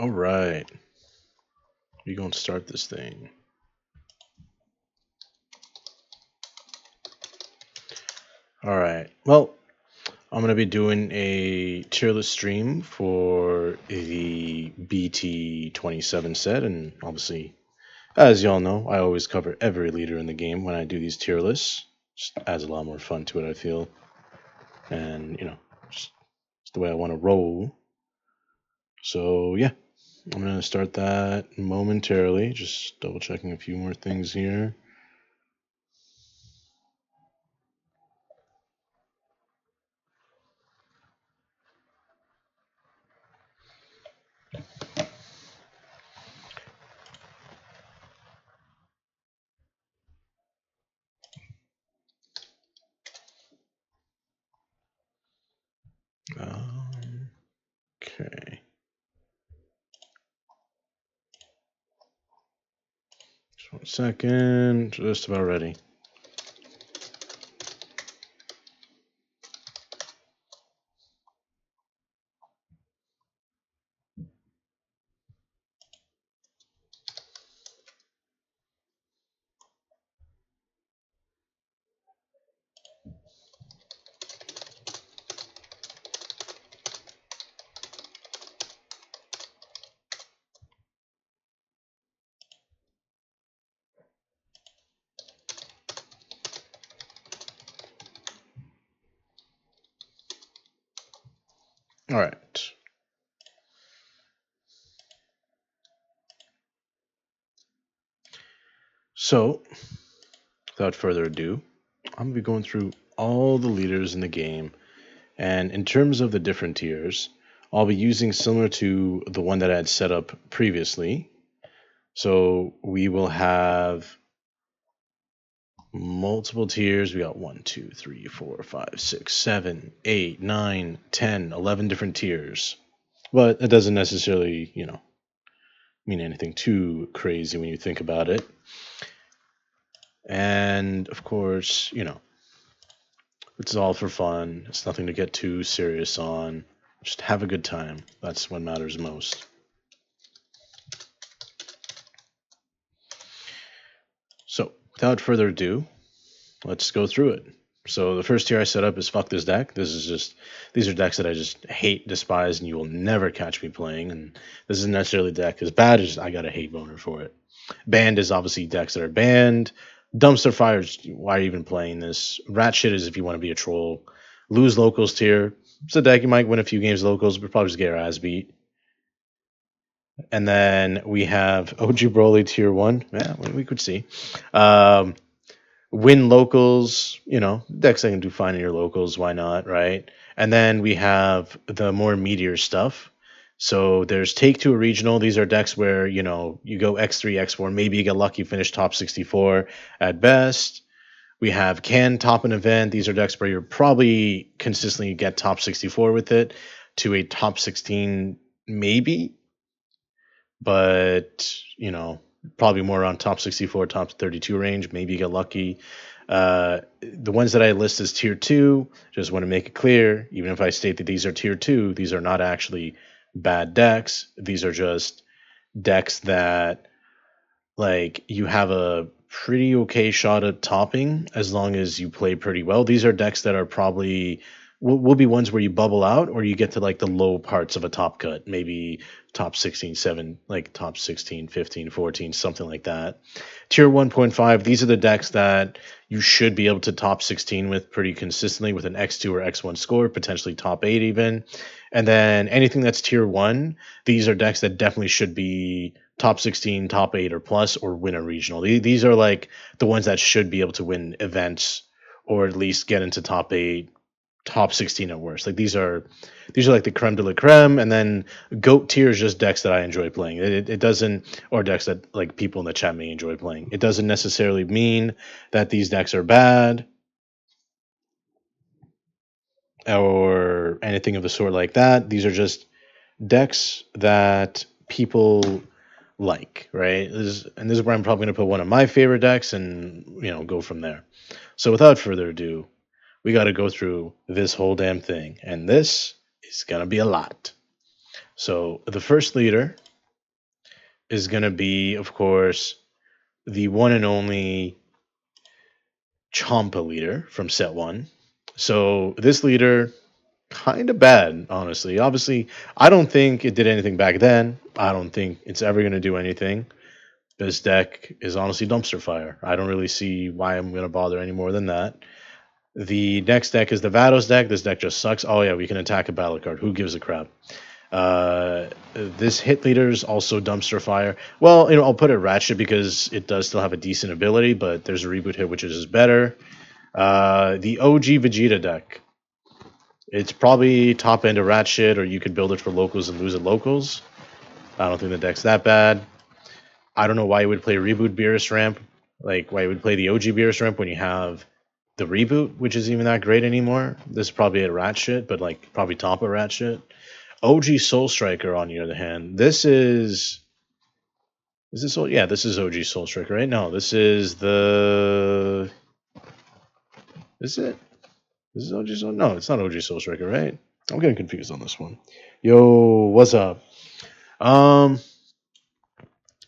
All right, we gonna start this thing. All right. Well, I'm gonna be doing a tier list stream for the BT27 set, and obviously, as y'all know, I always cover every leader in the game when I do these tier lists. Just adds a lot more fun to it, I feel, and just the way I want to roll. So yeah, I'm gonna start that momentarily. Just double checking a few more things here. Okay. Just 1 second. Just about ready. All right. So, without further ado, I'm gonna be going through all the leaders in the game, and in terms of the different tiers, I'll be using similar to the one that I had set up previously. So we will have multiple tiers. We got 1, 2, 3, 4, 5, 6, 7, 8, 9, 10, 11 different tiers. But it doesn't necessarily, mean anything too crazy when you think about it. And of course, it's all for fun. It's nothing to get too serious on. Just have a good time. That's what matters most. So, without further ado, let's go through it. So the first tier I set up is fuck this deck. These are decks that I just hate, despise, and you will never catch me playing. And this isn't necessarily a deck as bad as I got a hate boner for it. Banned is obviously decks that are banned. Dumpster fires, why are you even playing this? Rat shit is if you want to be a troll. Lose locals tier. It's a deck you might win a few games locals, but probably just get your ass beat. And then we have OG Broly tier 1. Yeah, we could see. Win locals, decks that can do fine in your locals, why not, right? And then we have the more meteor stuff. So there's take to a regional. These are decks where, you go X3, X4, maybe you get lucky, finish top 64 at best. We have can top an event. These are decks where you're probably consistently get top 64 with it to a top 16, maybe, but, probably more around top 64, top 32 range. Maybe you get lucky. The ones that I list as tier 2, just want to make it clear, even if I state that these are tier 2, these are not actually bad decks. These are just decks that, like, you have a pretty okay shot at topping as long as you play pretty well. These are decks that are probably will be ones where you bubble out or you get to like the low parts of a top cut, maybe top 16, 7, like top 16, 15, 14, something like that. Tier 1.5, these are the decks that you should be able to top 16 with pretty consistently with an X2 or X1 score, potentially top 8 even. And then anything that's tier 1, these are decks that definitely should be top 16, top 8 or plus, or win a regional. These are like the ones that should be able to win events or at least get into top 8, top 16 at worst. Like these are like the creme de la creme. And then goat tier is just decks that I enjoy playing. It doesn't, or decks that like people in the chat may enjoy playing. It doesn't necessarily mean that these decks are bad or anything of the sort like that. These are just decks that people like, right? This is where I'm probably going to put one of my favorite decks and, go from there. So without further ado, we got to go through this whole damn thing. And this is going to be a lot. So the first leader is going to be, of course, the one and only Champa leader from set 1. So this leader, kind of bad, honestly. Obviously, I don't think it did anything back then. I don't think it's ever going to do anything. This deck is honestly dumpster fire. I don't really see why I'm going to bother any more than that. The next deck is the Vados deck. This deck just sucks. Oh yeah, we can attack a battle card. Who gives a crap? This hit leader's also dumpster fire. Well, I'll put it Ratchet because it does still have a decent ability, but there's a reboot hit which is better. The OG Vegeta deck. It's probably top end of Ratchet, or you could build it for locals and lose at locals. I don't think the deck's that bad. I don't know why you would play Reboot Beerus Ramp. Like, why you would play the OG Beerus Ramp when you have the Reboot, which isn't even that great anymore. This is probably a Ratchet, but like probably top of Ratchet. OG Soul Striker, on the other hand, this is this yeah, this is OG Soul Striker, right? No, this is the is it? This is OG Soul? No, it's not OG Soul Striker, right? I'm getting confused on this one. Yo, what's up?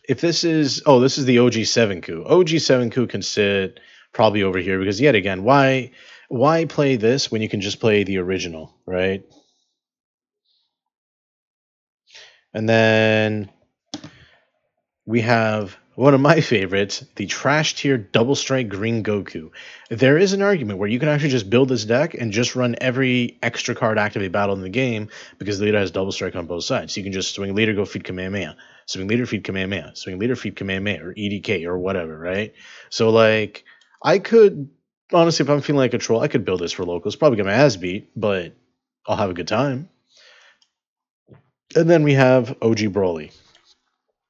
If this is this is the OG 7 coup. OG 7 coup can sit probably over here because yet again, why play this when you can just play the original, right? And then we have one of my favorites, the Trash Tier Double Strike Green Goku. There is an argument where you can actually just build this deck and just run every extra card activate battle in the game because the leader has Double Strike on both sides. So you can just swing leader, go feed Kamehameha. Swing leader, feed Kamehameha. Swing leader, feed Kamehameha, or EDK, or whatever, right? So, like, I could, honestly, if I'm feeling like a troll, I could build this for locals. Probably get my ass beat, but I'll have a good time. And then we have OG Broly.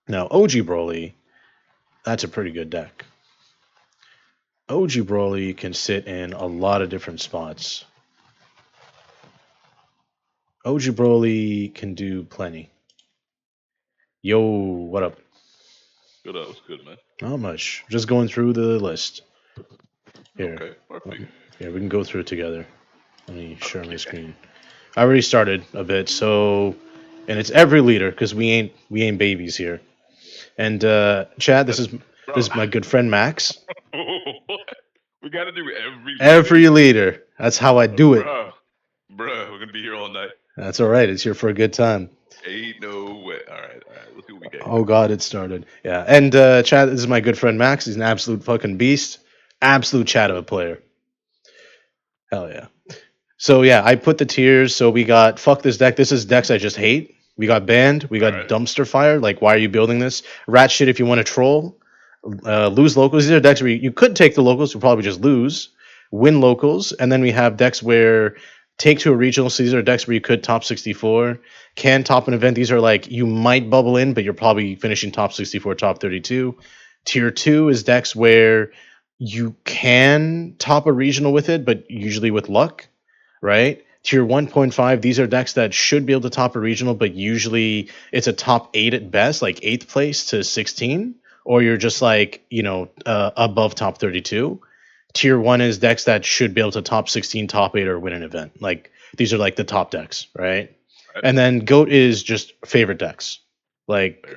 Now, OG Broly, that's a pretty good deck. OG Broly can sit in a lot of different spots. OG Broly can do plenty. Yo, what up? Good, that was good, man. Not much. Just going through the list. Here. Okay, perfect. Yeah, we can go through it together. Let me share my screen. I already started a bit, so and it's every leader because we ain't babies here. And Chad, this is my good friend Max. We gotta do every leader. That's how I do it. Bro, we're gonna be here all night. That's all right. It's here for a good time. Ain't no way. All right. Let's see what we get. Oh God, it started. Yeah, and Chad, this is my good friend Max. He's an absolute fucking beast. Absolute chat of a player. Hell yeah. So yeah, I put the tiers. So we got fuck this deck. This is decks I just hate. We got banned. We got dumpster fire. Like, why are you building this? Rat shit if you want to troll. Lose locals. These are decks where you could take the locals. You'll probably just lose. Win locals. And then we have decks where take to a regional. So these are decks where you could top 64. Can top an event. These are like you might bubble in, but you're probably finishing top 64, top 32. Tier 2 is decks where you can top a regional with it, but usually with luck, right? Tier 1.5, these are decks that should be able to top a regional, but usually it's a top 8 at best, like 8th place to 16, or you're just like, above top 32. Tier 1 is decks that should be able to top 16, top 8, or win an event. Like, these are like the top decks, right? And then GOAT is just favorite decks. Like,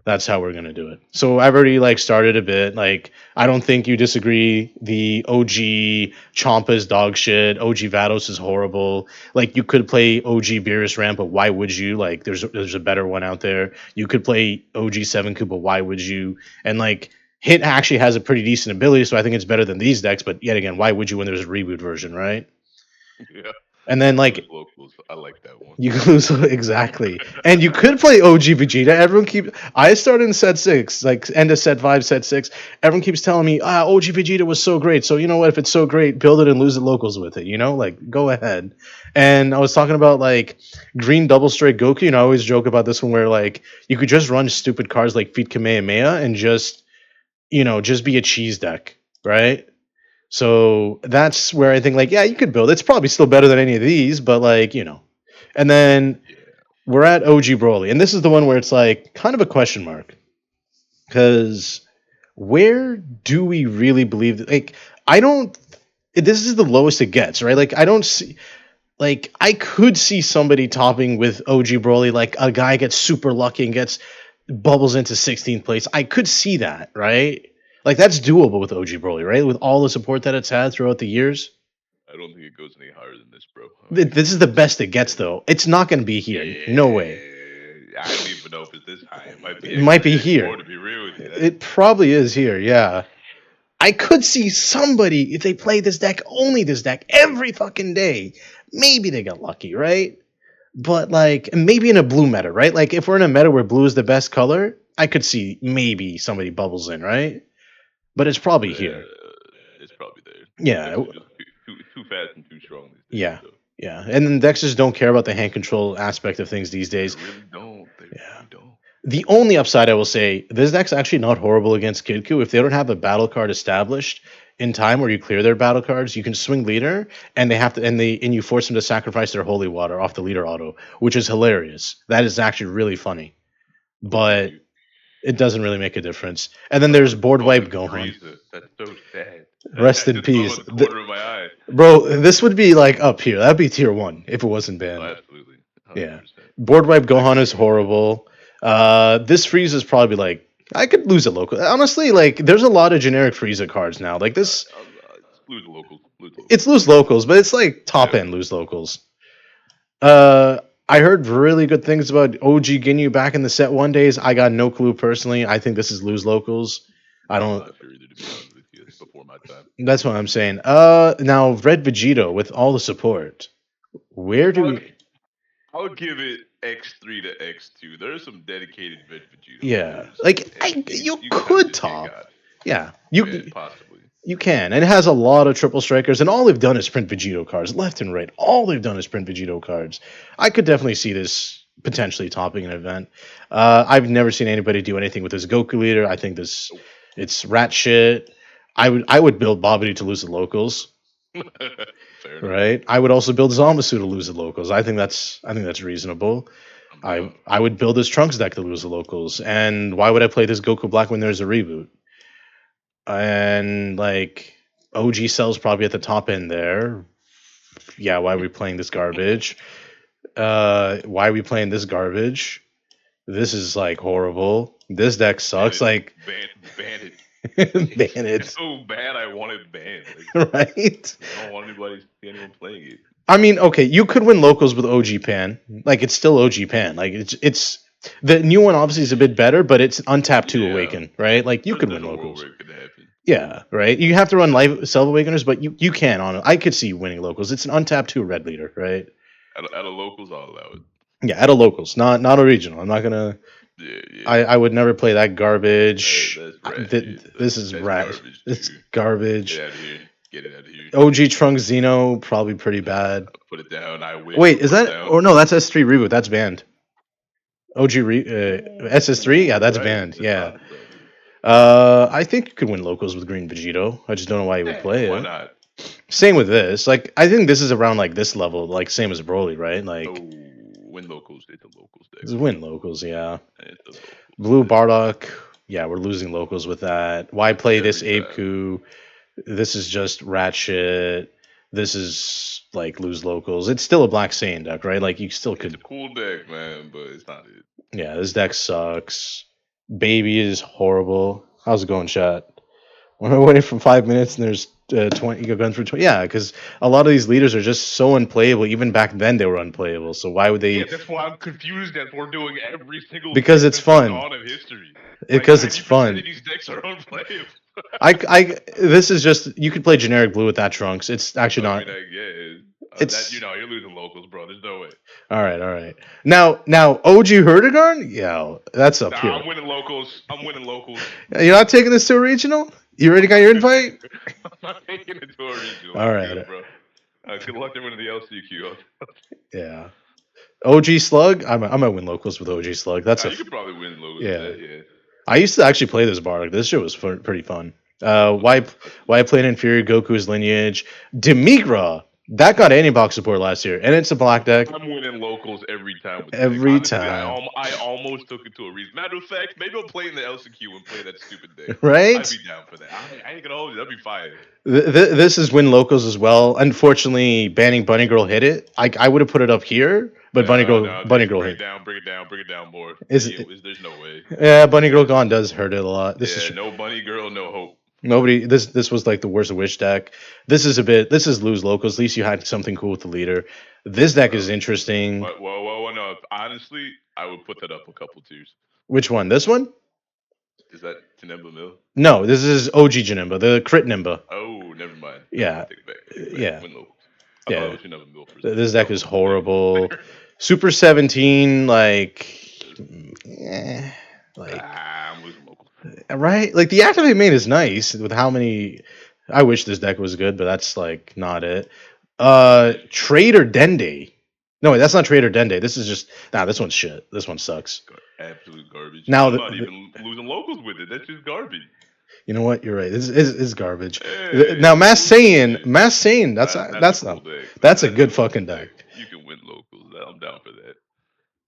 that's how we're gonna do it. So I've already started a bit. Like, I don't think you disagree. The OG Champa's dog shit. OG Vados is horrible. Like, you could play OG Beerus Ramp, but why would you? Like, there's a better one out there. You could play OG 7 Coup, but why would you? And like, Hit actually has a pretty decent ability, so I think it's better than these decks. But yet again, why would you when there's a reboot version, right? Yeah. And then locals, I like that one. You can lose exactly, and you could play OG Vegeta. I started in set 6, like end of set 5, set 6. Everyone keeps telling me, OG Vegeta was so great. So you know what? If it's so great, build it and lose the locals with it. Like go ahead. And I was talking about like green double strike Goku. I always joke about this one where like you could just run stupid cards like Feet Kamehameha and just be a cheese deck, right? So that's where I think, like, yeah, you could build. It's probably still better than any of these, but like, And then we're at OG Broly, and this is the one where it's like kind of a question mark, because where do we really believe that? Like, I don't. This is the lowest it gets, right? Like, I don't see. Like, I could see somebody topping with OG Broly, like a guy gets super lucky and gets bubbles into 16th place. I could see that, right? Like that's doable with OG Broly, right? With all the support that it's had throughout the years. I don't think it goes any higher than this, bro. This is the best it gets, though. It's not going to be here. No way. Yeah, I don't even know if it's this high. It might be It might be edge more here. to be real with you. It probably is here. Yeah. I could see somebody if they play this deck, only this deck, every fucking day. Maybe they got lucky, right? But like maybe in a blue meta, right? Like if we're in a meta where blue is the best color, I could see maybe somebody bubbles in, right? But it's probably here. It's probably there. Yeah, Decks are just too fast and too strong these days. yeah, So. yeah. And then decks just don't care about the hand control aspect of things these days. They really don't. They Yeah. really don't. The only upside I will say, this deck's actually not horrible against Kidku. If they don't have a battle card established in time where you clear their battle cards, you can swing leader and they have to and you force them to sacrifice their holy water off the leader auto, which is hilarious. That is actually really funny. But it doesn't really make a difference. And then there's board wipe Gohan. That's so sad. Rest I in just peace. saw it in the corner of my eye. Bro, this would be like up here. That'd be tier 1 if it wasn't banned. Oh, absolutely. 100%. Yeah. Board wipe Gohan is horrible. This Frieza is probably like I could lose a local. Honestly, like there's a lot of generic Frieza cards now. Like this, lose locals. it's lose locals, but it's like top end lose locals. I heard really good things about OG Ginyu back in the set 1 days. I got no clue personally. I think this is lose locals. I don't. I'm not sure either, to be honest with you. It's before my time. That's what I'm saying. Now Red Vegito with all the support. Where do we? I would give it X3 to X2. There's some dedicated Red Vegeta. Yeah, like you could top. Yeah, you possibly. You can, and it has a lot of triple strikers, and all they've done is print Vegito cards left and right. All they've done is print Vegito cards. I could definitely see this potentially topping an event. I've never seen anybody do anything with this Goku leader. I think it's rat shit. I would build Babidi to lose the locals. Right. I would also build Zamasu to lose the locals. I think that's reasonable. I would build this Trunks deck to lose the locals. And why would I play this Goku Black when there's a reboot? And like OG Cell's probably at the top end there. Yeah, why are we playing this garbage? Why are we playing this garbage? This is like horrible. This deck sucks. Like ban it. Ban it. It's so bad I want it banned. Like, right? I don't want anybody to see anyone playing it. I mean, okay, you could win locals with OG Pan. Like it's still OG Pan. Like it's the new one obviously is a bit better, but it's untapped to Awaken, right? Like you could win locals. Yeah, right. You have to run live self awakeners, but you can on it. I could see you winning locals. It's an untapped 2 red leader, right? At a locals, I'll allow it. Yeah, at a locals, not a regional. I'm not gonna. Yeah. I would never play that garbage. This is rat. Garbage, it's garbage. Get out of here. Get it out of here. OG Trunks Xeno probably pretty bad. Put it down. I win. Wait, is that? Or no, that's S3 reboot. That's banned. OG SS3, yeah, that's banned. Yeah. I think you could win locals with Green Vegito. I just don't know why you would play it. Why not? Same with this. Like, I think this is around like this level, like same as Broly, right? Like, win locals. It's a locals deck. It's win locals, yeah. Blue Bardock, yeah, we're losing locals with that. Why play this Apeku? This is just rat shit. This is like lose locals. It's still a Black Saiyan deck, right? Like you still could. It's a cool deck, man, but it's not it. Yeah, this deck sucks. Baby is horrible. How's it going, chat? We're waiting for 5 minutes and there's 20. You go going through 20. Yeah, because a lot of these leaders are just so unplayable. Even back then, they were unplayable. So why would they? Yeah, that's why I'm confused that we're doing every single. Because it's fun. Of history. Because it's fun. These decks are unplayable. This is just you could play generic blue with that Trunks. It's actually not. It's you're losing locals, bro. There's no way. All right. Now OG Herdigarn, yeah, that's up here. I'm winning locals. You're not taking this to a regional? You already got your invite? I'm not taking it to a regional. All right, good, bro. Good luck in winning the LCQ. Yeah. OG Slug, I might win locals with OG Slug. You could probably win locals. Yeah. I used to actually play this Bardock. This shit was pretty fun. Why play an inferior Goku's lineage? Demigra, that got anti-box support last year, and it's a black deck. I'm winning locals every time. Every time. I almost took it to a reason. Matter of fact, maybe I'll play in the LCQ and play that stupid deck. Right? I'd be down for that. I ain't gonna hold you. That'd be fire. This is win locals as well. Unfortunately, banning Bunny Girl hit it. I would have put it up here, But No, Bunny Girl bring it hit. down, bring it down, bring it down more. Is There's no way. yeah, Bunny Girl Gone does hurt it a lot. This is Yeah, true. no bunny girl, no hope. Nobody. This was like the worst wish deck. This is lose locals. At least you had something cool with the leader. This deck is Bro. interesting. Well, no. Honestly, I would put that up a couple tiers. Which one? This one? Is that Tenemba Mill? No, this is OG Janemba, the crit Nimba. Oh, never mind. Yeah, Take it back. Take it back. yeah, Win locals. I thought it yeah. was Tenemba Mill for a This second. deck That is was a mistake. horrible. Super 17, eh, like I'm losing locals. right? Like the activate main is nice with how many. I wish this deck was good, but that's like not it. Trader Dende. No, wait, that's not Trader Dende. This is just this one's shit. This one sucks. Absolute garbage. Now I'm not even losing locals with it. That's just garbage. You know what? You're right. This is garbage. Hey, Now Mass Saiyan. That's a not. cool deck. That's a good fucking deck. You can win locals. I'm down for that.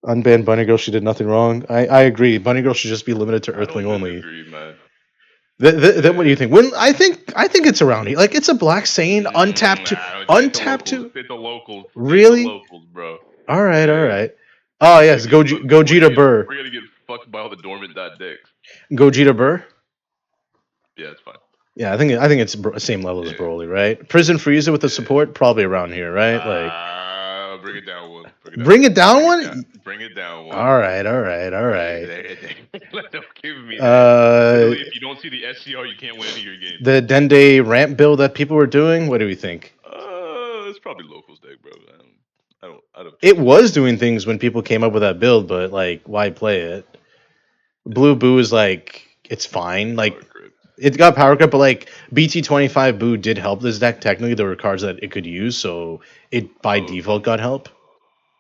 Unbanned Bunny Girl. She did nothing wrong. I agree. Bunny Girl should just be limited to I don't Earthling only. disagree, man. Then what do you think? When I think it's around here. Like it's a Black Saiyan untapped untapped to. It's a locals. Really? It's a locals, bro. All right. Yeah. Oh yes, Gogeta Burr. We're gonna get fucked by all the dormant dot decks. Gogeta Burr. Yeah, it's fine. Yeah, I think it's same level as Broly, right? Prison Frieza with the support, probably around here, right? Like, bring it down one. Bring it down one. Bring it down one. All right. Don't give me that. If you don't see the SCR, you can't win any of your games. The Dende ramp build that people were doing. What do we think? It's probably locals deck, bro. I don't. It was doing things when people came up with that build, but like, why play it? Blue Boo is like, it's fine. Like, it got power grip, but like BT25 Boo did help this deck. Technically, there were cards that it could use, so it by default got help.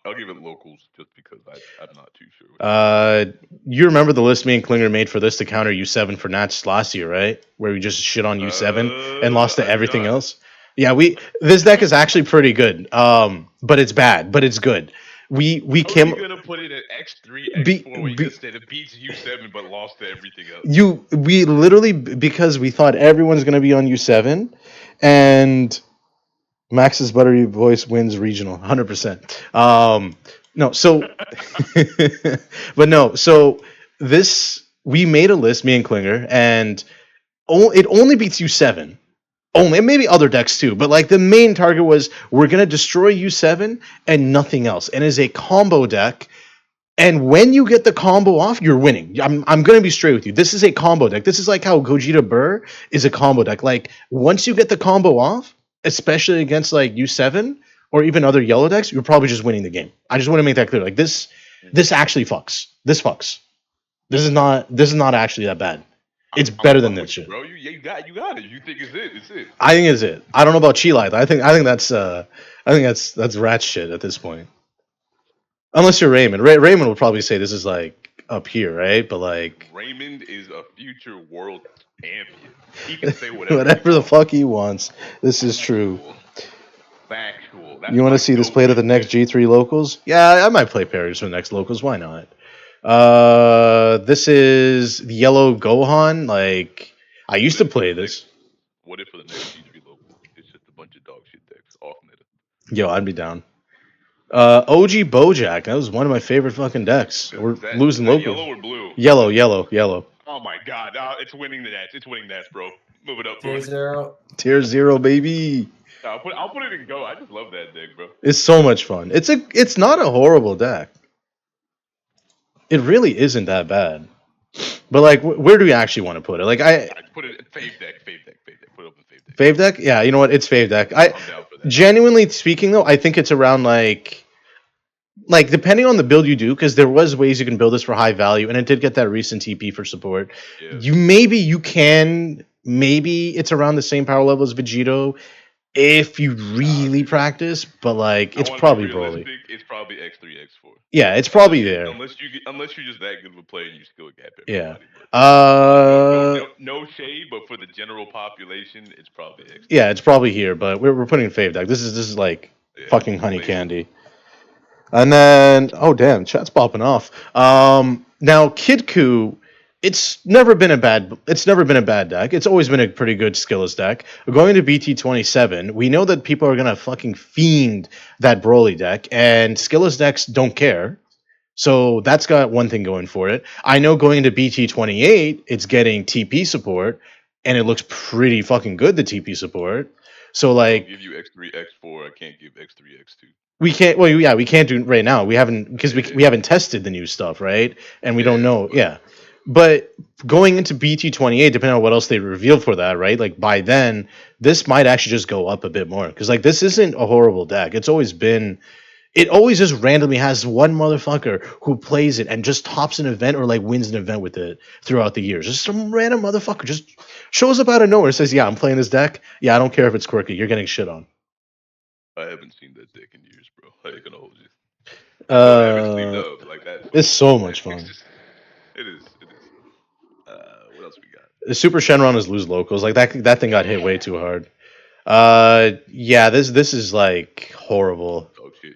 I'll give it locals just because I'm not too sure. You remember the list me and Klinger made for this to counter U7 for Nats last year, right? Where we just shit on U7 and lost to everything else. Yeah, this deck is actually pretty good. But it's bad, but it's good. We came. How are you gonna put it at X3, X4 when you just said it beats U7 but lost to everything else? We literally, because we thought everyone's gonna be on U7, and Max's buttery voice wins regional 100%. No, so but no, so this we made a list, me and Klinger, and it only beats U7. Only, and maybe other decks too, but like the main target was we're gonna destroy U7 and nothing else, and is a combo deck. And when you get the combo off, you're winning. I'm gonna be straight with you. This is a combo deck. This is like how Gogeta Burr is a combo deck. Like once you get the combo off, especially against like U7 or even other yellow decks, you're probably just winning the game. I just want to make that clear. Like this actually fucks. This fucks. This is not actually that bad. It's better than this shit. Bro, you got it. You think it's it. It's it. I think it's it. I don't know about Chi Light. I think that's rat shit at this point. Unless you're Raymond. Raymond will probably say this is like up here, right? But like Raymond is a future world champion. He can say whatever. Whatever the fuck he wants. This is true. Factual. You want to see this played at the next G3 locals? Yeah, I might play Parries for the next locals. Why not? This is the Yellow Gohan. Like I used to play this. What if for the next G3 local, it's just a bunch of dog shit decks off meta? Yo, I'd be down. OG Bojack. That was one of my favorite fucking decks. We're losing locals. Yellow or blue? Yellow. Oh my god, it's winning the Nats. It's winning Nats, bro. Move it up. Tier 0, baby. I'll put it in go. I just love that deck, bro. It's so much fun. It's not a horrible deck. It really isn't that bad. But like, where do we actually want to put it? Like, I put it fave deck. Put it up in fave deck. Fave deck? Yeah, you know what? It's fave deck. Genuinely speaking, though, I think it's around like depending on the build you do, because there was ways you can build this for high value, and it did get that recent TP for support. Yeah. Maybe it's around the same power level as Vegito if you really practice, but like it's probably Broly. It's probably X3, X4. Yeah, it's probably there. Unless you're just that good of a player and you still gap everybody. Yeah. No shade, but for the general population, it's probably X3. Yeah, it's probably here, but we're putting fave deck. This is like fucking honey candy. And then, oh damn, chat's popping off. Now Kid Ku, It's never been a bad. It's never been a bad deck. It's always been a pretty good skillless deck. Going to BT27, we know that people are gonna fucking fiend that Broly deck, and skillless decks don't care. So that's got one thing going for it. I know going into BT28, it's getting TP support, and it looks pretty fucking good. The TP support. So I'll like, give you X3, X4. I can't give X3, X2. we can't. Well, yeah, we can't do it right now. We haven't because Yeah. we haven't tested the new stuff, right? And we don't Yeah, know. but- Yeah, but going into BT28, depending on what else they reveal for that, right? Like by then, this might actually just go up a bit more because like this isn't a horrible deck. It's always been. It always just randomly has one motherfucker who plays it and just tops an event or like wins an event with it throughout the years. Just some random motherfucker just shows up out of nowhere and says, "Yeah, I'm playing this deck. Yeah, I don't care if it's quirky. You're getting shit on." I haven't seen that deck in years, bro. I ain't gonna hold you. I haven't sleeved up like that. It's so much fun. It is. What else we got? The Super Shenron is lose locals. Like that thing got hit way too hard. Yeah, this is like horrible. Dog shit.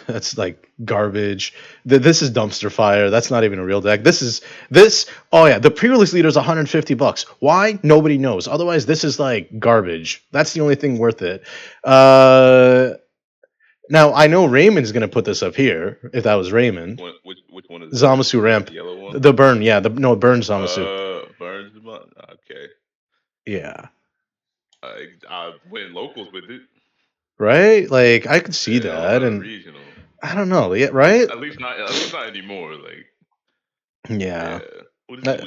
That's like garbage. This is dumpster fire. That's not even a real deck. This. Oh yeah, the pre-release leader is $150. Why? Nobody knows. Otherwise, this is like garbage. That's the only thing worth it. Now I know Raymond's gonna put this up here. If that was Raymond, Which one is Zamasu Ramp, the yellow one? the burn. Yeah, the burn Zamasu. Burns. Okay. Yeah. I went locals with it. Right? Like I could see Yeah, that, and regional. I don't know. Yeah, right? At least not anymore. Like Yeah. What is that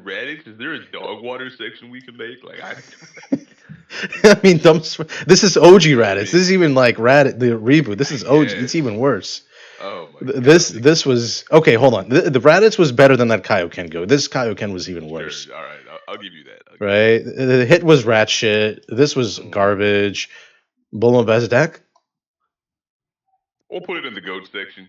Reddit? Is there a dog water section we can make? Like I mean, this is OG Raditz. This is even like Raditz the reboot. This is OG. It's even worse. Oh my God. This was okay. Hold on. The Raditz was better than that Kaioken go. This Kaioken was even worse. Sure. All right, I'll give you that. Right? The hit was rat shit. This was garbage. Bulma best deck. We'll put it in the GOAT section.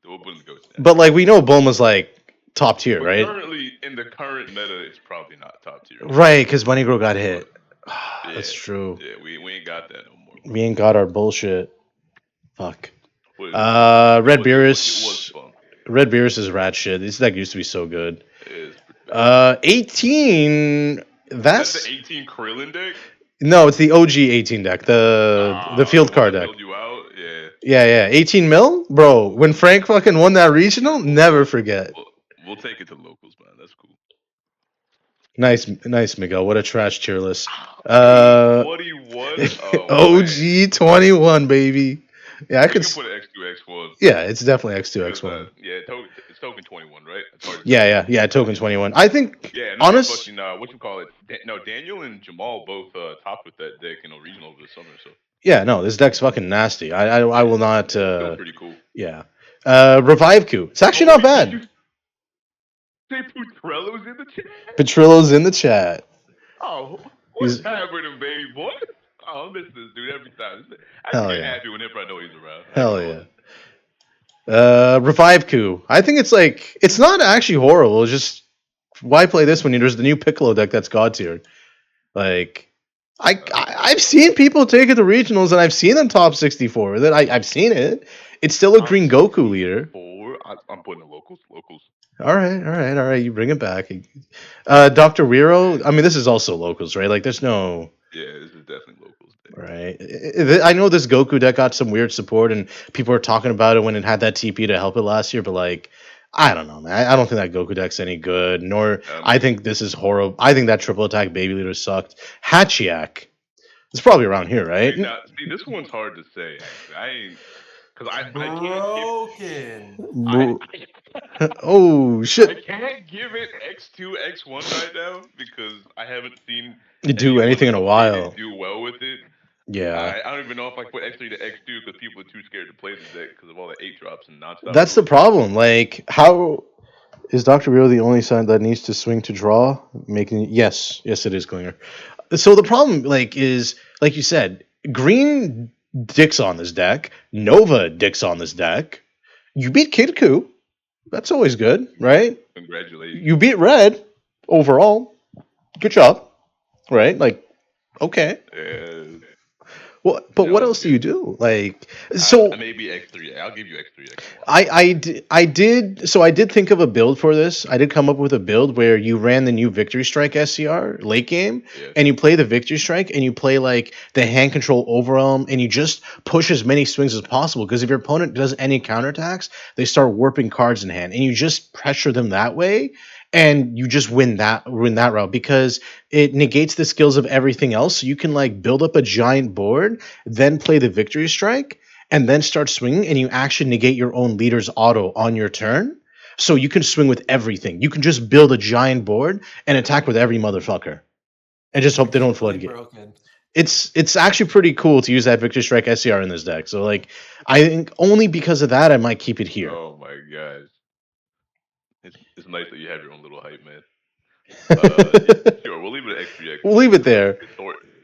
We'll put it in the GOAT section. But like we know Bulma's like top tier, right? Currently, in the current meta, it's probably not top tier. Right, because Bunny Girl got hit. That's true. Yeah, we ain't got that no more. We ain't got our bullshit. Fuck. Red Beerus. Red Beerus is rat shit. This deck used to be so good. It is 18. That's the 18 Krillin deck. No, it's the OG 18 deck. The field card deck. You out? Yeah. 18 mil, bro. When Frank fucking won that regional, never forget. We'll take it to locals, man. That's cool. Nice, Miguel. What a trash tier list. 21. OG 21, baby. Yeah, I could put it X2 X1. Yeah, it's definitely X2 X1. Yeah, it's token 21, right? Yeah, token 21. I think. Yeah, honest. What you call it? Daniel and Jamal both topped with that deck in a regional over the summer. So. Yeah, no, this deck's fucking nasty. I will not. Still pretty cool. Yeah. Revive Coup. It's actually not bad. Say Petrello's in the chat. Petrillo's in the chat. Oh, what's happening, baby boy? Oh, I miss this dude every time. I get happy whenever I know he's around. Hell yeah. Revive Coup. I think it's not actually horrible. It's just why play this when there's the new Piccolo deck that's God tier? Like, I've seen people take it to regionals and I've seen them top 64. I've seen it. It's still a Green Goku leader. I'm putting the locals. All right. You bring it back. Dr. Wiro. I mean, this is also locals, right? Like, there's no. Yeah, this is definitely locals. Right. I know this Goku deck got some weird support, and people were talking about it when it had that TP to help it last year. But like, I don't know, man. I don't think that Goku deck's any good. Nor I think this is horrible. I think that triple attack baby leader sucked. Hachiak. It's probably around here, right? See, this one's hard to say. Actually. I Oh shit! I can't give it X2 X1 right now because I haven't seen you do anything in a while. Do well with it. Yeah. I don't even know if I put X3 to X2 because people are too scared to play the deck because of all the 8 drops and nonstop. That's the problem. Like, how is Dr. Rio the only side that needs to swing to draw? Yes, it is, Klinger. So the problem, is like you said, green dicks on this deck, Nova dicks on this deck. You beat Kid Coup. That's always good, right? Congratulations. You beat red overall. Good job. Right? Like, okay. What else do you do? Like, so maybe X3. I'll give you X3, X4. I did think of a build for this. I did come up with a build where you ran the new Victory Strike SCR late game, and you play the Victory Strike, and you play like the hand control overwhelm, and you just push as many swings as possible. Because if your opponent does any counterattacks, they start warping cards in hand, and you just pressure them that way, and you just win that route because it negates the skills of everything else. So you can like build up a giant board, then play the Victory Strike, and then start swinging, and you actually negate your own leader's auto on your turn. So you can swing with everything. You can just build a giant board and attack with every motherfucker, and just hope they don't floodgate. It's actually pretty cool to use that Victory Strike SCR in this deck. So like, I think only because of that I might keep it here. Oh my gosh, it's nice that you have your own little hype, man. Sure, we'll leave it at X3X. We'll leave it there.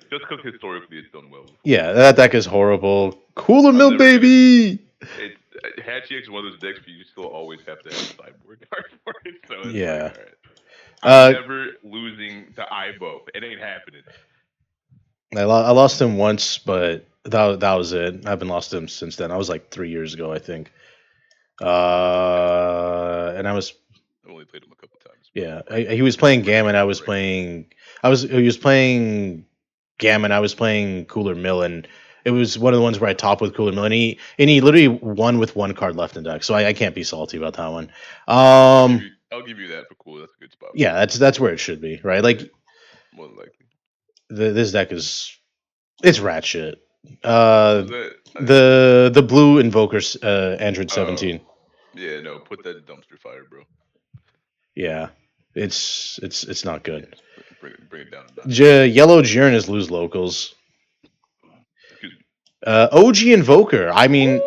Just because historically it's done well. Yeah, that deck is horrible. Cooler Mill, baby! Hatchie X is one of those decks where you still always have to have a sideboard card for it. So it's yeah. Like, all right. I'm never losing to Ibo. It ain't happening. I lost him once, but that was it. I haven't lost him since then. I was like 3 years ago, I think. And I've only played him a couple times. Yeah, he was playing Gammon. He was playing Gammon. I was playing Cooler Mill, and it was one of the ones where I topped with Cooler Mill, and he literally won with one card left in deck. So I can't be salty about that one. I'll give you that for Cooler. That's a good spot. Yeah, that's where it should be, right? Like, more than likely. This deck it's rat shit. The blue Invoker's Android 17. Yeah, no, put that in dumpster fire, bro. Yeah, it's not good. Bring it down. Yellow Jiren is lose locals. OG Invoker. I mean,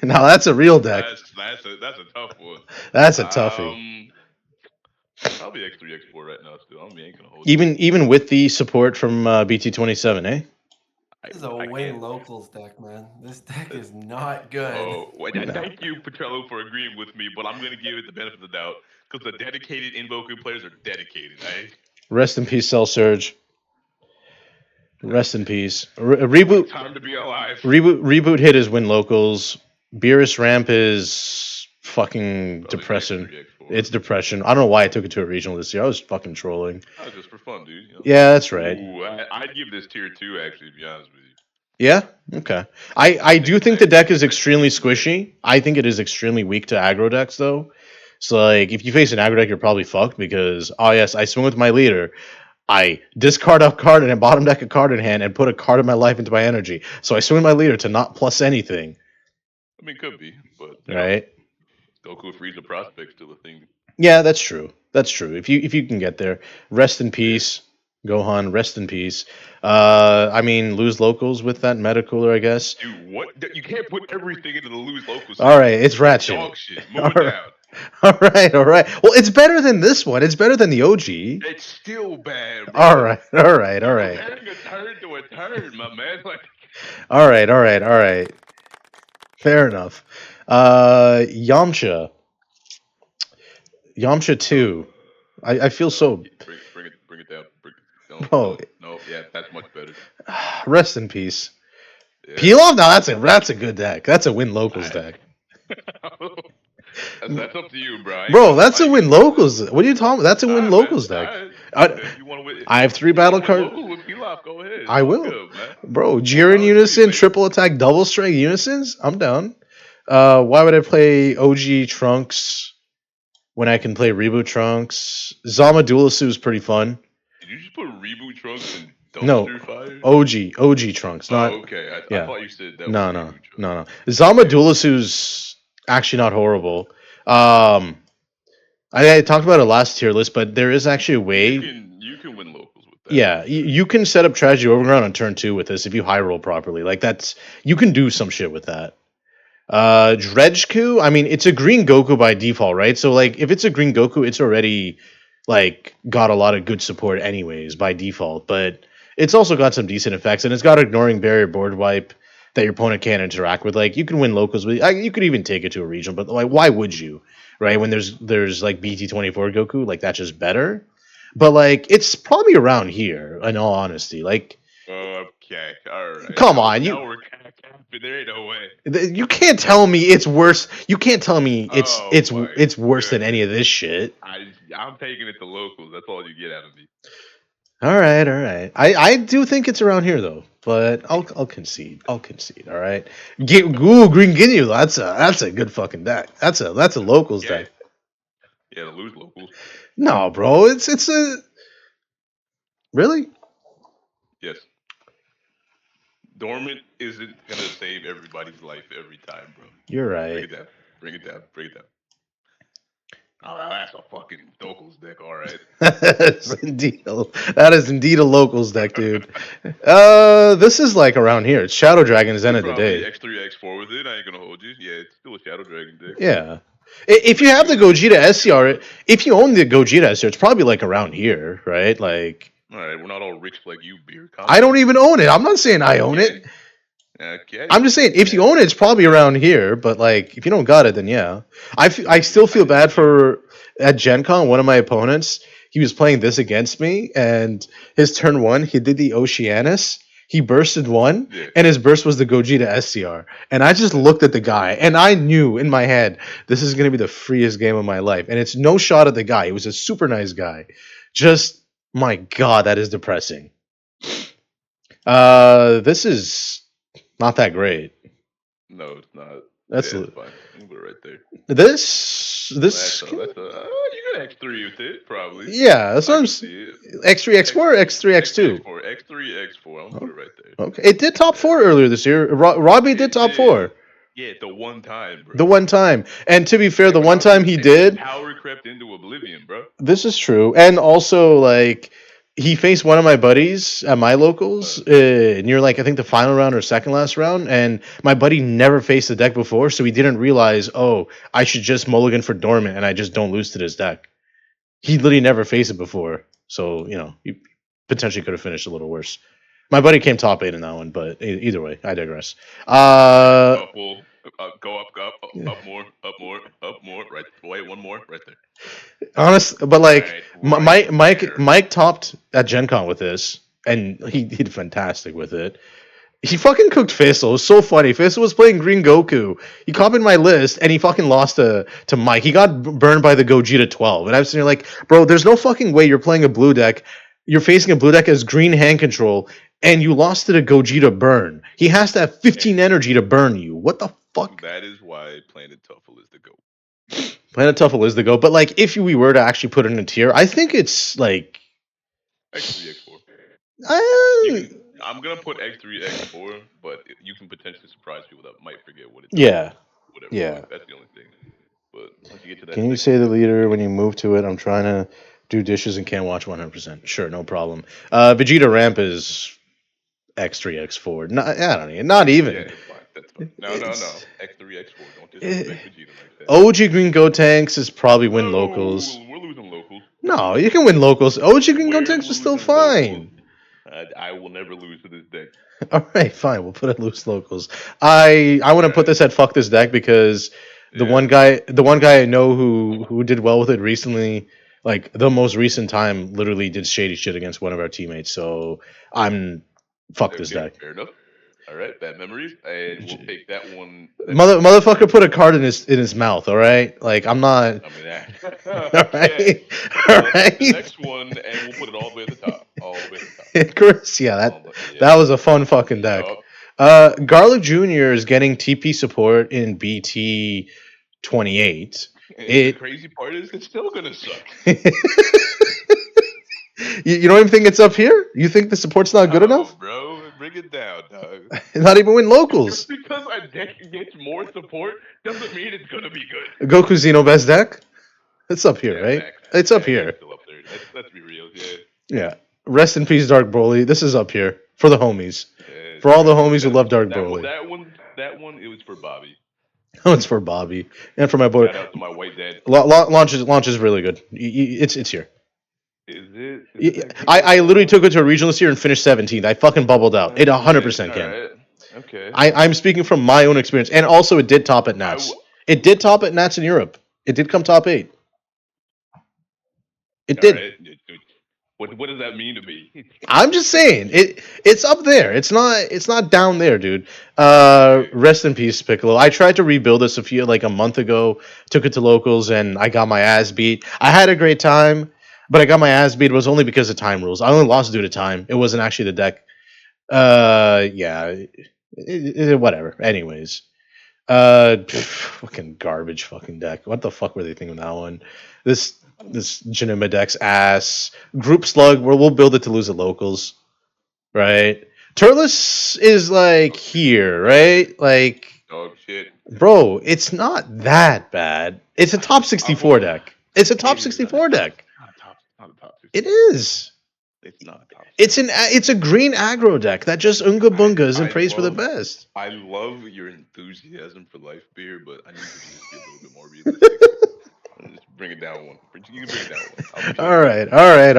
now that's a real deck. That's a tough one. That's a toughie. Probably X3, X4 right now still. I ain't gonna hold even with the support from BT27, eh? This is a win locals deck, man. This deck is not good. Thank you, Petrello, for agreeing with me, but I'm gonna give it the benefit of the doubt because the dedicated Invoker players are dedicated, eh? Rest in peace, Cell Surge. Rest in peace. Reboot. Time to be alive. Reboot hit is win locals. Beerus Ramp is fucking depressing. It's depression. I don't know why I took it to a regional this year. I was fucking trolling. Oh, just for fun, dude. You know? Yeah, that's right. Ooh, I'd give this tier 2, actually, to be honest with you. Yeah? Okay. I do think the deck is extremely squishy. I think it is extremely weak to aggro decks, though. So, like, if you face an aggro deck, you're probably fucked because, oh, yes, I swing with my leader. I discard a card and I bottom deck a card in hand and put a card of my life into my energy. So I swing with my leader to not plus anything. I mean, could be, but... Right? Goku Frieza Prospect still a thing. Yeah, that's true. That's true. If you can get there. Rest in peace, Gohan. Rest in peace. I mean, lose locals with that meta cooler, I guess. Dude, what? You can't put everything into the lose locals. All right, it's ratchet. Dog shit. Move it down. All right. Well, it's better than this one. It's better than the OG. It's still bad, bro. All right. Comparing a turn to a turn, my man. Like... All right. Fair enough. Yamcha 2. I feel so. Bring it down. No, yeah, that's much better. Rest in peace. Yeah. Pilaf? No, that's a good deck. That's a win locals deck. That's up to you, bro. Bro, that's a win locals. What are you talking about? That's a win locals deck. I have 3 battle cards. Go ahead. I will. Good, bro, Jiren Unison, triple attack, double strike Unisons? I'm down. Why would I play OG Trunks when I can play Reboot Trunks? Zama Dualisu is pretty fun. Did you just put Reboot Trunks in dumpster fire? OG Trunks. Not, okay. I thought you said that was No. Zama Dualisu's actually not horrible. I talked about it last tier list, but there is actually a way. You can win locals with that. Yeah, you can set up Tragedy Overground on turn 2 with this if you high roll properly. Like you can do some shit with that. Dredgeku, I mean, it's a green Goku by default, right? So like, if it's a green Goku, it's already like got a lot of good support anyways by default. But it's also got some decent effects, and it's got ignoring barrier board wipe that your opponent can't interact with. Like, you can win locals with. You could even take it to a regional, but like, why would you, right? When there's like BT24 Goku, like that's just better. But like, it's probably around here. In all honesty, like. Okay, all right. Come on, now we're capping. There ain't no way. You can't tell me it's worse. You can't tell me it's worse than any of this shit. I'm taking it to locals. That's all you get out of me. All right. I do think it's around here though, but I'll concede. All right. Green Guinea. That's a good fucking deck. That's a locals deck. Yeah, to lose locals. No, bro. It's a really. Yes. Dormant isn't gonna save everybody's life every time, bro. You're right. Bring it down. Oh, that's a fucking locals deck, all right. That is indeed a locals deck, dude. This is like around here. It's Shadow Dragon's end of the day. X3, X4 with it. I ain't gonna hold you. Yeah, it's still a Shadow Dragon deck. Yeah. If you have the Gogeta SCR, if you own the Gogeta SCR, it's probably like around here, right? Like. All right, we're not all rich like you, beer. I don't even own it. I'm not saying I own it. Okay. I'm just saying if you own it, it's probably around here. But like, if you don't got it, then yeah. I still feel bad for at Gen Con. One of my opponents, he was playing this against me, and his turn 1, he did the Oceanus. He bursted 1, and his burst was the Gogeta SCR. And I just looked at the guy, and I knew in my head this is gonna be the freest game of my life. And it's no shot at the guy. He was a super nice guy. Just my God, that is depressing. This is not that great. No, it's not. That's fine. We'll put it right there. This. You got X3 with it, probably. Yeah, that's what I'm saying. X3, X4, or X3, X2? X3, X4. I'm gonna put it right there. Okay, it did top 4 earlier this year. Robbie did top 4. Yeah, the one time, bro. The one time. And to be fair, the one time he did. Power crept into oblivion, bro. This is true. And also, like, he faced one of my buddies at my locals near, like, I think the final round or second last round. And my buddy never faced the deck before, so he didn't realize, oh, I should just mulligan for Dormant and I just don't lose to this deck. He literally never faced it before. So, he potentially could have finished a little worse. My buddy came top 8 in that one, but either way, I digress. Go up more. Right, wait, one more, right there. Honest, but like Mike topped at Gen Con with this, and he did fantastic with it. He fucking cooked Faisal. It was so funny. Faisal was playing Green Goku. He copied my list, and he fucking lost to Mike. He got burned by the Gogeta 12, and I was sitting there like, bro, there's no fucking way you're playing a blue deck. You're facing a blue deck as green hand control, and you lost to the Gogeta burn. He has to have 15 energy to burn you. What the fuck? That is why Planet Tuffle is the GOAT. Planet Tuffle is the GOAT, but like, if we were to actually put it in a tier, I think it's like X3, X4. I'm gonna put X3, X4, but you can potentially surprise people that might forget what it is. Yeah. Whatever. Yeah. That's the only thing. But once you get to that, can you say the leader when you move to it? I'm trying to do dishes and can't watch 100%. Sure, no problem. Vegeta Ramp is X3, X4. Not even. Yeah, that's fine. No. X3, X4. Don't disrespect Vegeta like that. OG Green Go Tanks is probably win locals. We're losing locals. No, you can win locals. OG Green Go Tanks is still fine. I will never lose to this deck. All right, fine. We'll put it loose locals. I want to put this at fuck this deck because the one guy I know who did well with it recently, like the most recent time, literally did shady shit against one of our teammates. So I'm fuck this deck. Fair enough. All right, bad memories, and we'll take that one. Motherfucker put a card in his mouth. All right, like I'm not. All right, all right. The next one, and we'll put it all the way at the top. All the way at the top. Chris, that was a fun fucking deck. Garlic Jr. is getting TP support in BT28. The crazy part is it's still gonna suck. You don't even think it's up here? You think the support's not good enough? Bro, bring it down, dog. Not even win locals. Just because our deck gets more support doesn't mean it's gonna be good. Goku Xeno best deck? It's up here, right? It's up here. It's still up there. Let's be real, Yeah. Rest in peace, Dark Broly. This is up here for the homies. For all the homies who love Dark Broly. That one, it was for Bobby. Oh, it's for Bobby and for my boy. Shout out to my white dad. Launch is really good. It's here. Is it? I literally took it to a regional this year and finished 17th. I fucking bubbled out. It 100% can. Right. Okay. I'm speaking from my own experience, and also it did top at Nats. It did top at Nats in Europe. It did come top 8. It did. Right. What does that mean to me? I'm just saying it's up there. It's not down there, dude. Okay. Rest in peace, Piccolo. I tried to rebuild this a month ago. Took it to locals and I got my ass beat. I had a great time, but I got my ass beat. It was only because of time rules. I only lost due to time. It wasn't actually the deck. Yeah, whatever. Anyways, fucking garbage, fucking deck. What the fuck were they thinking of that one? This Januma deck's ass. Group slug. We'll build it to lose at locals, right? Turles is like here, right? Like, Dog shit. bro, it's not that bad. It's a top 64 deck. It's a top It is 64 deck. Not a top 60. It is. It's not a top 60. It's a green aggro deck that just unga bungas and prays for the best. I love your enthusiasm for life beer, but I need you to just be a little bit more realistic. Just bring it down one. You can bring it down one. All right. Let's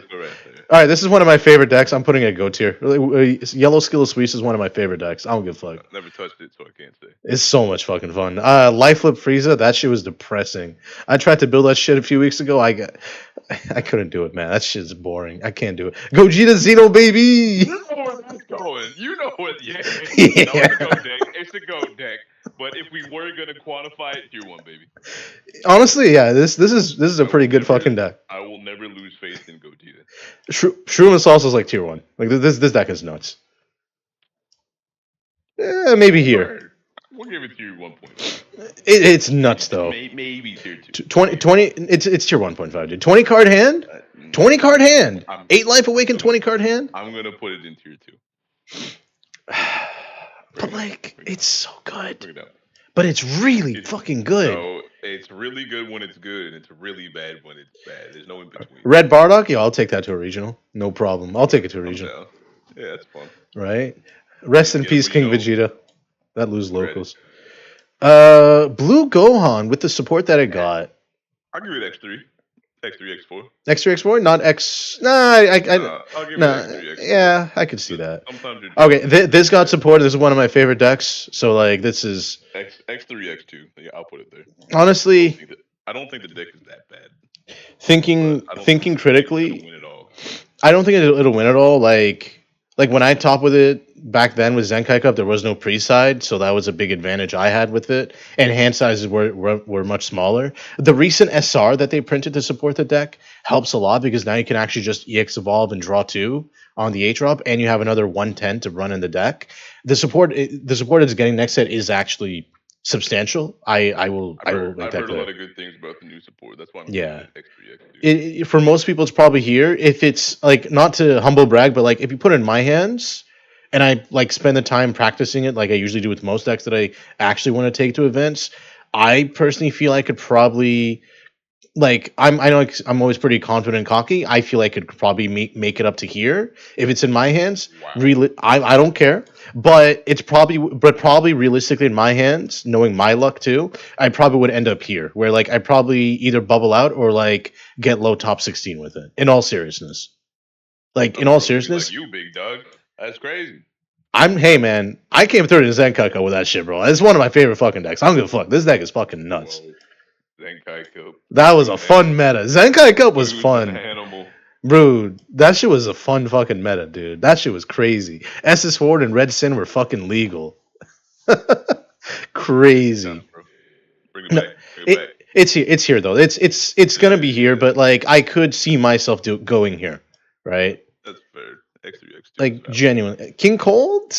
go right there. All right, this is one of my favorite decks. I'm putting it at Go tier. Yellow Skill Suisse is one of my favorite decks. I don't give a fuck. Never touched it, so I can't say. It's so much fucking fun. Life Flip Frieza, that shit was depressing. I tried to build that shit a few weeks ago. I couldn't do it, man. That shit's boring. I can't do it. Gogeta Xeno, baby! You know where that's going. You know what? Yeah. Yeah. No, it's a go deck. It's a go deck. But if we were gonna quantify it, tier 1, baby. Honestly, yeah, this is a pretty good fucking deck. I will never lose faith in Gogeta. Shroom and Salsa is like tier 1. Like this deck is nuts. Maybe here. We'll give it tier 1.5. It's nuts though. Maybe tier 2. 20 it's tier 1.5, dude. 20 card hand? 20 card hand. 8 life awaken 20 card hand? I'm gonna put it in tier 2. But like, it's so good. Bring it down. But it's really fucking good. So it's really good when it's good, and it's really bad when it's bad. There's no in between. Red Bardock, yeah, I'll take that to a regional. No problem. I'll take it to a regional. Yeah, that's fun. Right? Rest in Yeah, peace, but King you know- Vegeta. That lose locals. Blue Gohan with the support that it got. I'll give it X3. X3, X4. X3, X4? Not X. Nah, I'll give it X3, X4. yeah, I could see that. Sometimes you're Okay, this got support. This is one of my favorite decks. So, like, this is. X3, X2. Yeah, I'll put it there. Honestly, I don't think the deck is that bad. thinking critically, It'll win it all. I don't think it'll win at all. Like when I top with it back then with Zenkai Cup, there was no pre-side, so that was a big advantage I had with it. And hand sizes were much smaller. The recent SR that they printed to support the deck helps a lot because now you can actually just EX evolve and draw 2 on the 8-drop, and you have another 110 to run in the deck. The support it's getting next set is actually substantial. I will make I've that heard a clear. lot of good things about the new support. That's why I'm Yeah. X3, X2. For most people, it's probably here. If it's like not to humble brag, but like if you put it in my hands and I like spend the time practicing it, like I usually do with most decks that I actually want to take to events, I personally feel I could probably I know I'm always pretty confident and cocky. I feel I could probably make it up to here if it's in my hands. Wow. I don't care, but probably realistically in my hands, knowing my luck too, I probably would end up here where like I probably either bubble out or like get low top 16 with it. In all seriousness, like in all seriousness, Like you, big dog. That's crazy. hey man, I came through to Zenkai with that shit, bro. It's one of my favorite fucking decks. I don't give a fuck. This deck is fucking nuts. Whoa. Zenkai Cup. That was a fun meta. Zenkai Cup was Dude's fun. an animal. Bro, that shit was a fun fucking meta, dude. That shit was crazy. SS Ford and Red Sin were fucking legal. Crazy. Done, bro. Bring it back. Bring it back. It's here though. It's gonna be here, but like I could see myself going here, right? That's fair. X3, X2. Like genuine King Cold.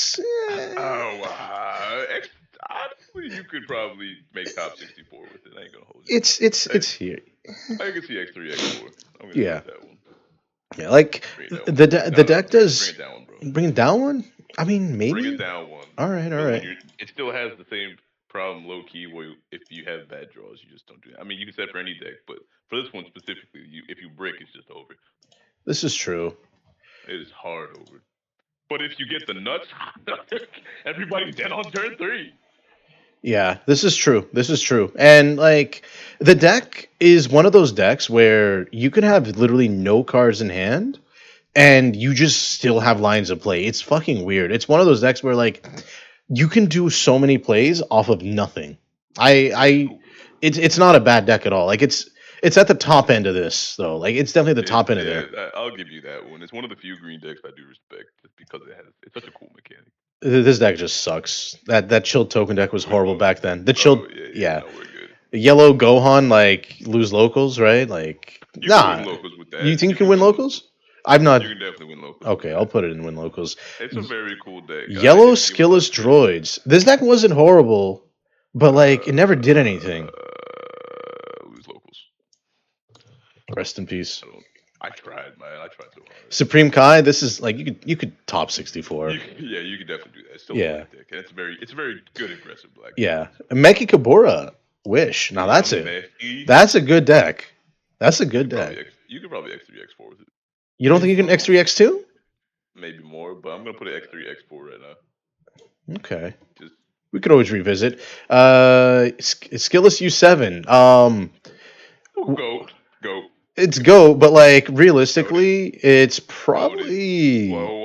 Honestly, you could probably make top 64 with it. I ain't gonna hold you. It's here. I can see X3, X4. I'm gonna Yeah. take that one. Yeah, like Bring it the down one. deck does. Bring it down one, bro. Bring it down one. I mean, maybe. Bring it down one. All right. It still has the same problem, low key, where if you have bad draws, you just don't do it. I mean, you can set for any deck, but for this one specifically, if you brick, it's just over. This is true. It is hard over. But if you get the nuts, everybody's dead on turn 3. Yeah, this is true. And like the deck is one of those decks where you can have literally no cards in hand and you just still have lines of play. It's fucking weird. It's one of those decks where like you can do so many plays off of nothing. It's not a bad deck at all. Like It's at the top end of this though. Like it's definitely the top end of there. I'll give you that one. It's one of the few green decks I do respect, just because it's such a cool mechanic. This deck just sucks. That chilled token deck was horrible back then. The Oh, chilled, yeah. No, we're good. Yellow Gohan like lose locals, right? Like You nah. can win locals with that. You think you can win locals? I'm not. You can definitely win locals. Okay, I'll put it in win locals. It's a very cool deck. Yellow skillless droids. This deck wasn't horrible, but like it never did anything. Lose locals. Rest in peace. I tried, man. I tried so hard. Supreme Kai. This is like you could top 64. You could definitely do that. It's still Yeah. a black deck, and it's a very good aggressive black. Yeah, Meki Kabura. Wish. Now that's it. That's a good deck. That's a good deck. You could probably X3 X4 with it. You don't think you can X3 X2? Maybe more, but I'm gonna put it X3 X4 right now. Okay. Just we could always revisit. Skillless U7. Go. It's go, but like realistically, it's probably. Whoa!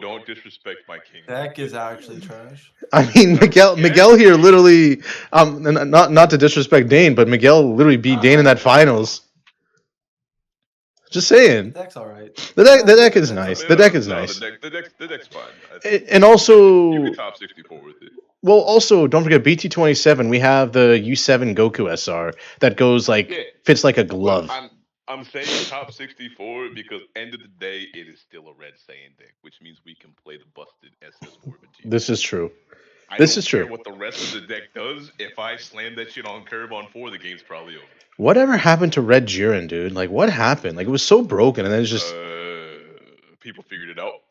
Don't disrespect my king. Deck is actually trash. I mean, Miguel here literally. Not to disrespect Dane, but Miguel literally beat Dane in that finals. Just saying. The deck's alright. The deck is nice. The deck is nice. The deck's fine. And also, you can top 64 with it. Well, also don't forget BT27. We have the U7 Goku SR that goes fits like a glove. Well, I'm saying top 64 because end of the day, it is still a red Saiyan deck, which means we can play the busted SS Orbit. This is true. I don't care what the rest of the deck does. If I slam that shit on curve on 4, the game's probably over. Whatever happened to Red Jiren, dude? Like, what happened? Like, it was so broken, and then it's just people figured it out.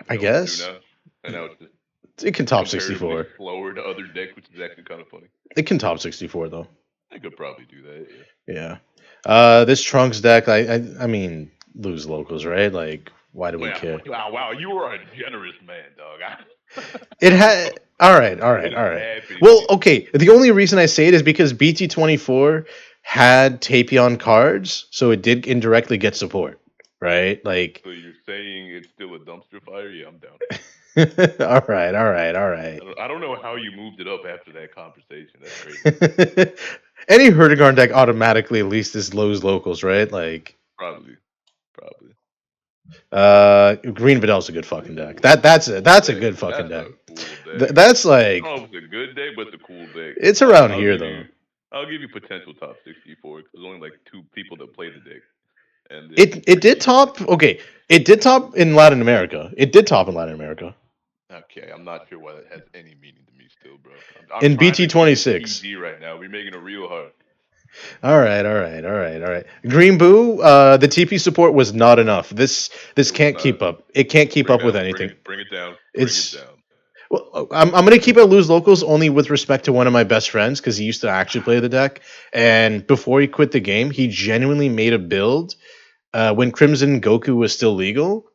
I guess. And now it can top 64. Slower to other decks, which is actually kind of funny. It can top 64 though. I could probably do that. Yeah. This Trunks deck, I mean, lose locals, right? Like, why do we care? Wow, you were a generous man, dog. It had. All right. Well, okay. The only reason I say it is because BT24 had Tapion cards, so it did indirectly get support, right? Like. So you're saying it's still a dumpster fire? Yeah, I'm down. all right. I don't know how you moved it up after that conversation. That's crazy. Any Hurdigarn deck automatically at least is locals, right? Like probably. Green Videl's a good fucking deck. That's a good fucking deck. Cool deck. That's like. Oh, it's a good deck, but it's a cool deck. It's around here though. I'll give you potential top 64 because there's only like 2 people that play the deck. And it did top. Okay, it did top in Latin America. Okay, I'm not sure why that has any meaning to me still, bro. In BT26 right now, we're making it real hard. All right. Green Boo, the TP support was not enough. This can't keep up. It can't keep up with anything. Bring it down. Well, I'm gonna keep it lose locals only with respect to one of my best friends because he used to actually play the deck, and before he quit the game, he genuinely made a build when Crimson Goku was still legal.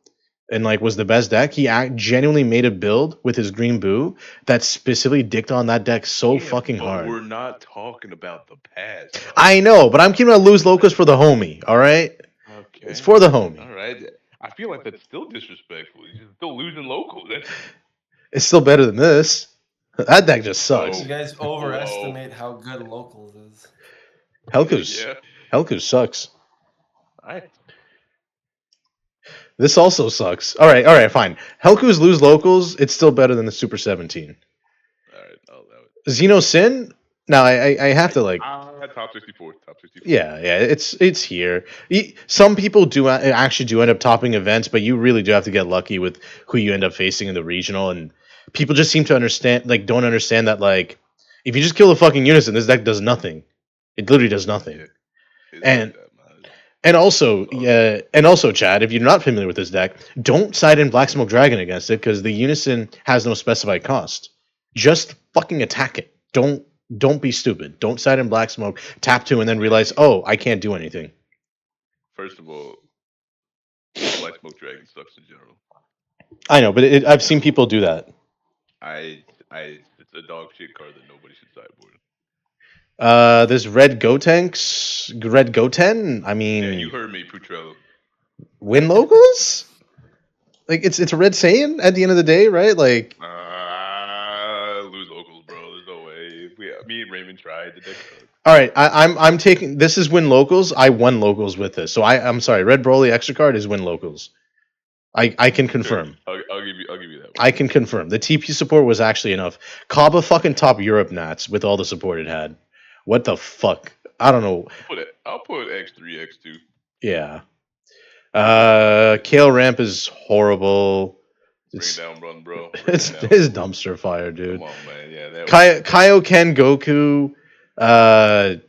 And like was the best deck. He genuinely made a build with his Green Boo that specifically dicked on that deck so fucking hard. We're not talking about the past. Bro. I know, but I'm keeping it lose locals for the homie. All right. Okay. It's for the homie. All right. I feel like that's still disrespectful. You're still losing locals. It's still better than this. That deck just sucks. You guys overestimate how good locals is. Helkus sucks. This also sucks. All right, fine. Helku's lose locals. It's still better than the Super 17. All right, I'll allow it. Xeno Sin. Now I have to like. Top 64. Yeah. It's here. Some people do actually end up topping events, but you really do have to get lucky with who you end up facing in the regional, and people just seem to don't understand that like if you just kill a fucking Unison, this deck does nothing. It literally does nothing. Yeah, And also, Chad, if you're not familiar with this deck, don't side in Black Smoke Dragon against it because the Unison has no specified cost. Just fucking attack it. Don't be stupid. Don't side in Black Smoke, tap 2, and then realize, oh, I can't do anything. First of all, Black Smoke Dragon sucks in general. I know, but I've seen people do that. It's a dog shit card that nobody should sideboard. This Red Goten. I mean, yeah, you heard me, Putrello. Win locals? Like it's a Red Saiyan at the end of the day, right? Like lose locals, bro. There's no way. me and Raymond tried. The deck sucks. All right, I'm taking this is win locals. I won locals with this, so I'm sorry. Red Broly extra card is win locals. I can confirm. Sure. I'll give you that one. I can confirm. The TP support was actually enough. Kaba fucking top Europe Nats with all the support it had. What the fuck? I don't know. I'll put X3, X2. Yeah. Kale Ramp is horrible. Bring it down, run, bro. It's dumpster fire, dude. Come on, man. Yeah, that Kaioken Goku. Oh,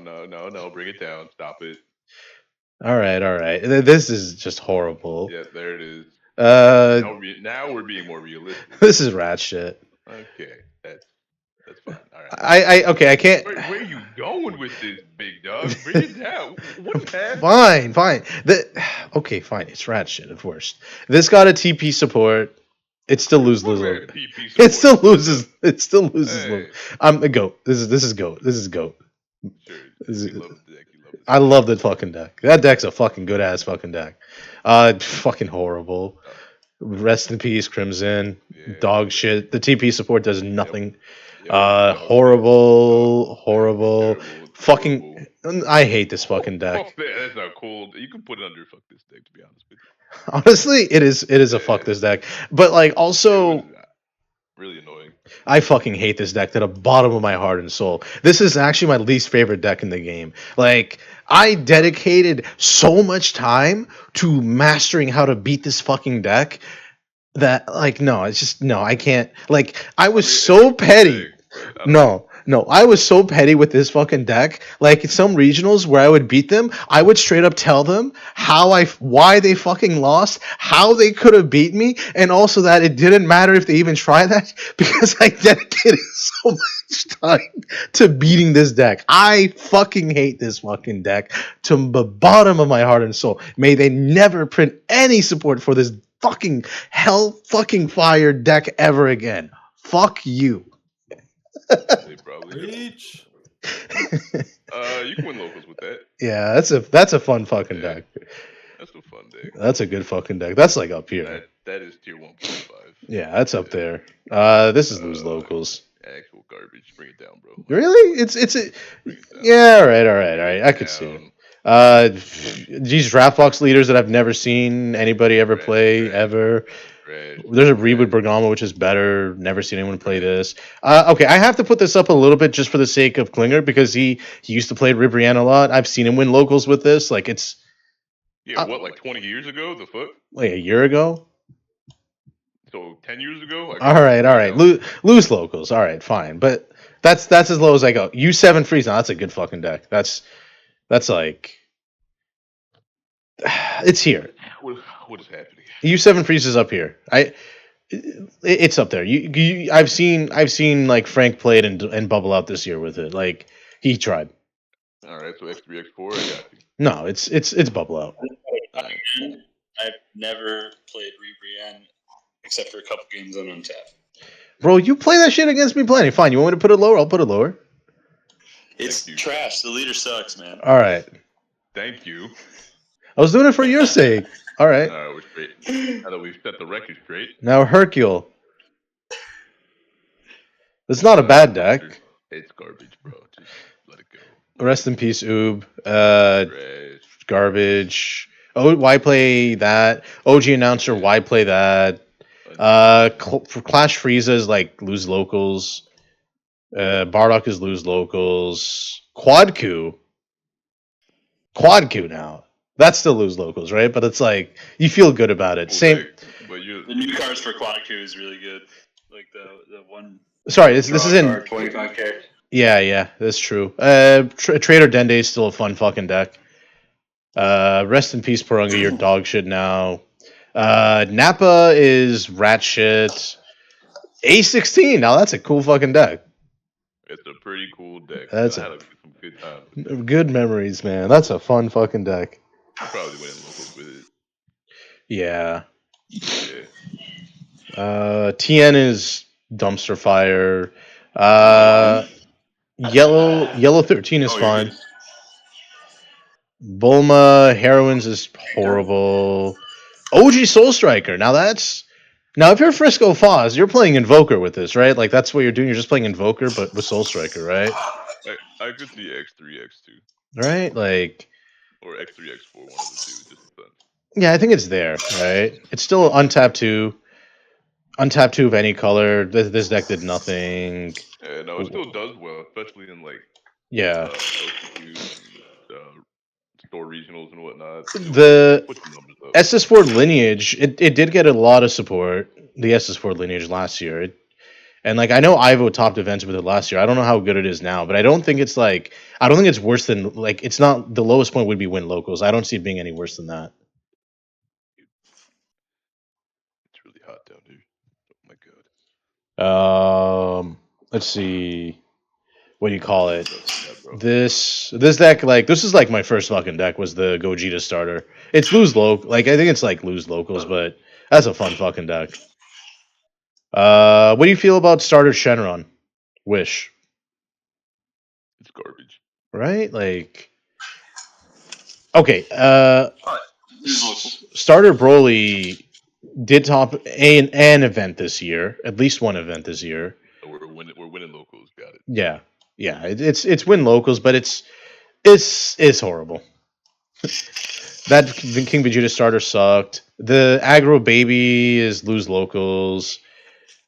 no. Bring it down. Stop it. All right. This is just horrible. Yeah, there it is. Now we're being more realistic. This is rat shit. Okay, that's fine. All right. I can't. Where are you going with this, big dog? Bring it down. What's happening? Fine. Okay, fine. It's rat shit at worst. This got a TP support. It still loses. It still loses. Hey. I'm a goat. This is goat. Sure. You love the deck. I love the fucking deck. That deck's a fucking good ass fucking deck. Fucking horrible. Rest in peace, Crimson. Yeah. Dog shit. The TP support does nothing. Yep. Horrible. Terrible. Fucking. I hate this fucking deck. That's not cool. You can put it under fuck this deck, to be honest with you. Honestly, it is a fuck this deck. But like also. Really annoying. I fucking hate this deck to the bottom of my heart and soul. This is actually my least favorite deck in the game. Like, I dedicated so much time to mastering how to beat this fucking deck that, like, no, it's just, no, I can't. Like, I was so petty. No, I was so petty with this fucking deck. Like, in some regionals where I would beat them, I would straight up tell them why they fucking lost, how they could have beat me, and also that it didn't matter if they even tried that because I dedicated so much time to beating this deck. I fucking hate this fucking deck to the bottom of my heart and soul. May they never print any support for this fucking hell fucking fire deck ever again. Fuck you. They probably Reach. you can win locals with that. Yeah, that's a fun fucking deck. That's a fun deck. That's a good fucking deck. That's like up here. That is tier 1.5. Yeah, that's up there. This is lose locals. Actual garbage. Bring it down, bro. Really? It's a yeah. All right. I could see it. These draft box leaders that I've never seen anybody ever play ever. There's a reboot Bergamo, which is better. Never seen anyone play this. Okay, I have to put this up a little bit just for the sake of Klinger because he used to play Ribrianne a lot. I've seen him win locals with this. Like it's like 20 years ago? The fuck? Like a year ago. So 10 years ago? All right. Lose locals. All right, fine. But that's as low as I go. U7 freeze. Now that's a good fucking deck. That's like it's here. What is happening? U7 freeze is up here. It's up there. I've seen like Frank play it and bubble out this year with it. Like he tried. All right, so X3, X4, I got you. No, it's bubble out. I've never played Ribrianne except for a couple games on Untap. Bro, you play that shit against me plenty. Fine, you want me to put it lower? I'll put it lower. It's trash. The leader sucks, man. All right. Thank you. I was doing it for your sake. All right. We're straight. Now that we've set the record straight. Now Hercule. It's not a bad deck. It's garbage, bro. Just let it go. Rest in peace, Oob. Garbage. Oh, why play that? OG announcer, why play that? For Clash Frieza is like lose locals. Bardock is lose locals. Quad Coup now. That's still lose locals, right? But it's like you feel good about it. Same. But the new cards for Quad Coup is really good. Like the one. Sorry, this is in 25k. Yeah, that's true. Trader Dende is still a fun fucking deck. Rest in peace, Purunga. You're dog shit now. Nappa is rat shit. A16. Now that's a cool fucking deck. It's a pretty cool deck. That's some good times. Good memories, man. That's a fun fucking deck. I'll probably win locals with it. Yeah. TN is dumpster fire. Yellow 13 is fine. Bulma Heroines is horrible. OG Soul Striker. Now that's Now, if you're Frisco Foz, you're playing Invoker with this, right? Like that's what you're doing. You're just playing Invoker, but with Soul Striker, right? I could see X3, X2, Right? Like, or X3, X4, one of the two. It just depends. yeah, I think it's there, right? It's still untapped 2. Untapped 2 of any color. This deck did nothing. Yeah, no, it still does well, especially in like Yeah. LCQs and store regionals and whatnot. The Put the numbers up. SS4 lineage, it did get a lot of support. The SS4 lineage last year. And like I know Ivo topped events with it last year. I don't know how good it is now, but I don't think it's worse than like it's not the lowest point would be win locals. I don't see it being any worse than that. It's really hot down here. Oh my god. Let's see. What do you call it? Yeah, bro. This deck, like this is like my first fucking deck was the Gogeta starter. It's like I think it's like lose locals, but that's a fun fucking deck. What do you feel about starter Shenron? Wish. It's garbage. Right? Like okay, Lose locals. starter Broly did top an event this year, at least one event this year. So we're winning locals. Got it. Yeah. It's win locals, but it's horrible. That King Vegeta starter sucked. The aggro baby is lose locals.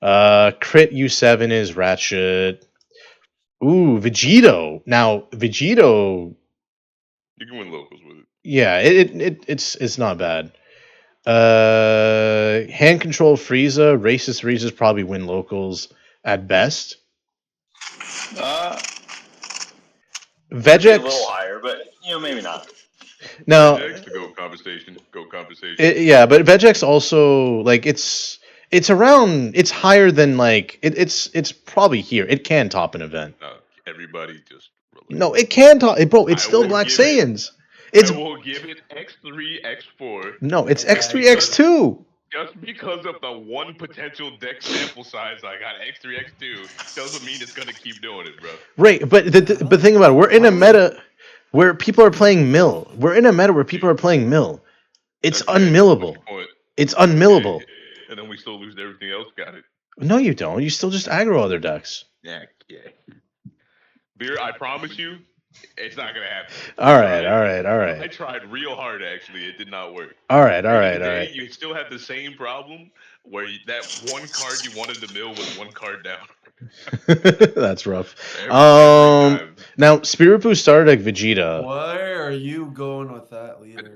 Crit U7 is ratchet. Ooh, Vegito. Now Vegito. You can win locals with it. Yeah, it's not bad. Hand control Frieza, racist Frieza's probably win locals at best. Vegex A little higher, but maybe not. No, Vegex, go conversation. yeah, but Vegex also like it's around. It's higher than like it's probably here. It can top an event. Everybody just relax. No, it can top. Bro, it's I still will Black give it- Saiyans. It's I will give it X3, X4. no, it's X3, X2. Just because of the one potential deck sample size I got X3, X2 doesn't mean it's gonna keep doing it, bro. Right, but but think about it. We're in a meta where people are playing mill. We're in a meta where people are playing mill. It's Okay, unmillable. what's the point? It's unmillable. And then we still lose everything else. Got it. No, you don't. You still just aggro other decks. Yeah. Beer, I promise you, it's not gonna happen. All right. I tried real hard. Actually, it did not work. All right. Today, you still have the same problem where that one card you wanted to mill was one card down. That's rough. Every time. Now Spiripu started like Vegeta. Where are you going with that, leader?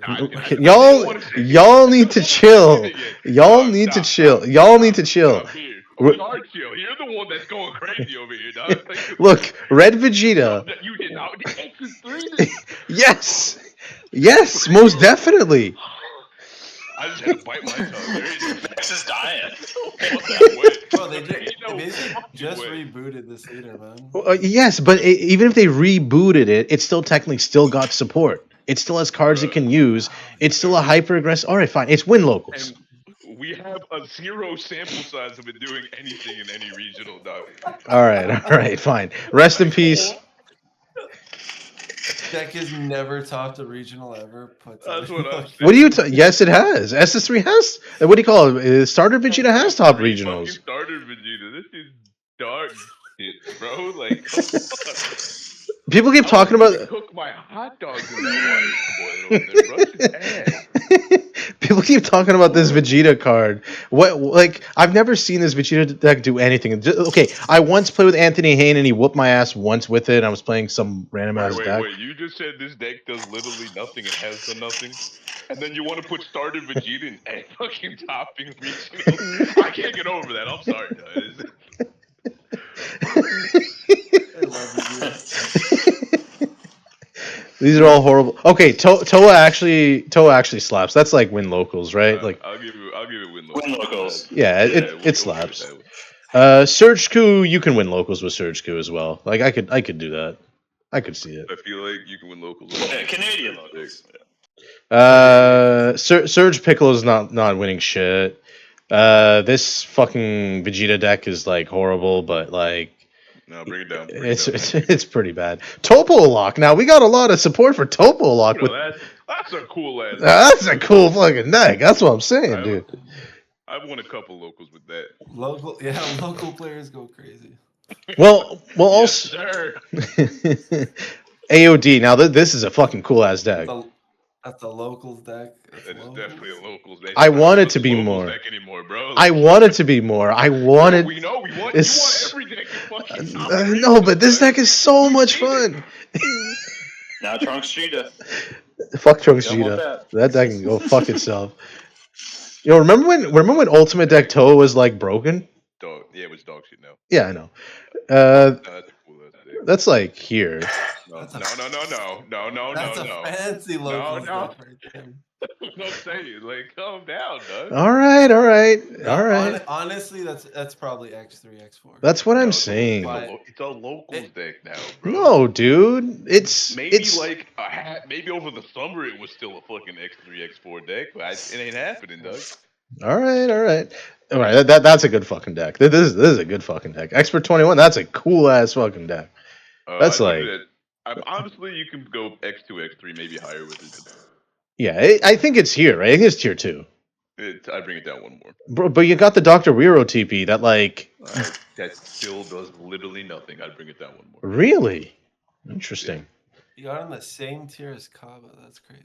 Y'all need to chill. Y'all need to chill. Y'all need to chill. Who's hard chill? You're the one that's going crazy over here, dog. Look, Red Vegeta. You did not. Yes, most definitely. I just had to bite my tongue. Vex is dying. Bro, they basically just rebooted this leader, man. Yes, but even if they rebooted it, it still technically still got support. It still has cards it can use. It's still a hyper aggressive. All right, fine. It's win locals. And we have a 0 sample size of it doing anything in any regional, dog. All right, fine. Rest in peace. Deck has never topped a regional ever. That's what I'm saying. What do you? Yes, it has. SS3 has. What do you call it? Starter Vegeta has top regionals. Starter Vegeta. This is dark shit, bro. Like, people keep talking about. Cook my hot dogs in that water, boy. Rush his ass. People keep talking about this Vegeta card. What? Like, I've never seen this Vegeta deck do anything. Okay, I once played with Anthony Hayne and he whooped my ass once with it. I was playing some random ass deck. Wait, you just said this deck does literally nothing and has done nothing? And then you want to put starter Vegeta in a fucking topping regional? I can't get over that. I'm sorry, guys. I love you. These are all horrible. Okay, Toa actually slaps. That's like win locals, right? Like I'll give it win locals. Win locals. yeah, we'll it slaps. Surge Coup, you can win locals with Surge Coup as well. Like I could do that. I could see it. I feel like you can win locals. Yeah, Canadian locals. Surge Piccolo's not winning shit. This fucking Vegeta deck is like horrible, but like no, bring it down. It's pretty bad. Topo Lock. Now we got a lot of support for Topo Lock. That's a cool ass. That's a cool fucking deck. That's what I'm saying, dude. I've won a couple locals with that. Local players go crazy. Well, Yes, also sir. AOD. Now this is a fucking cool ass deck. That's a locals deck. That is definitely a locals deck. I want it don't to look be locals more. deck anymore, bro. I want it to be more. I wanted. We know. We want. It's- You want every deck in fucking top three. No, but this deck is so much fun. Now Trunks Cheetah. Fuck Trunks Don't want Cheetah. that. That deck can go fuck itself. Yo, remember when Ultimate Deck Toa was like broken? Dog. Yeah, it was dog shit now. Yeah, I know. That's a cool ass deck. That's like here. No, That's a- no. That's a fancy locals no. deck right there. What I'm saying, like, calm down, dog. All right. Honestly, that's probably X3, X4. That's what I'm No, saying. It's a locals deck now, bro. No, dude. It's like a hat. Maybe over the summer it was still a fucking X3, X4 deck, but it ain't happening, dog. all right. That's a good fucking deck. This is a good fucking deck. Expert 21. That's a cool ass fucking deck. That's like. Honestly, you can go X2, X3, maybe higher with it. Yeah, I think it's here, right? I think it's tier 2. I bring it down one more. Bro, but you got the Dr. Wero TP that like. That still does literally nothing. I'd bring it down one more. Really? Interesting. You got on the same tier as Kaba. That's crazy.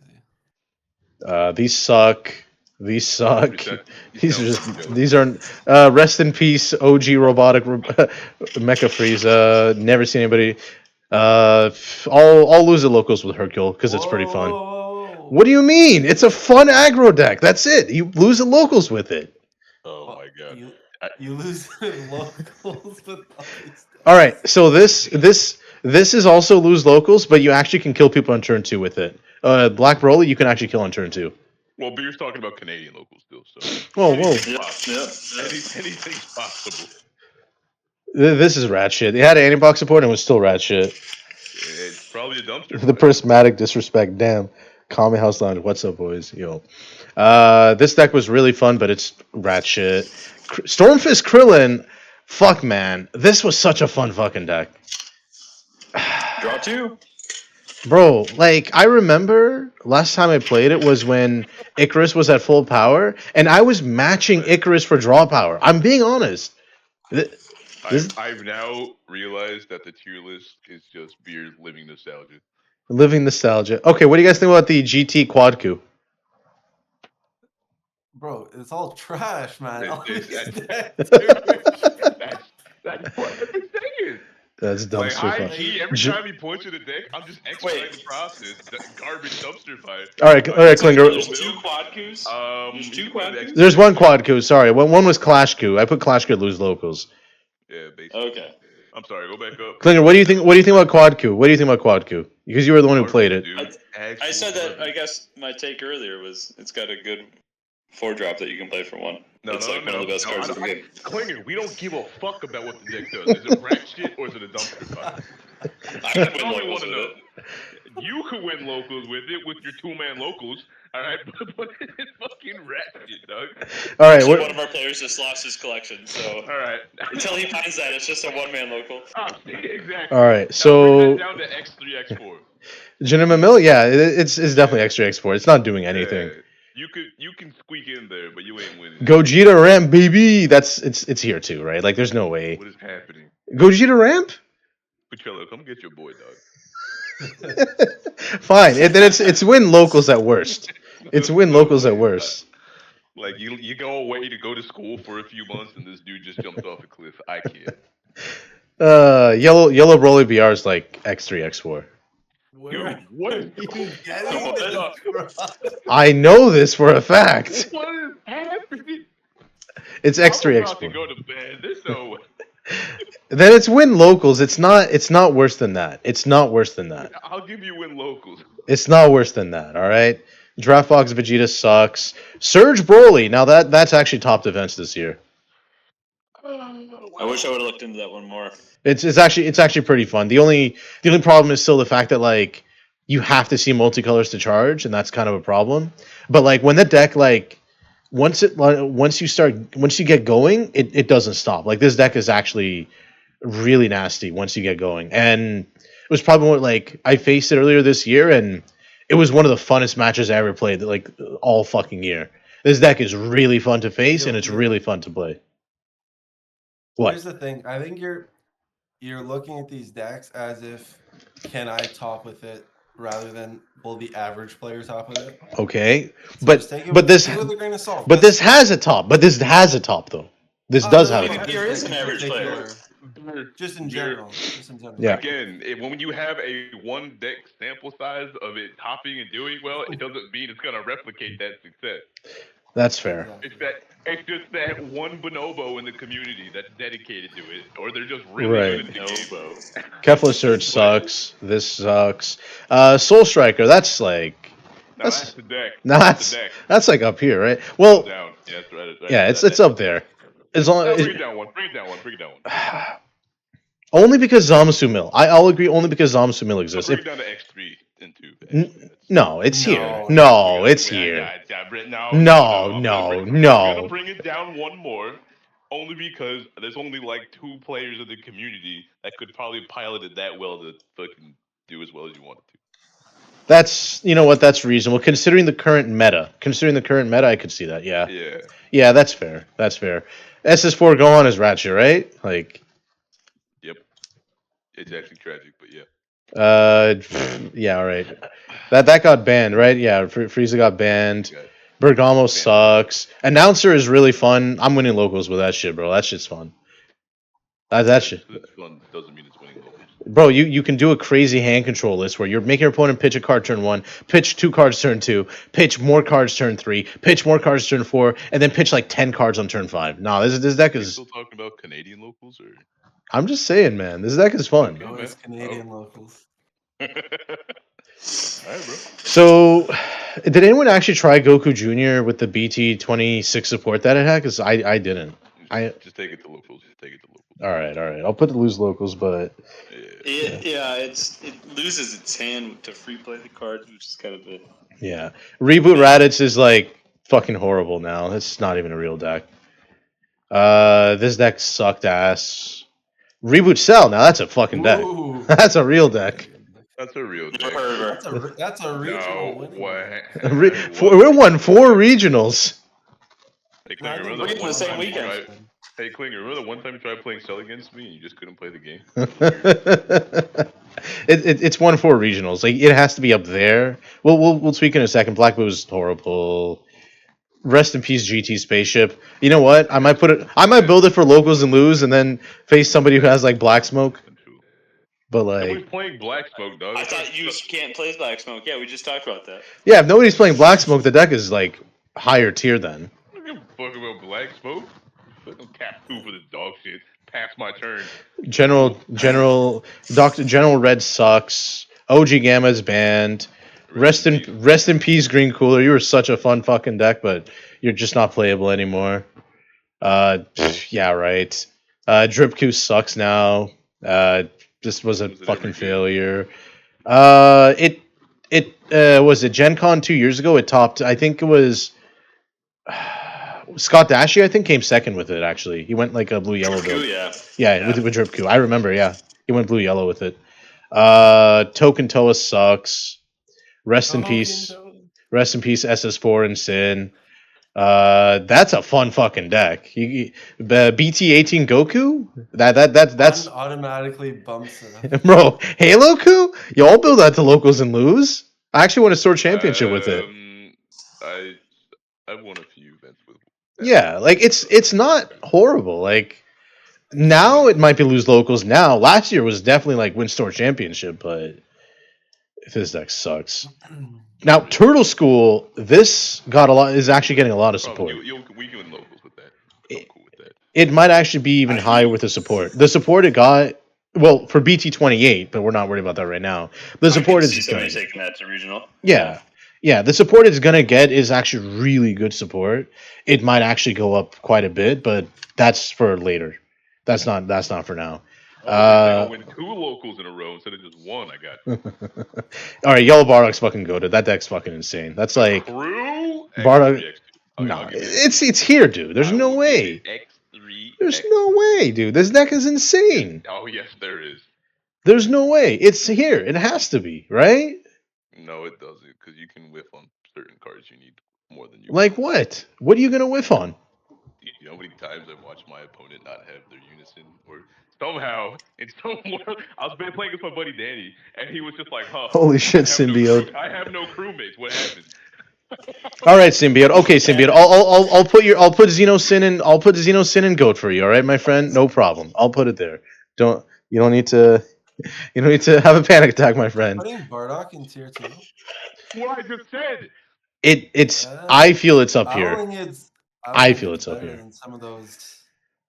These suck. These aren't. Rest in peace, OG robotic Mecha Frieza. Never seen anybody. I'll lose the locals with Hercule because it's pretty fun. Whoa. What do you mean? It's a fun aggro deck. That's it. You lose the locals with it. Oh my god. You lose locals with all these. All right. So this is also lose locals, but you actually can kill people on turn 2 with it. Black Broly, you can actually kill on turn 2. Well, Beer's talking about Canadian locals still, so. Whoa. Anything's possible. This is rat shit. They had anti-box support and it was still rat shit. It's probably a dumpster. The prismatic disrespect. Damn. Kame House Lounge. What's up, boys? Yo. This deck was really fun, but it's rat shit. Stormfist Krillin. Fuck, man. This was such a fun fucking deck. Draw 2. Bro, like, I remember last time I played it was when Icarus was at full power, and I was matching Icarus for draw power. I'm being honest. I've now realized that the tier list is just Beer's living nostalgia. Living nostalgia. Okay, what do you guys think about the GT Quad Coup? Bro, it's all trash, man. All these decks That's what I've been saying. That's dumpster fire. Every time he points at a deck, I'm just expediting the process. Garbage dumpster fire. All right, Klinger. There's 2 quad coups. There's 2 quad coups. There's one quad coup. Sorry, one was Clash coup. I put Clash coup lose locals. Yeah, basically. Okay. I'm sorry. Go back up. Klinger, what do you think? What do you think about quad coup? What do you think about quad coup? Because you were the one who played it. I said that. I guess my take earlier was it's got a good 4-drop that you can play for 1. It's one of the best cards in the game. Klinger, we don't give a fuck about what the deck does. Is it rat shit or is it a dumpster fire? I can That's win all we locals want to with know. it. You could win locals with it with your 2-man locals. All right, but it's fucking rat shit, dog. All right, One of our players just lost his collection, so All right. until he finds that, it's just a 1-man local. Exactly. All right, Now so bring that down to X3, X4. Jinima Mill, yeah, it's definitely extra export. It's not doing anything. Yeah, you can squeak in there, but you ain't winning. Gogeta ramp, baby. It's here too, right? Like, there's no way. What is happening? Gogeta ramp? Pacello, come get your boy, dog. Fine. And then it's win locals at worst. It's win locals at worst. Like you go away to go to school for a few months, and this dude just jumped off a cliff. I can't. Yellow Broly BR is like X3, X4. Where What are is you getting this from? I know this for a fact. What is happening? It's X3, I'm about to X4. go to bed. There's no way. Then it's win locals. It's not worse than that. It's not worse than that. I'll give you win locals. It's not worse than that, all right? Draft Box Vegeta sucks. Surge Broly. Now that's actually top defense this year. I wish I would have looked into that one more. It's actually pretty fun. The only problem is still the fact that like you have to see multicolors to charge, and that's kind of a problem. But like when the deck like once you get going, it doesn't stop. Like this deck is actually really nasty once you get going. And it was probably more like I faced it earlier this year, and it was one of the funnest matches I ever played like all fucking year. This deck is really fun to face, and it's really fun to play. What? Here's the thing. I think you're looking at these decks as if, can I top with it, rather than will the average player top with it. Okay, So but take it but this with a grain of salt. but this has a top. But this has a top though. This does have a top. There is an average player. Just in general. Just in general. Yeah. Again, when you have a one deck sample size of it topping and doing well, it doesn't mean it's gonna replicate that success. That's fair. It's just that one bonobo in the community that's dedicated to it, or they're just really good at the game. Kefla Surge sucks. This sucks. Soul Striker. That's like. That's the deck. That's like up here, right? Well, down. Yeah, that's right. Yeah, it's up there. As long bring it down one. Bring it down one. Only because Zamasu Mill. I'll agree. Only because Zamasu Mill exists. Bring it down to X3 and 2. No, it's here. No, it's here. No. I'm gonna bring it down one more, only because there's only like 2 players in the community that could probably pilot it that well to fucking do as well as you want it to. That's, you know what, that's reasonable. Considering the current meta, I could see that. Yeah. Yeah, that's fair. SS4 go on as Ratchet, right? Like. Yep. It's actually tragic, but yeah. Yeah, all right. That got banned, right? Yeah, Frieza got banned. Bergamo sucks. Announcer is really fun. I'm winning locals with that shit, bro. That shit's fun. That shit. It's fun doesn't mean it's winning locals. Bro, you can do a crazy hand control list where you're making your opponent pitch a card turn 1, pitch 2 cards turn 2, pitch more cards turn 3, pitch more cards turn 4, and then pitch like 10 cards on turn 5. No, this deck is. Still talking about Canadian locals, or? I'm just saying, man. This deck is fun. No, it's Canadian locals. Alright, bro. So, did anyone actually try Goku Jr. with the BT26 support that it had? Because I didn't. Just take it to locals. All right. I'll put the loose locals, but It loses its hand to free play the cards, which is kind of the. Yeah, Reboot Raditz is like fucking horrible now. It's not even a real deck. This deck sucked ass. Reboot Cell. Now that's a fucking deck. That's a real deck. That's a real deck. That's a regional win. We won 4 regionals. Hey, Klinger, remember the same weekend. Hey, Klinger, remember the one time you tried playing Cell against me and you just couldn't play the game? It's won 4 regionals. Like, it has to be up there. We'll tweak in a second. Black Blue is horrible. Rest in peace, GT Spaceship. You know what? I might build it for locals and lose, and then face somebody who has like Black Smoke. But like, nobody's playing Black Smoke, dog. I thought you can't play Black Smoke. Yeah, we just talked about that. Yeah, if nobody's playing Black Smoke, the deck is like higher tier then. I don't give a fuck about Black Smoke. Fucking cap 2 for this dog shit. Pass my turn. General Red sucks. OG Gamma is banned. Rest in peace, Green Cooler. You were such a fun fucking deck, but you're just not playable anymore. Yeah, right. Drip Q sucks now. This was a fucking failure. It was it Gen Con 2 years ago. It topped. I think it was Scott Dashy. I think came second with it. Actually, he went like a blue yellow build. Yeah, with Drip Q. I remember. Yeah, he went blue yellow with it. Token Toa sucks. Rest in peace, SS4 and Sin. That's a fun fucking deck. BT18 Goku. That's automatically bumps it up. Bro, Halo Ku. Y'all build that to locals and lose. I actually won a Sword Championship with it. I won a few events with. Yeah, like it's not horrible. Like now it might be lose locals. Now last year was definitely like win Store Championship, but this deck sucks. Now Turtle School, this is actually getting a lot of support. We can win locals with that. I'm cool with that. It might actually be even higher with the support. The support it got, well, for BT28, but we're not worried about that right now. The support is good. Taking that to regional. Yeah. The support it's gonna get is actually really good support. It might actually go up quite a bit, but that's for later. That's not for now. I'll win 2 locals in a row instead of just 1. I got. All right, Yellow Bardock's fucking goated. That deck's fucking insane. That's like Bardock. No, it's here, dude. There's no way. There's no way, dude. This deck is insane. Oh yes, there is. There's no way. It's here. It has to be, right? No, it doesn't, because you can whiff on certain cards you need more than you. Like what? What are you gonna whiff on? You know how many times I've watched my opponent not have their unison, or somehow in some world I was playing against my buddy Danny, and he was just like, "Huh, Holy shit, symbiote! I have no crewmates. What happened?" All right, symbiote. Okay, symbiote. I'll put Xeno Sin and Goat for you. All right, my friend. No problem. I'll put it there. You don't need to have a panic attack, my friend. Putting Bardock in tier 2. What I just said. It's. I feel it's up I here. don't think it's. I think feel it's up better here. than some of those.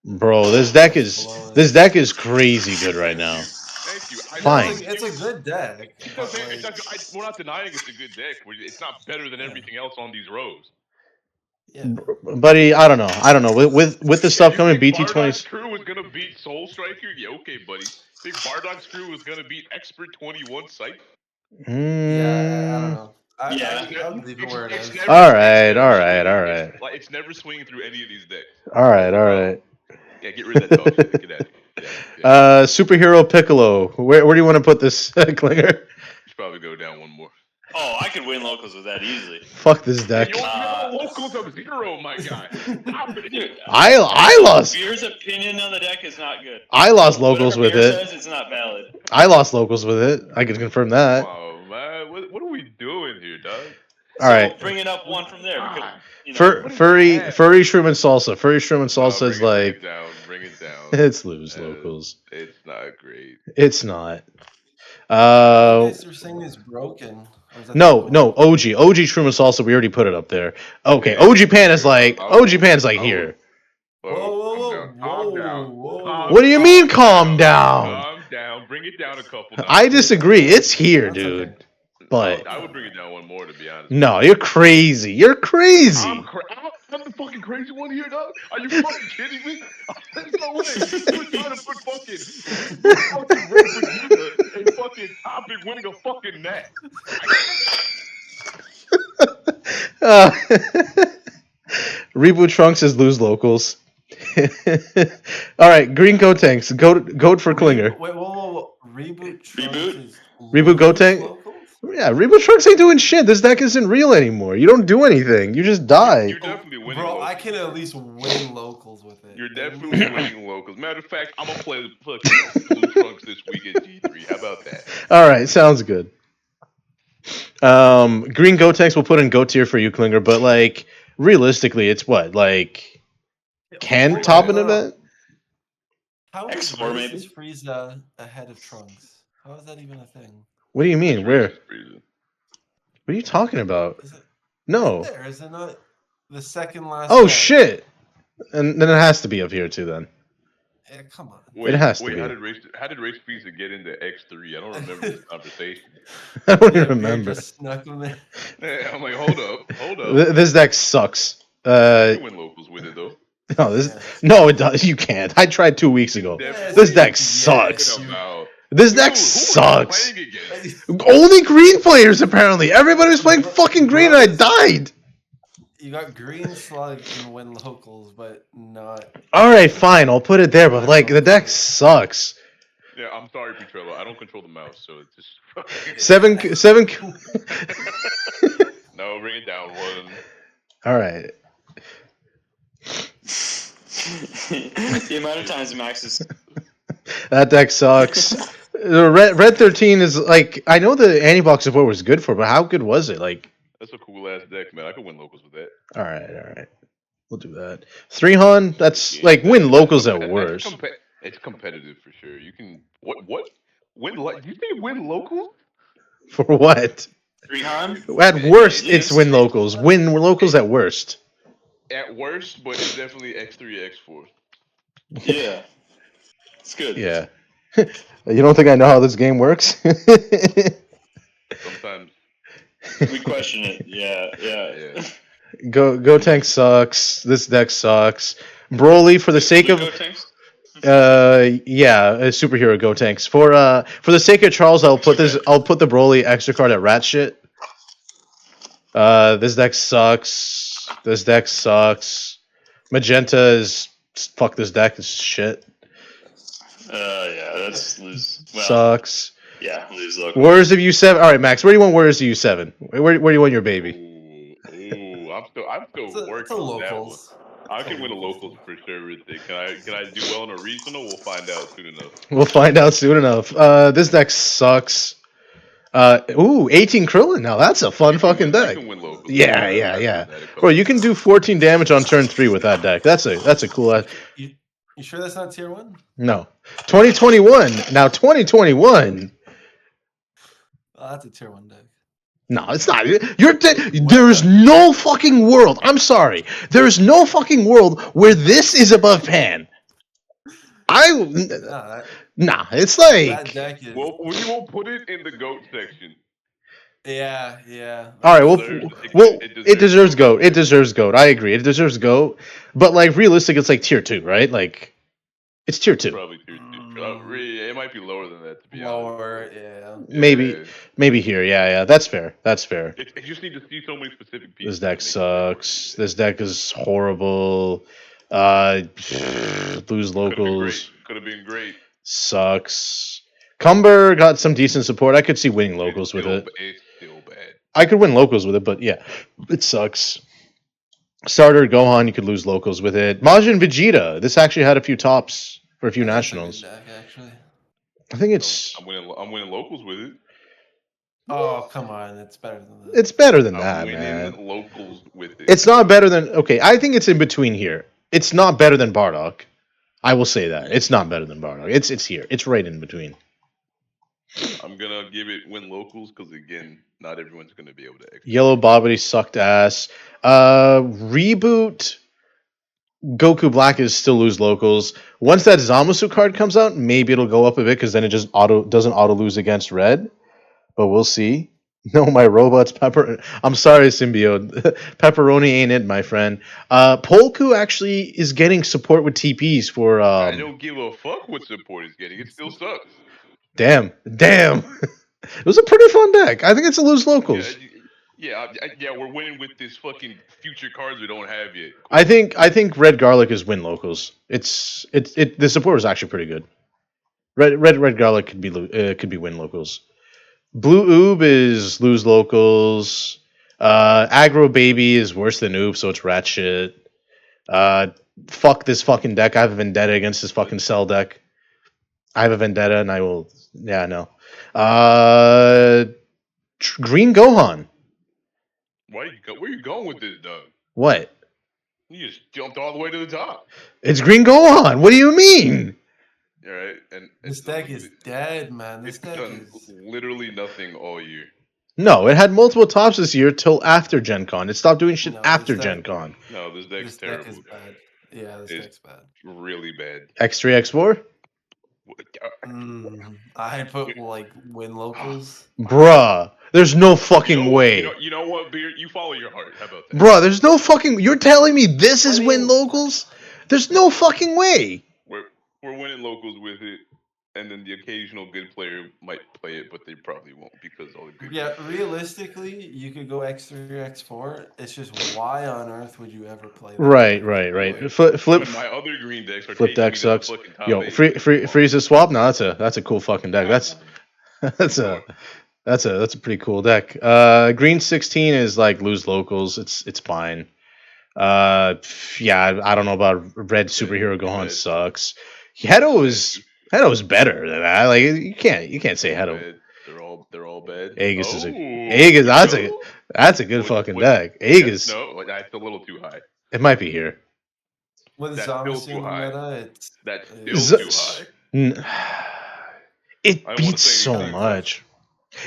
Bro, this deck is crazy good right now. Thank you. Fine. It's a good deck. We're not denying it's a good deck. It's not better than everything else on these rows. Yeah. Buddy, I don't know. With the stuff coming, BT20. Bardock's crew was gonna beat Soul Striker. Yeah, okay, buddy. Think Bardock's crew was gonna beat Expert 21 Sight? Yeah, I don't know. Yeah. I'll leave it where it is. All right. It's never swinging through any of these decks. All right. Yeah, get rid of that dog shit. Get out of here. Superhero Piccolo. Where do you want to put this, Klinger? Should probably go down one more. Oh, I could win locals with that easily. Fuck this deck. You have locals of 0, my guy. Dude, I lost. Beer's opinion on the deck is not good. I lost locals with Beer it. says it's not valid. I lost locals with it. I can confirm that. Oh man, what are we doing here, dog? All right. Bringing up one from there because Furry Shroom and Salsa. Furry Shroom and Salsa is like. Bring it down. It's lose locals. It's not great. It's not. You guys are saying it's broken. No, OG Shroom and Salsa. We already put it up there. Okay, OG Pan is like here. Whoa. Calm down. What do you mean, calm down? Calm down. Bring it down a couple. I disagree. It's here, dude. Okay. But I would bring it down one more, to be honest. no, you're crazy. You're crazy. I'm the fucking crazy one here, dog. Are you fucking kidding me? There's no way. You were trying to put fucking Red Vegeta in fucking topic winning a fucking net. Reboot Trunks is lose locals. All right, green Gotenks. Goat for Klinger. Wait, whoa. Reboot Trunks is Reboot Gotenk? locals? Yeah, Reboot Trunks ain't doing shit. This deck isn't real anymore. You don't do anything. You just die. You're definitely winning. Bro, locals. I can at least win locals with it. You're definitely winning locals. Matter of fact, I'm gonna play the fucking Blue Trunks this week at G3. How about that? All right, sounds good. Green Gotenks will put in Goat tier for you, Klinger, but like realistically, it's what can top an event? How is X4 maybe? Frieza ahead of Trunks? How is that even a thing? What do you mean? Where? What are you talking about? Is it No. is it not the second last? Oh deck? shit! And then it has to be up here too. Then Yeah, come on. It has to be. How did Race Frieza get into X3? I don't remember this conversation. I don't even Beer remember. just snuck him in. I'm like, hold up. This deck sucks. You can win locals with it though. No, it does. You can't. I tried 2 weeks ago. This deck sucks. This deck sucks. Only green players apparently. Everybody was playing fucking green, and I died. You got green slug can win locals, but not. All right, fine. I'll put it there. But like, the deck sucks. Yeah, I'm sorry, Petrello. I don't control the mouse, so it's just Seven. No, bring it down one. All right. The amount of times Max is. That deck sucks. The Red 13 is like, I know the anti-block support was good for it, but how good was it? Like, that's a cool ass deck, man. I could win locals with that. All right. We'll do that. 300, that's like win locals at worst. It's competitive for sure. You can what? Win you say win locals? For what? 300? At worst, it's win locals. Win locals at worst. At worst, but it's definitely X3, X4. Yeah. It's good. Yeah. You don't think I know how this game works? Sometimes. We question it. Yeah. Go Tank sucks. This deck sucks. Broly, for the sake of superhero Go Tanks. For the sake of Charles, I'll put the Broly extra card at rat shit. This deck sucks. Magenta is fuck. This deck is shit. Yeah, that's lose. Well, Sucks. Yeah, lose local. Warriors of U7. All right, Max. Where do you want Warriors of U7? Where do you want your baby? Ooh, still It's working a on that one. locals. I It's a can win a locals locals for sure with it. Can I do well in a regional? We'll find out soon enough. We'll find out soon enough. This deck sucks. 18 Krillin. Now that's a fun fucking I deck. can win locals. Yeah. I've done that a Bro, couple you can do 14 damage on turn 3 with that deck. That's a cool. You sure that's not tier 1? No. 2021. Now 2021. Oh, that's a tier 1 deck. No, it's not. There is no fucking world. I'm sorry. There is no fucking world where this is above Pan. Nah, it's That like. deck is. Well, we won't put it in the GOAT section. Yeah. All right, It deserves GOAT. It deserves GOAT. I agree. It deserves GOAT. But like realistic, it's like tier 2, right? Like it's tier 2. Probably tier 2. It might be lower than that, to be lower, honest. yeah. Maybe here. Yeah. That's fair. You just need to see so many specific This pieces. deck sucks. This deck is horrible. Lose locals. Could have been great. Sucks. Cumber got some decent support. I could see winning locals with it. It's still bad. I could win locals with it, but yeah, it sucks. Starter Gohan, you could lose locals with it. Majin Vegeta. This actually had a few tops for a few nationals. Deck, actually. I think it's. I'm winning locals with it. Oh come on, it's better than that. It's better than I'm that, winning man. locals with it. It's not better than. Okay, I think it's in between here. It's not better than Bardock. I will say that it's not better than Bardock. It's here. It's right in between. I'm gonna give it win locals because again, not everyone's gonna be able to. Yellow Bobbity sucked ass. Reboot. Goku Black is still lose locals. Once that Zamasu card comes out, maybe it'll go up a bit because then it just doesn't auto lose against red. But we'll see. No, my robots pepper. I'm sorry, Symbiote. Pepperoni ain't it, my friend. Polku actually is getting support with TPs for. I don't give a fuck what support is getting. It still sucks. Damn. It was a pretty fun deck. I think it's a lose locals. Yeah, we're winning with this fucking future cards we don't have yet. I think Red Garlic is win locals. The support was actually pretty good. Red Garlic could be win locals. Blue Oob is lose locals. Aggro Baby is worse than Oob, so it's rat shit. Fuck this fucking deck. I have a vendetta against this fucking Cell deck. I have a vendetta, and I will. Yeah, no. Green Gohan. Where are you going with this, Doug? What? You just jumped all the way to the top. It's Green Gohan. What do you mean? All right, and this deck is dead, man. This deck done is literally nothing all year. No, it had multiple tops this year till after Gen Con. It stopped doing shit after Gen Con. No, this deck's terrible. Deck is bad. Yeah, this deck's bad. Really bad. X3, X4? I put like win locals. Bruh, there's no fucking way. You know what, Beard? You follow your heart. How about that? Bruh, there's no fucking. You're telling me this is win locals? There's no fucking way. We're winning locals with it, and then the occasional good player might play it, but they probably won't because all the good. Yeah, realistically, you could go X3 or X4. It's just why on earth would you ever play that? Right. Flip. My other green decks are flip deck sucks. Yo, Frieza swap. No, that's a cool fucking deck. That's a pretty cool deck. Green 16 is like lose locals. It's fine. Yeah, I don't know about red superhero Gohan sucks. Hedo is better than that. Like you can't say Hedo. They're all bad. Aegis is that's a good fucking deck. Aegis. No, that's a little too high. It might be here. With Zamasu in the meta, that's still too high. It beats so much.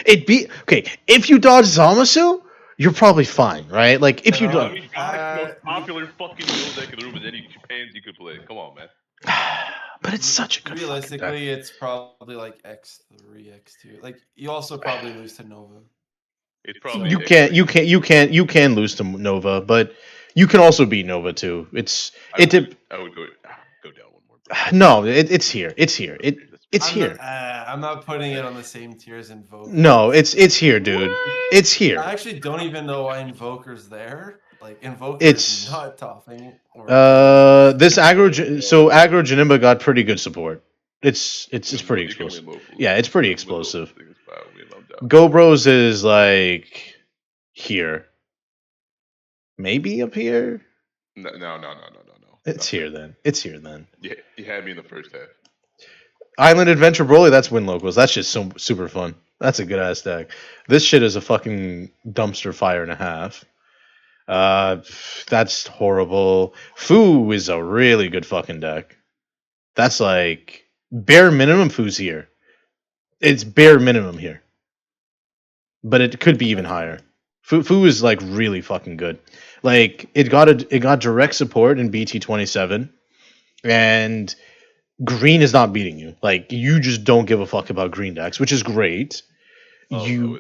If you dodge Zamasu, you're probably fine, right? Like if you dodge. Most popular fucking build deck in the room is any Japans you could play. Come on, man. But it's such a good. Realistically, it's probably like X3, X2. Like you also probably lose to Nova. It's probably you can lose to Nova, but you can also beat Nova too. I would go down one more. No, it's here. It's here. It's here. I'm not putting it on the same tier as Invoker. No, it's here, dude. It's here. I actually don't even know why Invoker's there. Like Invoker it's is not topping. This aggro Janemba got pretty good support. It's pretty explosive. Yeah, it's pretty explosive. Go Bros is like here. Maybe up here. No. It's here then. It's here then. Yeah, you had me in the first half. Island Adventure Broly, that's win locals. That's just so super fun. That's a good ass deck. This shit is a fucking dumpster fire and a half. That's horrible. Fu is a really good fucking deck. That's like bare minimum Fu's here. It's bare minimum here. But it could be even higher. Fu is like really fucking good. Like it got direct support in BT27 and green is not beating you. Like you just don't give a fuck about green decks, which is great. Yeah,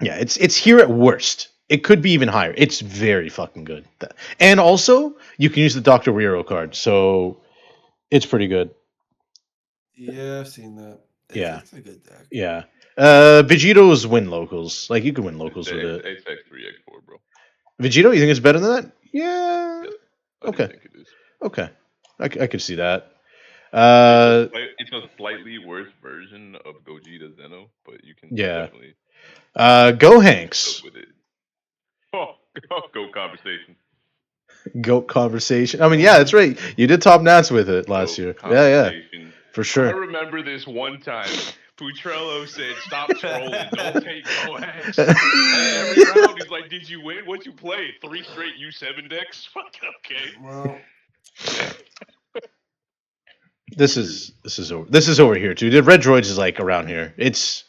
it's here at worst. It could be even higher. It's very fucking good. And also, you can use the Dr. Weiro card, so it's pretty good. Yeah, I've seen that. It's a good deck. Yeah. Vegito's win locals. Like you can win locals with it. It's X3, X4, bro. Vegito, you think it's better than that? Yeah. Yes, Okay. think it is. Okay. I could see that. It's a slightly worse version of Gogeta Zeno, but you can definitely Go Hanks. with it. Oh, go conversation. Goat conversation. I mean, yeah, that's right. You did top nats with it last year. Yeah, for sure. I remember this one time. Putrello said, "Stop trolling. Don't take Go Hanks." And every round he's like, "Did you win? What you played? 3 straight U7 decks? Fucking okay." Well, this is over here too. The Red Droids is like around here. It's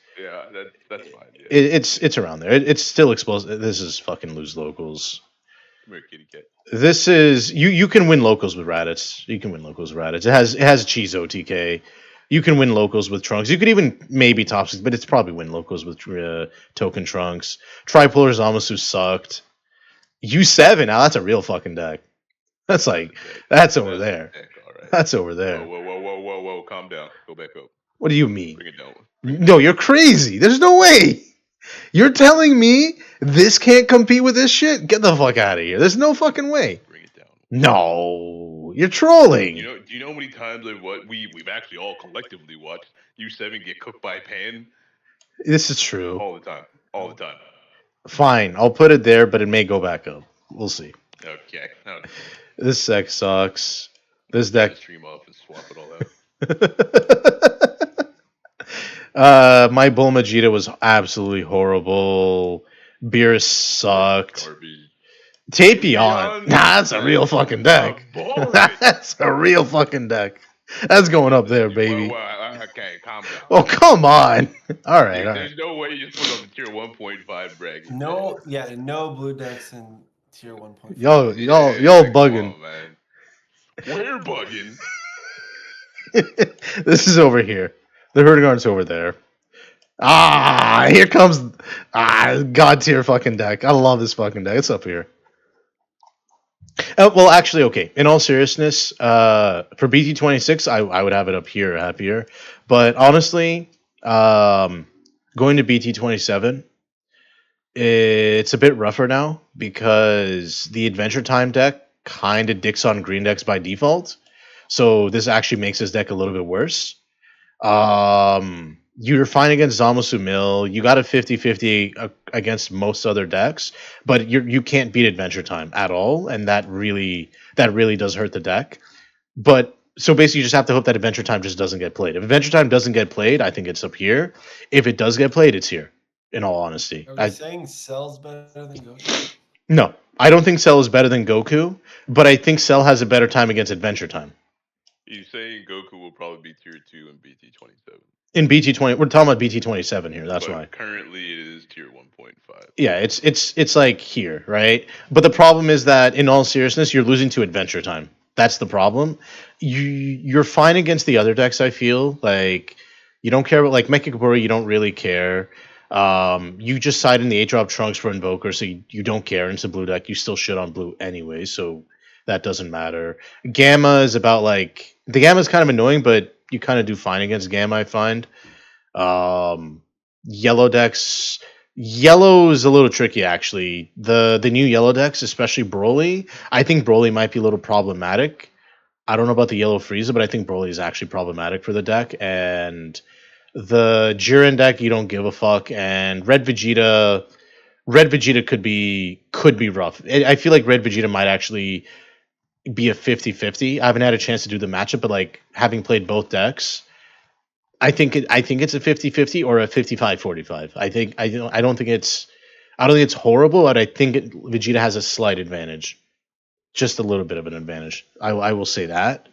that's fine. Yeah. It's around there. It's still explosive. This is fucking lose locals. Come here, kitty cat. This is you can win locals with Raditz. You can win locals with Raditz. It has Chizo TK. You can win locals with Trunks. You could even maybe top 6, but it's probably win locals with Token Trunks. Tripolar Zamasu sucked. U7, now that's a real fucking deck. That's like that's over there. Right. That's over there. Whoa! Calm down. Go back up. What do you mean? Bring it down. No, you're crazy. There's no way. You're telling me this can't compete with this shit? Get the fuck out of here. There's no fucking way. Bring it down. No, you're trolling. Do you know how many times we've actually all collectively watched U7 get cooked by Pan? This is true. All the time. Fine, I'll put it there, but it may go back up. We'll see. Okay. This deck sucks. This deck. Stream off and swap it all out. My Bulma Vegeta was absolutely horrible. Beerus sucked. Tapion. Nah, that's a real fucking deck. That's a real fucking deck. That's going up there, baby. Okay, calm down. Oh, come on. All right. There's no way you put on the tier 1.5 bracket. No blue decks in tier 1.5. Y'all bugging. On, man. We're bugging. This is over here. The Hurdigarn's over there. Here comes God tier fucking deck. I love this fucking deck. It's up here. Well, actually, okay. In all seriousness, for BT26, I would have it up here, happier. But honestly, going to BT27, it's a bit rougher now because the Adventure Time deck kind of dicks on green decks by default. So this actually makes this deck a little bit worse. You're fine against Zamasu Mill. You got a 50-50 against most other decks, but you can't beat Adventure Time at all, and that really does hurt the deck. But so basically, you just have to hope that Adventure Time just doesn't get played. If Adventure Time doesn't get played, I think it's up here. If it does get played, it's here. In all honesty, are you saying Cell's better than Goku? No, I don't think Cell is better than Goku, but I think Cell has a better time against Adventure Time. He's saying Goku will probably be tier 2 in BT27. In BT20, we're talking about BT27 here. That's why. Currently, it is tier 1.5. Yeah, it's like here, right? But the problem is that, in all seriousness, you're losing to Adventure Time. That's the problem. You're fine against the other decks. I feel like you don't care about like Mecha Kabura. You don't really care. You just side in the 8-drop Trunks for Invoker, so you don't care. It's a blue deck. You still shit on blue anyway, so that doesn't matter. Gamma is about like the Gamma is kind of annoying, but you kind of do fine against Gamma, I find. Yellow decks. Yellow is a little tricky, actually. The new yellow decks, especially Broly, I think Broly might be a little problematic. I don't know about the yellow Frieza, but I think Broly is actually problematic for the deck. And the Jiren deck, you don't give a fuck. And Red Vegeta, Red Vegeta could be rough. I feel like Red Vegeta might actually be a 50-50. I haven't had a chance to do the matchup, but like having played both decks, I think it's a 50-50 or a 55-45. I don't think it's horrible, but I think Vegeta has a slight advantage. Just a little bit of an advantage. I will say that.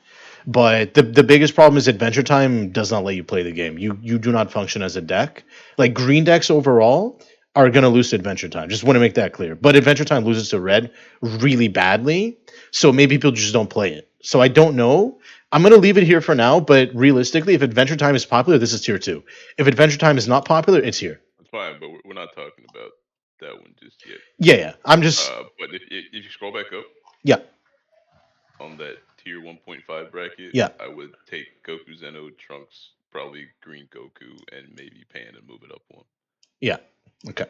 But the biggest problem is Adventure Time does not let you play the game. You do not function as a deck. Like green decks overall are gonna lose to Adventure Time. Just want to make that clear. But Adventure Time loses to red really badly. So maybe people just don't play it. So I don't know. I'm gonna leave it here for now, but realistically, if Adventure Time is popular, this is tier 2. If Adventure Time is not popular, it's here. It's fine, but we're not talking about that one just yet. Yeah. I'm just but if you scroll back up, yeah. on that tier 1.5 bracket, Yeah. I would take Goku, Zeno, Trunks, probably Green Goku, and maybe Pan and move it up one. Yeah. Okay.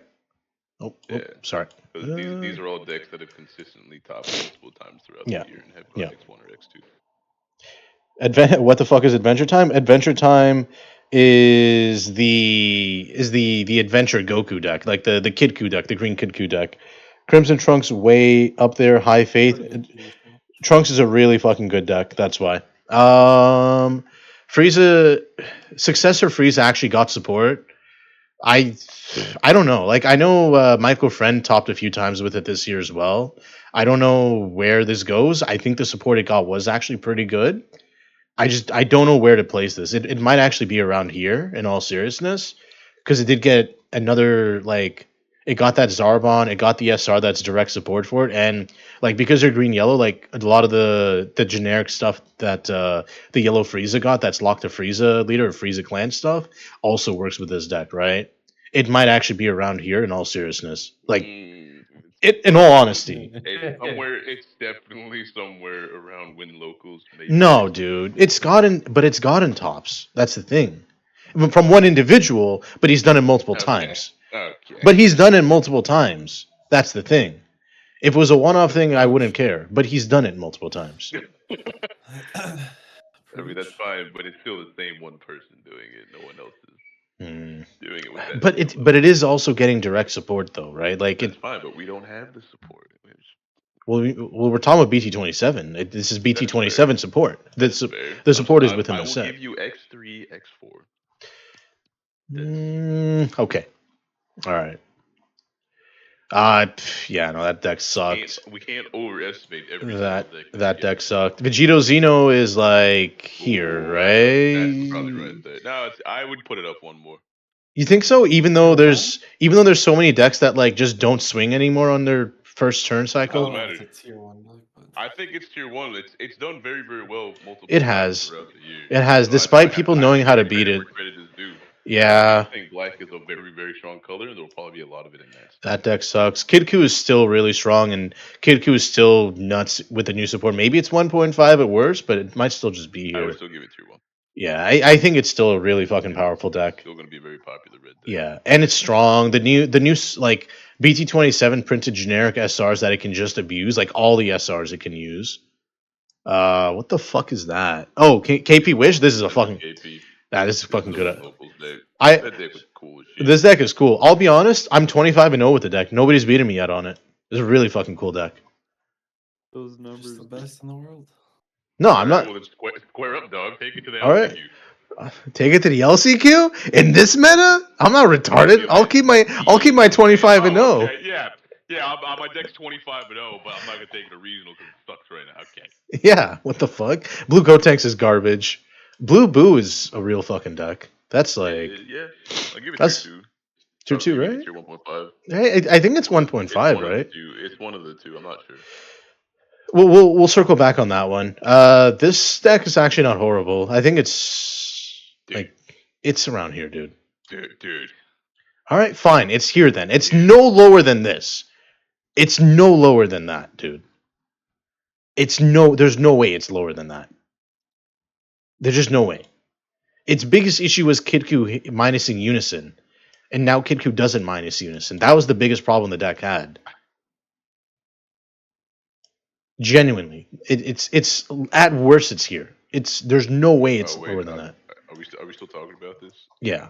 Oh, Yeah. sorry. These are all decks that have consistently topped multiple times throughout Yeah. the year and have gone X1 or X2. X2. What the fuck is Adventure Time? Adventure Time is the Adventure Goku deck, like the Kid Ku deck, the green Kid Ku deck. Crimson Trunks way up there, high faith. Trunks is a really fucking good deck. That's why. Frieza, Successor Frieza actually got support. I don't know. Like I know Michael Friend topped a few times with it this year as well. I don't know where this goes. I think the support it got was actually pretty good. I don't know where to place this. It might actually be around here in all seriousness, because it did get another like it got that Zarbon, it got the SR that's direct support for it, and like because they're green yellow, like a lot of the generic stuff that the yellow Frieza got that's locked to Frieza leader or Frieza clan stuff also works with this deck, right? It might actually be around here in all seriousness. Like in all honesty. It's definitely somewhere around win locals. Maybe No, dude. It's gotten tops. That's the thing. From one individual, but he's done it multiple times. Okay. But he's done it multiple times. That's the thing. If it was a one-off thing, I wouldn't care. But he's done it multiple times. I mean, that's fine, but it's still the same one person doing it. No one else is doing it with that. But it is also getting direct support though, right? Like that's fine, but we don't have the support. Well, we're talking about BT27. This is BT27 support. The support is within the set. I will give you X3, X4. Okay. All right. Yeah, no, that deck sucked. We can't overestimate every that deck sucked. Vegito Zeno is like here, right? That's probably right there. No, I would put it up one more. You think so? Even though there's so many decks that like just don't swing anymore on their first turn cycle. Doesn't matter. It's a tier 1 deck, but I think it's tier 1. It's done very, very well multiple times throughout the year. It has, despite people knowing how to beat it. Credit is due. Yeah. I think black is a very, very strong color, and there will probably be a lot of it in that. That deck sucks. Kid Ku is still really strong, and Kid Ku is still nuts with the new support. Maybe it's 1.5 at worst, but it might still just be here. I would still give it tier 1. Yeah, I think it's still a really fucking powerful deck. Still going to be a very popular red deck. Yeah, and it's strong. The new like BT27 printed generic SRs that it can just abuse, like all the SRs it can use. What the fuck is that? Oh, KP Wish. This is a fucking. KP. Nah, this is fucking good. That deck was cool as shit. This deck is cool. I'll be honest. I'm 25-0 with the deck. Nobody's beaten me yet on it. It's a really fucking cool deck. Those numbers, the best in the world. No, I'm not. Well, square up, dog. Take it to the LCQ. All right. Take it to the LCQ in this meta. I'm not retarded. I'll keep my 25-0. Okay. Yeah. My deck's 25-0, but I'm not gonna take it to regional because it sucks right now. Okay. Yeah. What the fuck? Blue Gotenks is garbage. Blue Boo is a real fucking deck. That's like. Yeah. I'll give it that's tier 2. Tier 2, right? Tier 1.5. Hey, I think it's 1.5, right? It's one of the two. I'm not sure. We'll circle back on that one. This deck is actually not horrible. I think it's it's around here, dude. Dude. All right, fine. It's here then. It's no lower than this. It's no lower than that, dude. There's no way it's lower than that. There's just no way. Its biggest issue was Kid Ku minusing Unison, and now Kid Ku doesn't minus Unison. That was the biggest problem the deck had. Genuinely, it's at worst it's here. There's no way it's lower than that. Are we still talking about this? Yeah.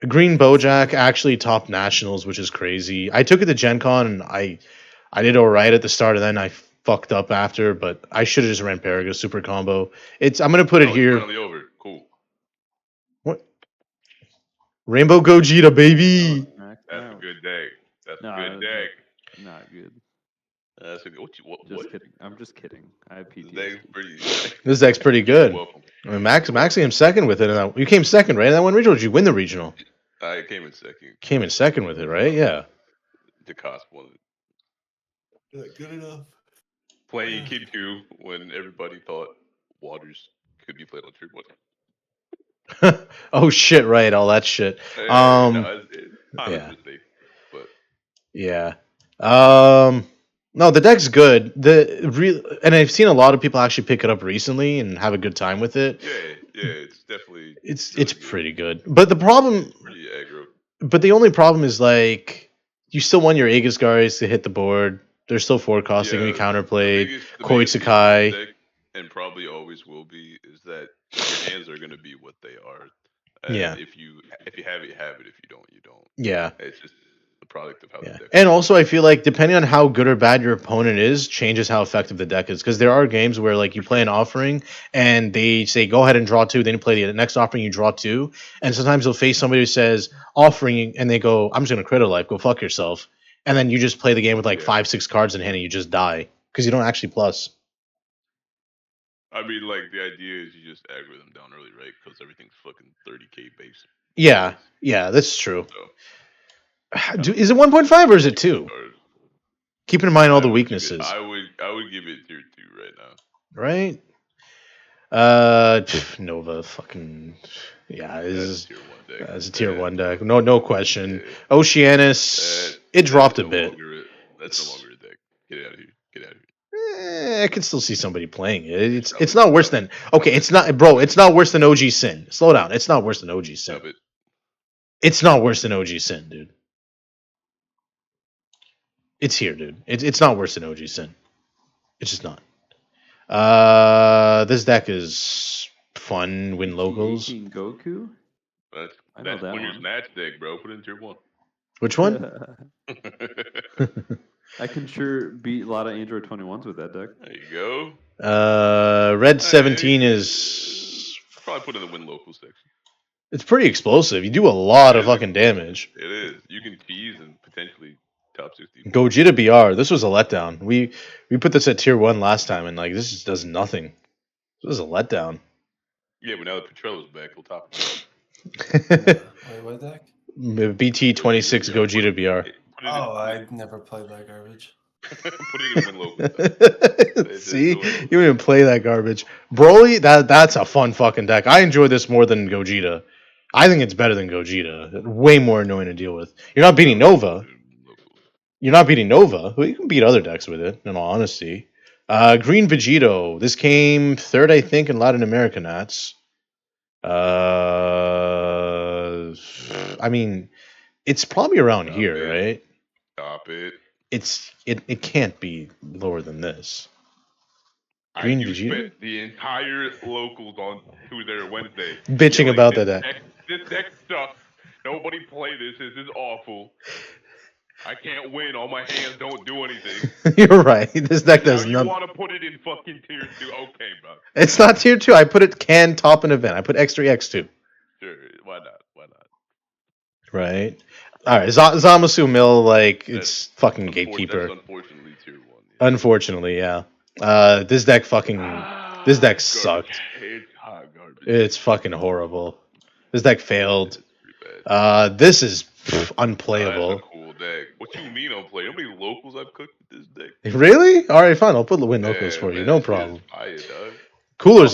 Green Bojack actually topped nationals, which is crazy. I took it to Gen Con and I did alright at the start and then I fucked up after, but I should have just ran Paraga super combo. I'm gonna put it here. Finally over. Cool. What? Rainbow Gogeta, baby. Max That's out. a good deck. That's Nah, a good deck. Not good. That's a good. What? Just kidding. I'm just kidding. I have This PTSD. deck's pretty. This deck's pretty good. You're welcome. I mean, Max came second with it. You came second, right? In that one regional, did you win the regional? I came in second. Came in second with it, right? Yeah. DeCoste won it. Is that good enough? Playing Kid 2 when everybody thought Waters could be played on Tier 1. Oh shit! Right, all that shit. No, it's yeah. mistake, but yeah. No, the deck's good. And I've seen a lot of people actually pick it up recently and have a good time with it. yeah, it's definitely It's really good. pretty good. But the problem, Pretty aggro. but the only problem is like you still want your Aegis guards to hit the board. They're still forecasting, Yeah, be counterplayed. The biggest Koitsukai. deck, and probably always will be, is that your hands are gonna be what they are. And Yeah. if you have it, you have it. If you don't, you don't. Yeah. It's just the product of how the deck. And also, I feel like depending on how good or bad your opponent is, changes how effective the deck is. Because there are games where like you play an offering and they say go ahead and draw 2, then you play the next offering, you draw 2, and sometimes they'll face somebody who says offering, and they go, "I'm just gonna crit a life, go fuck yourself," and then you just play the game with like 5-6 cards in hand, and you just die because you don't actually plus. I mean, like the idea is you just aggro them down early, right? Because everything's fucking 30k base. Yeah, that's true. So, Is it 1.5 or is it 2? Keeping in mind all the weaknesses. I would give it Tier 2 right now. Right? Nova, fucking is a Tier 1 deck. No question. Yeah. Oceanus, it dropped a bit. That's no longer a deck. Get out of here. I can still see somebody playing it. It's not worse than It's not worse than OG Sin. Slow down. It's not worse than OG Sin. It's not worse than OG Sin, dude. It's here, dude. It's not worse than OG Sin. It's just not. This deck is fun. Win locals. Goku. That's Winner's Match deck, bro. Put it in Tier 1. Which one? I can sure beat a lot of Android 21s with that deck. There you go. Red 17 is probably put in the win local section. It's pretty explosive. You do a lot of fucking damage. It is. You can tease and potentially top 60. Gogeta BR. This was a letdown. We put this at Tier 1 last time, and like this just does nothing. This was a letdown. Yeah, but now that Petrello's back, we'll top Wait, what deck? BT26 Gogeta BR. Oh, I never played that garbage. Put it in win local. See, you didn't even play that garbage, Broly. That's a fun fucking deck. I enjoy this more than Gogeta. I think it's better than Gogeta. Way more annoying to deal with. You're not beating Nova. Well, you can beat other decks with it. In all honesty, Green Vegito. This came third, I think, in Latin America Nats. I mean, it's probably around here, right? Stop it. It can't be lower than this. Green Vegeta? Spent the entire locals on Tuesday or Wednesday bitching about that deck. This deck sucks. Nobody play this. This is awful. I can't win. All my hands don't do anything. You're right. This deck does nothing. You want to put it in fucking Tier 2? Okay, bro. It's not Tier 2. I put it top an event. I put extra X2. Sure. Why not? Right. All right. Zamasu Mill, like, it's fucking gatekeeper. That's unfortunately Tier 1. Yeah. Unfortunately, yeah. This deck sucked. It's hot garbage. It's fucking horrible. This deck failed. This is unplayable. That's a cool deck. What you mean unplayable? How many locals I've cooked with this deck? Really? All right, fine. I'll put the win locals for you. No problem. Cooler's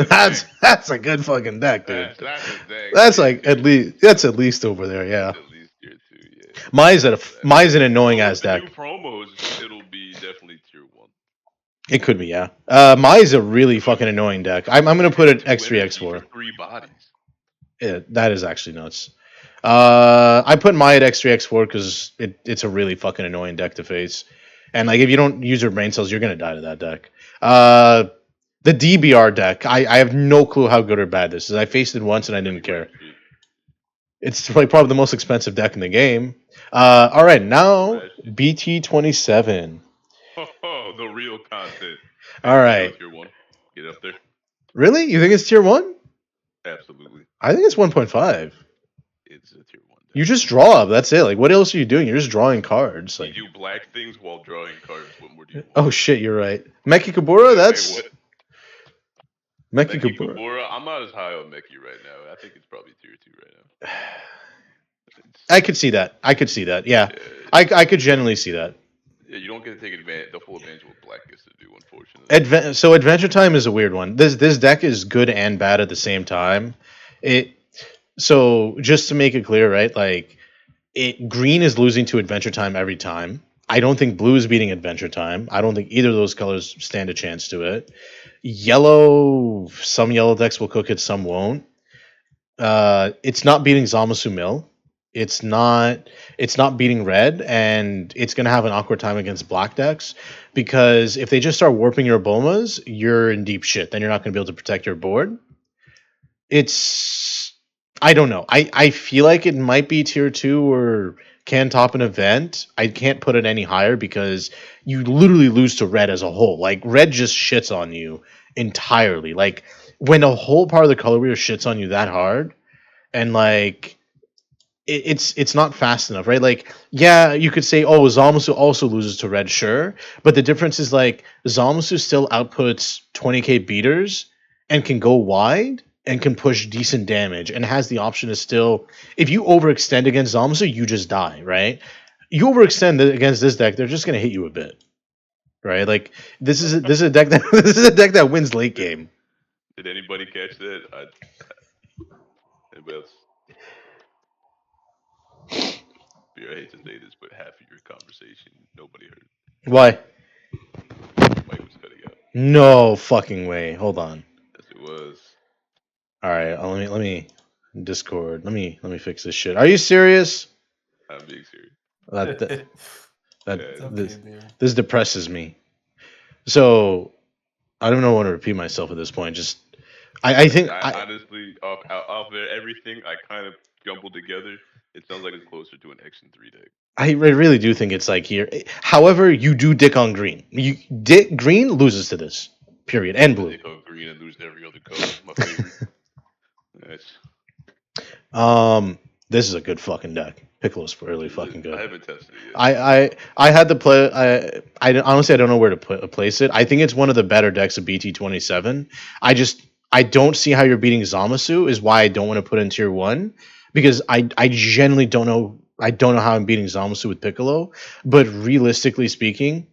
that's a good fucking deck, dude. That's like at least over there, yeah. At least Tier 2, yeah. Mine's an annoying ass deck. New promos, it'll be definitely Tier 1. It could be, yeah. Mine's a really fucking annoying deck. I'm gonna put it X3X4. 3 bodies. Yeah, that is actually nuts. I put Maya at X3X4 because it's a really fucking annoying deck to face. And like if you don't use your brain cells, you're gonna die to that deck. The DBR deck, I have no clue how good or bad this is. I faced it once and I didn't care. It's like probably the most expensive deck in the game. All right, now BT27. Oh, the real content. All right. Tier 1. Get up there. Really? You think it's tier 1? Absolutely. I think it's 1.5. It's a tier 1. You just draw. That's it. Like, what else are you doing? You're just drawing cards. Like, you do black things while drawing cards. What more do you want? Oh shit, you're right. Meki Kabura, that's Wait, Meki Meki Kabura. Kabura? I'm not as high on Meki right now. I think it's probably tier 2 right now. I could see that. Yeah, I could genuinely see that. Yeah, you don't get to take the full advantage of what black gets to do, unfortunately. So Adventure Time is a weird one. This deck is good and bad at the same time. So just to make it clear, right? Like, green is losing to Adventure Time every time. I don't think blue is beating Adventure Time. I don't think either of those colors stand a chance to it. Yellow, some yellow decks will cook it, some won't. It's not beating Zamasu Mill. It's not beating red, and it's gonna have an awkward time against black decks because if they just start warping your Bomas, you're in deep shit. Then you're not gonna be able to protect your board. I don't know. I feel like it might be tier 2 or can top an event. I can't put it any higher because you literally lose to red as a whole. Like, red just shits on you entirely. Like, when a whole part of the color wheel shits on you that hard, and like it's not fast enough, right? Like, yeah, you could say, oh, Zamasu also loses to red, sure, but the difference is like Zamasu still outputs 20k beaters and can go wide and can push decent damage and has the option to still, if you overextend against Zamasu, you just die, right? You overextend against this deck, they're just gonna hit you a bit, right? Like, this is a deck that this is a deck that wins late game. Did anybody catch that? Anybody else? I hate to say this, but half of your conversation, nobody heard. Why? Mike was cutting out. No fucking way. Hold on. Yes, it was. All right, let me Discord. Let me fix this shit. Are you serious? I'm being serious. This depresses me. So I don't know what to repeat myself at this point. Just I think honestly, off of everything I kind of jumbled together, it sounds like it's closer to an X and 3 deck. I really do think it's like here. However, you do dick on green. Green loses to this. Period. And blue. Dick on green and lose every other color. My favorite. This is a good fucking deck. Piccolo's really fucking good. I haven't tested it yet. I had to play. I honestly I don't know where to place it. I think it's one of the better decks of BT27. I don't see how you're beating Zamasu. Is why I don't want to put in tier 1 because I genuinely don't know. I don't know how I'm beating Zamasu with Piccolo. But realistically speaking,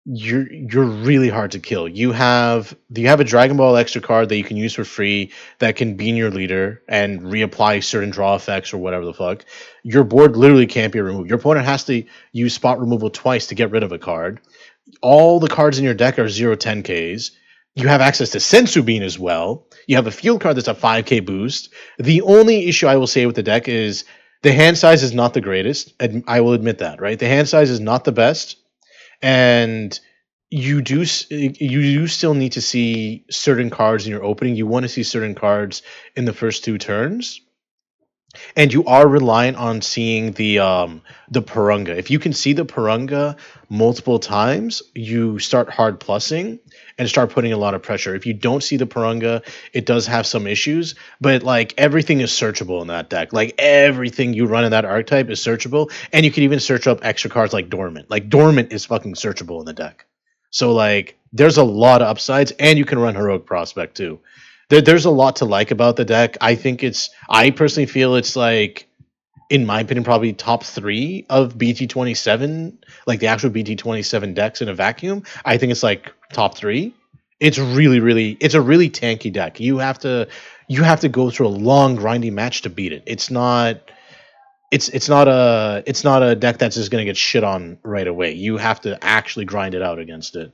you're really hard to kill. You have a Dragon Ball extra card that you can use for free that can bean your leader and reapply certain draw effects or whatever the fuck. Your board literally can't be removed. Your opponent has to use spot removal twice to get rid of a card. All the cards in your deck are 0-10Ks. You have access to Sensu Bean as well. You have a field card that's a 5K boost. The only issue I will say with the deck is the hand size is not the greatest. I will admit that, right? The hand size is not the best. And you do still need to see certain cards in your opening. You want to see certain cards in the first 2 turns, and you are reliant on seeing the Purunga. If you can see the Purunga multiple times, you start hard plussing and start putting a lot of pressure. If you don't see the Purunga, it does have some issues, but like everything is searchable in that deck. Like everything you run in that archetype is searchable, and you can even search up extra cards like Dormant. Like Dormant is fucking searchable in the deck. So like there's a lot of upsides, and you can run Heroic Prospect too. There's a lot to like about the deck. I personally feel it's like, in my opinion, probably top 3 of BT27, like the actual BT27 decks in a vacuum. I think it's like top 3. It's a really tanky deck. You have to go through a long grinding match to beat it. It's not a deck that's just gonna get shit on right away. You have to actually grind it out against it.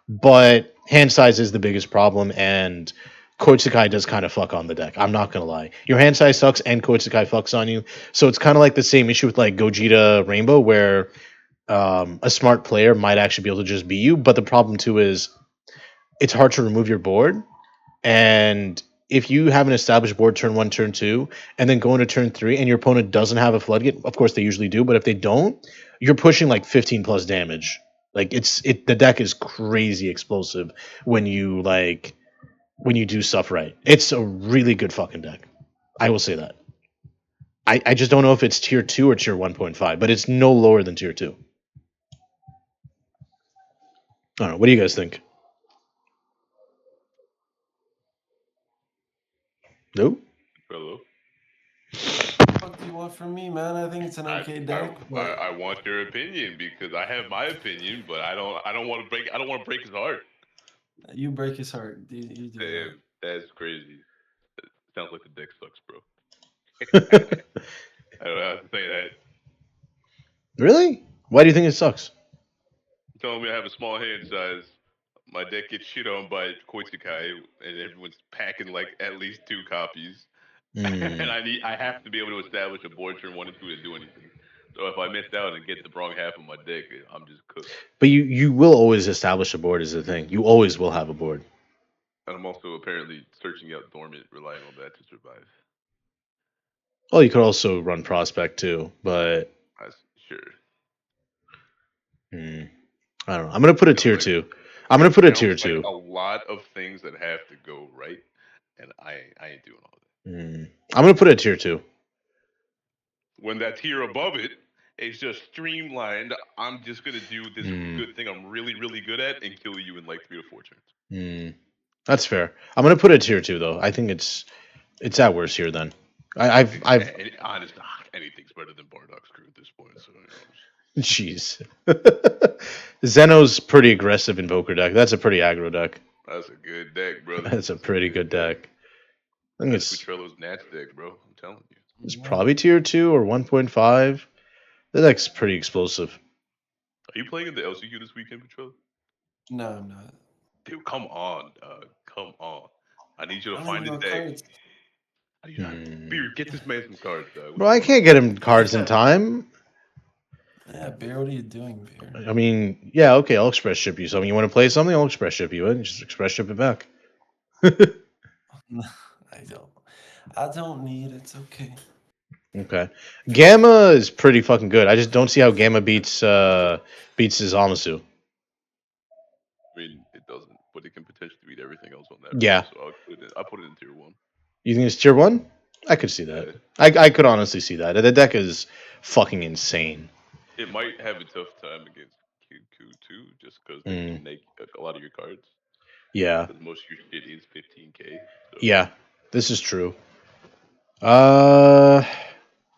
But hand size is the biggest problem, and Koitsukai does kind of fuck on the deck. I'm not gonna lie. Your hand size sucks, and Koitsukai fucks on you. So it's kind of like the same issue with like Gogeta Rainbow, where a smart player might actually be able to just beat you. But the problem too is it's hard to remove your board, and if you have an established board turn 1, turn 2, and then go into turn 3, and your opponent doesn't have a floodgate, of course they usually do, but if they don't, you're pushing like 15 plus damage. Like the deck is crazy explosive when you do stuff right. It's a really good fucking deck. I will say that. I just don't know if it's tier 2 or tier 1.5, but it's no lower than tier 2. I don't know. What do you guys think? No? Hello. What do you want from me, man? I think it's an okay deck. But I want your opinion because I have my opinion, but I don't want to break his heart. you break his heart. You do that. Damn, that's crazy. Sounds like the deck sucks, bro. I don't have to say that. Really? Why do you think it sucks? You're telling me I have a small hand size. My deck gets shit on by Koitsukai, and everyone's packing like at least 2 copies. And I have to be able to establish a board turn 1 and 2 to do anything. So if I miss out and get the wrong half of my deck, I'm just cooked. But you will always establish a board is the thing. You always will have a board. And I'm also apparently searching out Dormant, relying on that to survive. Well, you could also run Prospect too, but Sure. I don't know. I'm gonna put a tier 2. I'm gonna put a tier 2. Like a lot of things that have to go right, and I ain't doing all that. I'm gonna put a tier 2. When that tier above it is just streamlined, I'm just gonna do this good thing I'm really, really good at and kill you in like 3 to 4 turns. That's fair. I'm gonna put a tier 2 though. I think it's at worst here then. I've honestly, anything's better than Bardock's crew at this point. So jeez. Zeno's pretty aggressive Invoker deck. That's a pretty aggro deck. That's a good deck, brother. That's a pretty good deck. I think it's Petrello's Nats deck, bro. I'm telling you. It's probably tier 2 or 1.5. That deck's pretty explosive. Are you playing in the LCQ this weekend, Petrello? No, I'm not. Dude, come on, dog. Come on. I need you to find a deck. Beer, get this man some cards, dog. Bro, I can't get him cards in time. Yeah, Beer, what are you doing, Beer? I mean, yeah, okay, I'll express ship you something. You want to play something? I'll express ship you it and just express ship it back. I don't need it. It's okay. Okay. Gamma is pretty fucking good. I just don't see how Gamma beats his Amasu. I mean, it doesn't, but it can potentially beat everything else on that. Yeah. So I'll put it in tier 1. You think it's tier 1? I could see that. I could honestly see that. The deck is fucking insane. It might have a tough time against Q2 just because they can make a lot of your cards. Yeah. Because most of your shit is 15k. So. Yeah, this is true.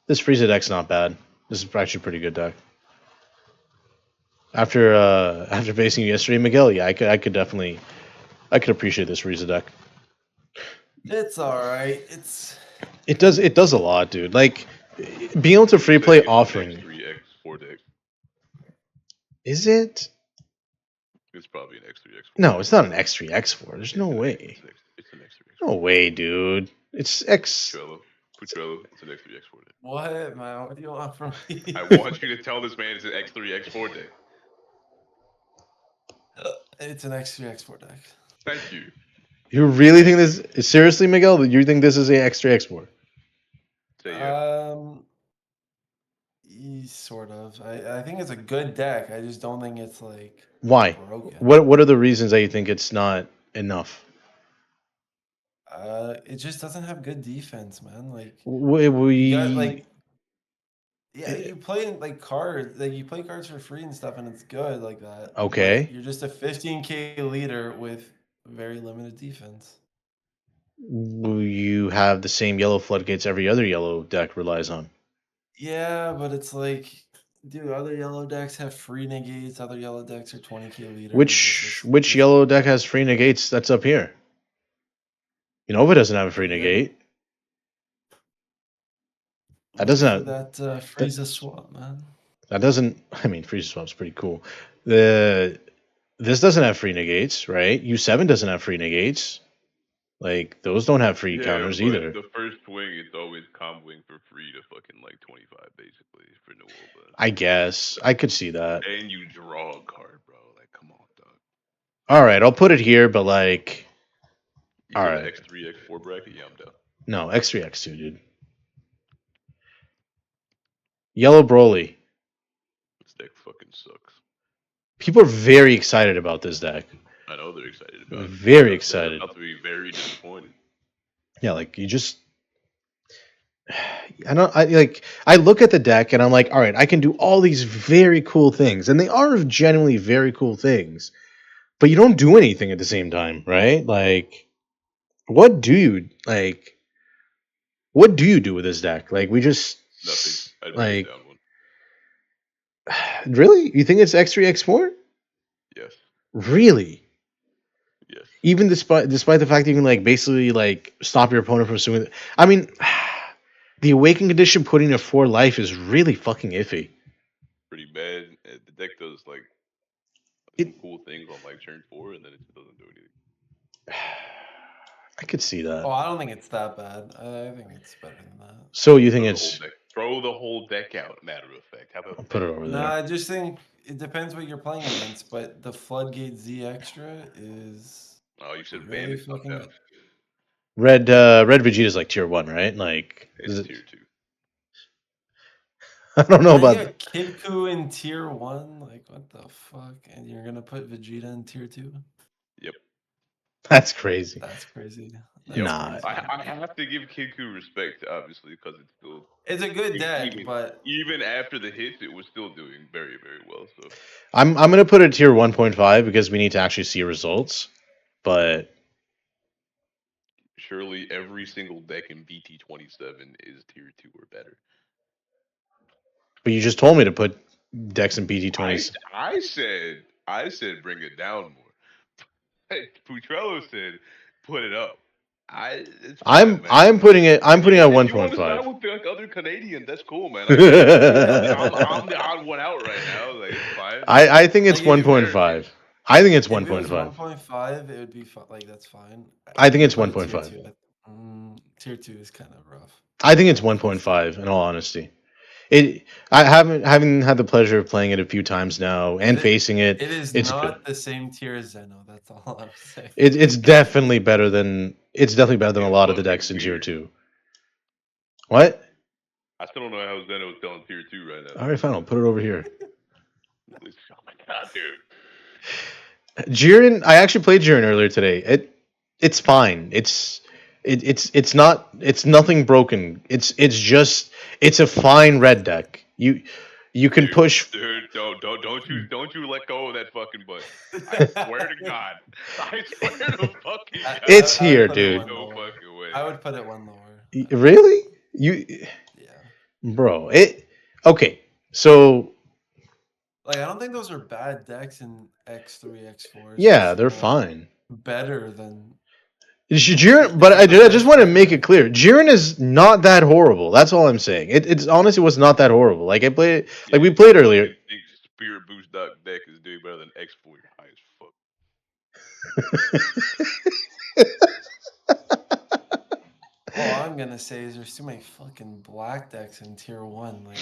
This Frieza deck's not bad. This is actually a pretty good deck. After facing you yesterday, Miguel, yeah, I could definitely appreciate this Frieza deck. It's all right. It does a lot, dude. Like being able to free play offering. X3X4 deck. Is it? It's probably an X3X4. No, it's not an X3 X4. There's no way. It's an X3X4. No way, dude. It's X. Putrello, it's an X3 X4 deck. What, man? What do you want from me? I want you to tell this man it's an X3 X4 deck. It's an X3 X4 deck. Thank you. You really think this? Seriously, Miguel? You think this is an X3 X4? Say yeah. Sort of. I think it's a good deck. I just don't think it's like why broken. What are the reasons that you think it's not enough? It just doesn't have good defense, man. Like you play like cards, like you play cards for free and stuff, and it's good like that. Okay. You're just a 15k leader with very limited defense. You have the same yellow floodgates every other yellow deck relies on. Yeah, but it's like, dude, other yellow decks have free negates. Other yellow decks are 20k leaders. Which yellow deck has free negates that's up here? Unova doesn't have a free negate. That doesn't have that Frieza swap, man. That doesn't. I mean, Frieza swap's pretty cool. This doesn't have free negates, right? U7 doesn't have free negates. Like those don't have free counters either. The first swing is always comboing for free to fucking like 25 basically for Nuova. I guess I could see that. And you draw a card, bro. Like, come on, dog. All right, I'll put it here, but like, You All go right. the X3, X4 bracket? Yeah, I'm down. No, X3, X2, dude. Yellow Broly. This deck fucking sucks. People are very excited about this deck. I know they're excited about it. Very excited. They're about to be very disappointed. Yeah, like you just. I look at the deck and I'm like, all right, I can do all these very cool things, and they are genuinely very cool things, but you don't do anything at the same time, right? Like, what do you like? What do you do with this deck? Like, we just Nothing. I'd like. down one. Really? You think it's X3, X4? Yes. Really? Yes. Even despite the fact that you can like basically like stop your opponent from swinging. I mean, the awakened condition putting a 4 life is really fucking iffy. Pretty bad. The deck does like some cool things on like turn 4, and then it just doesn't do anything. I could see that. Oh, I don't think it's that bad. I think it's better than that. So you think it's throw the whole deck out? Matter of fact, how about I'll put it over No, there. I just think it depends what you're playing against, but the Floodgate Z Extra is. Oh, you said really Bandit fucking out. good. Red Vegeta is like tier 1, right? Like It's tier 2. I don't know about that. Kidku in tier 1, like what the fuck? And you're gonna put Vegeta in tier 2? Yep. That's crazy. That's crazy. Nah. I have to give Kidku respect, obviously, because it's still. It's a good deck, but even after the hits, it was still doing very, very well. So I'm gonna put it tier 1.5 because we need to actually see results. But surely every single deck in BT27 is tier 2 or better. But you just told me to put decks in BT20. I said bring it down more. Putrello said put it up. I'm putting it. I'm putting it at 1.5. You want to start with like other Canadian? That's cool, man. I'm the odd one out right now. Like it's fine. I think it's 1.5. I think it's 1.5. 1.5, it would be like that's fine. I think it's 1.5. Tier 2 is kind of rough. I think it's 1.5 in all honesty. I haven't had the pleasure of playing it a few times now and facing it. It is it's not good. the same tier as Zeno. That's all I'm saying. It's definitely better than a lot of the decks in tier 2. What? I still don't know how Zeno is still in tier 2 right now. All right, fine. I'll put it over here. Oh my god, dude. Jiren, I actually played Jiren earlier today. It's fine. It's nothing broken. It's a fine red deck. You can push. Dude, don't you let go of that fucking button. I swear to God. I swear to fucking God. It's here, dude. No fucking way. I would put it 1 lower. Really? Yeah. Bro, okay. So like I don't think those are bad decks in X3, X4. Yeah, they're fine. Better than Jiren, but I just want to make it clear. Jiren is not that horrible. That's all I'm saying. It's honestly was not that horrible. Like we played earlier. Spirit Boost deck is doing better than X4. You're high as fuck. All I'm gonna say is there's too many fucking black decks in tier 1. Like,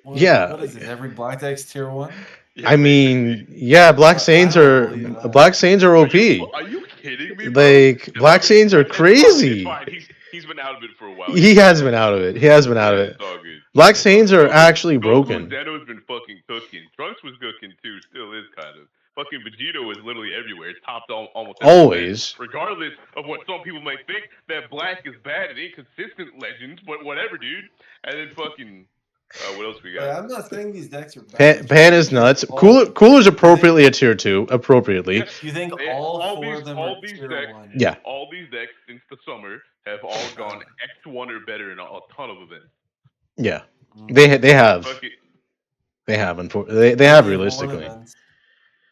what is it? Every black deck's tier 1? Yeah, I mean, yeah, Black Saints are OP. Are you kidding me, bro? Like Black Saints are crazy. It's fine. He's been out of it for a while. He has been out of it. It's all good. Black Saints are actually broken. Zeno's been fucking cooking. Trunks was cooking too. Still is kind of. Fucking Vegito is literally everywhere. It's topped almost always. Regardless of what some people might think, that Black is bad and inconsistent legends, but whatever, dude. And then fucking. What else we got? I'm not saying these decks are bad. Pan is nuts. Cooler's appropriately a tier 2. Appropriately. Yes, you think all four of them are tier decks, 1? Yeah. All these decks since the summer have all gone X1 or better in a ton of events. Yeah. They have. They have, unfortunately. They have realistically.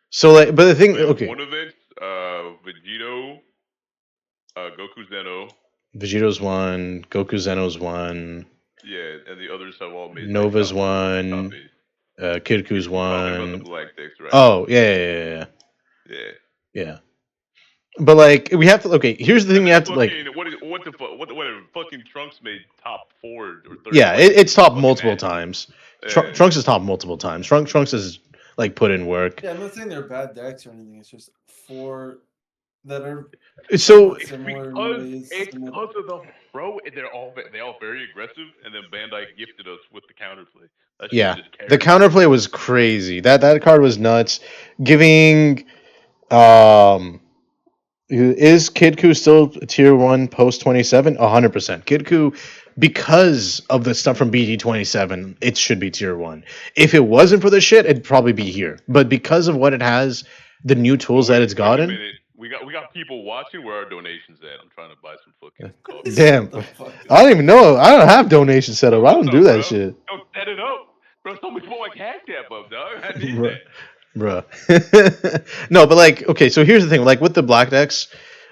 So, like, but the thing, okay. One event, Vegito, Goku Zeno. Vegito's 1. Goku Zeno's 1. Yeah, and the others have all made. Nova's 1. Kidku's 1. Black decks, right? Oh, yeah. But like, we have to. Okay, here's the thing: you have to like. What fucking Trunks made top 4 or 30. Yeah, it's top multiple times. Trunks is top multiple times. Trunks is like put in work. Yeah, I'm not saying they're bad decks or anything. It's just for that are So similar in ways. It's because of the bro. They all very aggressive, and then Bandai gifted us with the counterplay. That shit yeah, just the carried. counterplay was crazy. That card was nuts. Giving is Kidku still tier 1 post 27? 100%. Kidku, because of the stuff from BT27, it should be tier 1. If it wasn't for the shit, it'd probably be here. But because of what it has, the new tools that it's Wait a gotten. minute. We got people watching. Where are donations at? I'm trying to buy some fucking coffee. Damn. The fuck I don't even know. I don't have donation set up. I don't do that bro. shit. Don't set it up. Bro, somebody put my cash app up, dog. I need Bruh. that. Bruh. No, but like, okay, so here's the thing. Like with the black decks,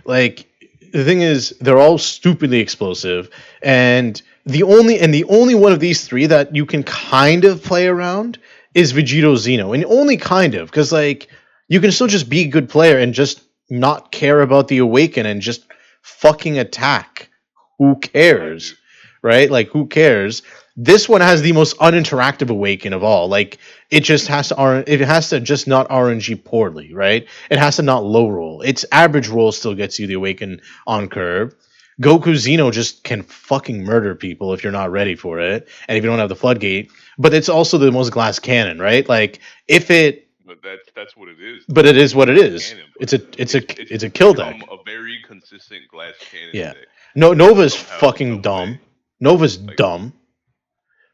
like the thing is they're all stupidly explosive, and the only one of these three that you can kind of play around is Vegito Xeno, and only kind of because like you can still just be a good player and just not care about the awaken and just fucking attack. Who cares? Right? Like who cares? This one has the most uninteractive awaken of all. Like it just has to just not RNG poorly, right? It has to not low roll. Its average roll still gets you the awaken on curve. Goku Xeno just can fucking murder people if you're not ready for it and if you don't have the floodgate. But it's also the most glass cannon, right? Like if it But that's what it is. But it is what it is. Cannon, It's a kill deck. A very consistent glass cannon Yeah. deck. No, Nova's fucking dumb. Nova's dumb.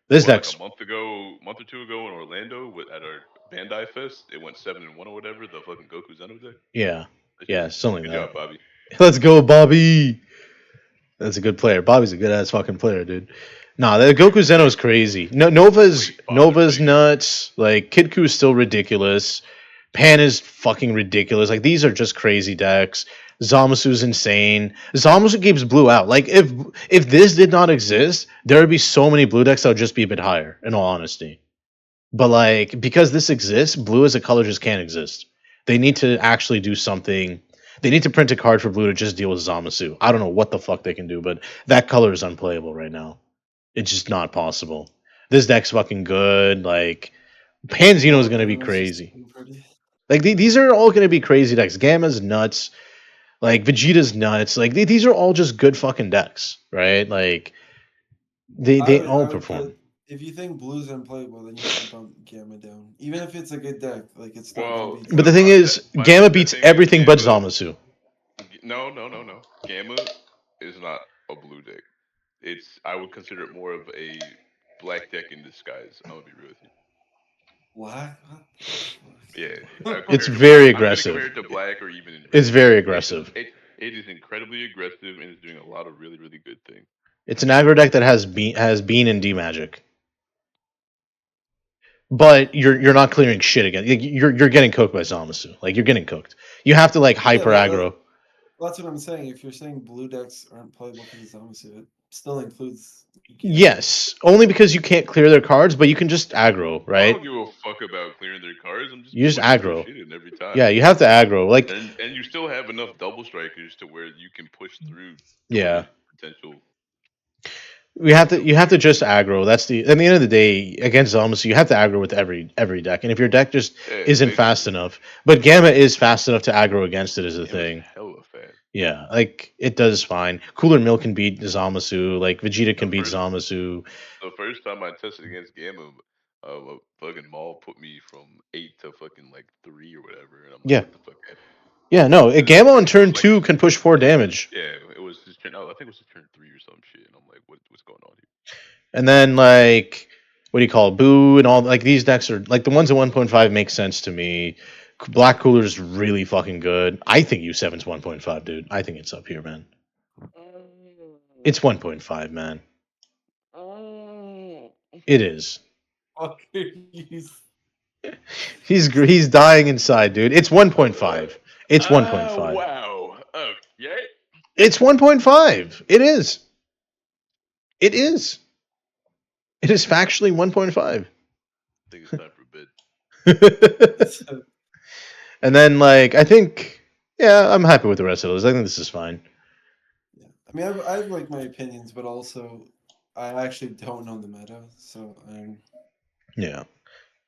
This deck's like a month or two ago in Orlando at our Bandai Fest, it went 7-1 or whatever. The fucking Goku Zeno deck. yeah, something like Good that. job, Bobby. Let's go, Bobby. That's a good player. Bobby's a good ass fucking player, dude. Nah, the Goku Zeno is crazy. No, Nova's nuts. Like Kid is still ridiculous. Pan is fucking ridiculous. Like these are just crazy decks. Zamasu's insane. Zamasu keeps blue out. Like if this did not exist, there would be so many blue decks that would just be a bit higher, in all honesty. But like because this exists, blue as a color just can't exist. They need to actually do something. They need to print a card for blue to just deal with Zamasu. I don't know what the fuck they can do, but that color is unplayable right now. It's just not possible. This deck's fucking good. Like Panzino is gonna be crazy. Like these are all gonna be crazy decks. Gamma's nuts. Like Vegeta's nuts. Like these are all just good fucking decks, right? Like they all perform. If you think blue's unplayable, then you should bump Gamma down. Even if it's a good deck, like it's not gonna be. But the thing is, Gamma beats everything but Zamasu. No. Gamma is not a blue deck. I would consider it more of a black deck in disguise. I'm gonna be real with you. Black? Yeah. It's very aggressive. Compared to black or even. It's very aggressive. It is incredibly aggressive and is doing a lot of really, really good things. It's an aggro deck that has Bean and D Magic. But you're not clearing shit again. You're getting cooked by Zamasu. Like you're getting cooked. You have to like hyper aggro. That's what I'm saying. If you're saying blue decks aren't playable because of Zamasu, it still includes. Yes, only because you can't clear their cards, but you can just aggro, right? I don't give a fuck about clearing their cards. You just aggro. Shit in every time. Yeah, you have to aggro. Like, and you still have enough double strikers to where you can push through. Yeah. Potential. You have to just aggro. At the end of the day, against Zamasu, you have to aggro with every deck. And if your deck just isn't fast enough, but Gamma is fast enough to aggro against it is the thing. Hella fast. Yeah, like it does fine. Cooler Mill can beat Zamasu. Like Vegeta can beat Zamasu. The first time I tested against Gamma, fucking Maul put me from 8 to fucking like 3 or whatever. And I'm like, what the fuck? Yeah, no. Gamma on turn 2 can push 4 damage. Yeah, it was his turn. I think it was his turn 3 or some shit. And I'm like, what's going on here? And then like, what do you call it? Boo and all like these decks are like the ones at 1.5 make sense to me. Black Cooler is really fucking good. I think U7's 1.5, dude. I think it's up here, man. It's 1.5, man. It is. He's dying inside, dude. It's 1.5. It's 1.5. Wow. Yeah. It's 1.5. It is. It is. It is factually 1.5. I think it's time for bid. And then, like, I think, yeah, I'm happy with the rest of those. I think this is fine. Yeah. I mean, I have like my opinions, but also I actually don't know the meta, so I'm. Yeah.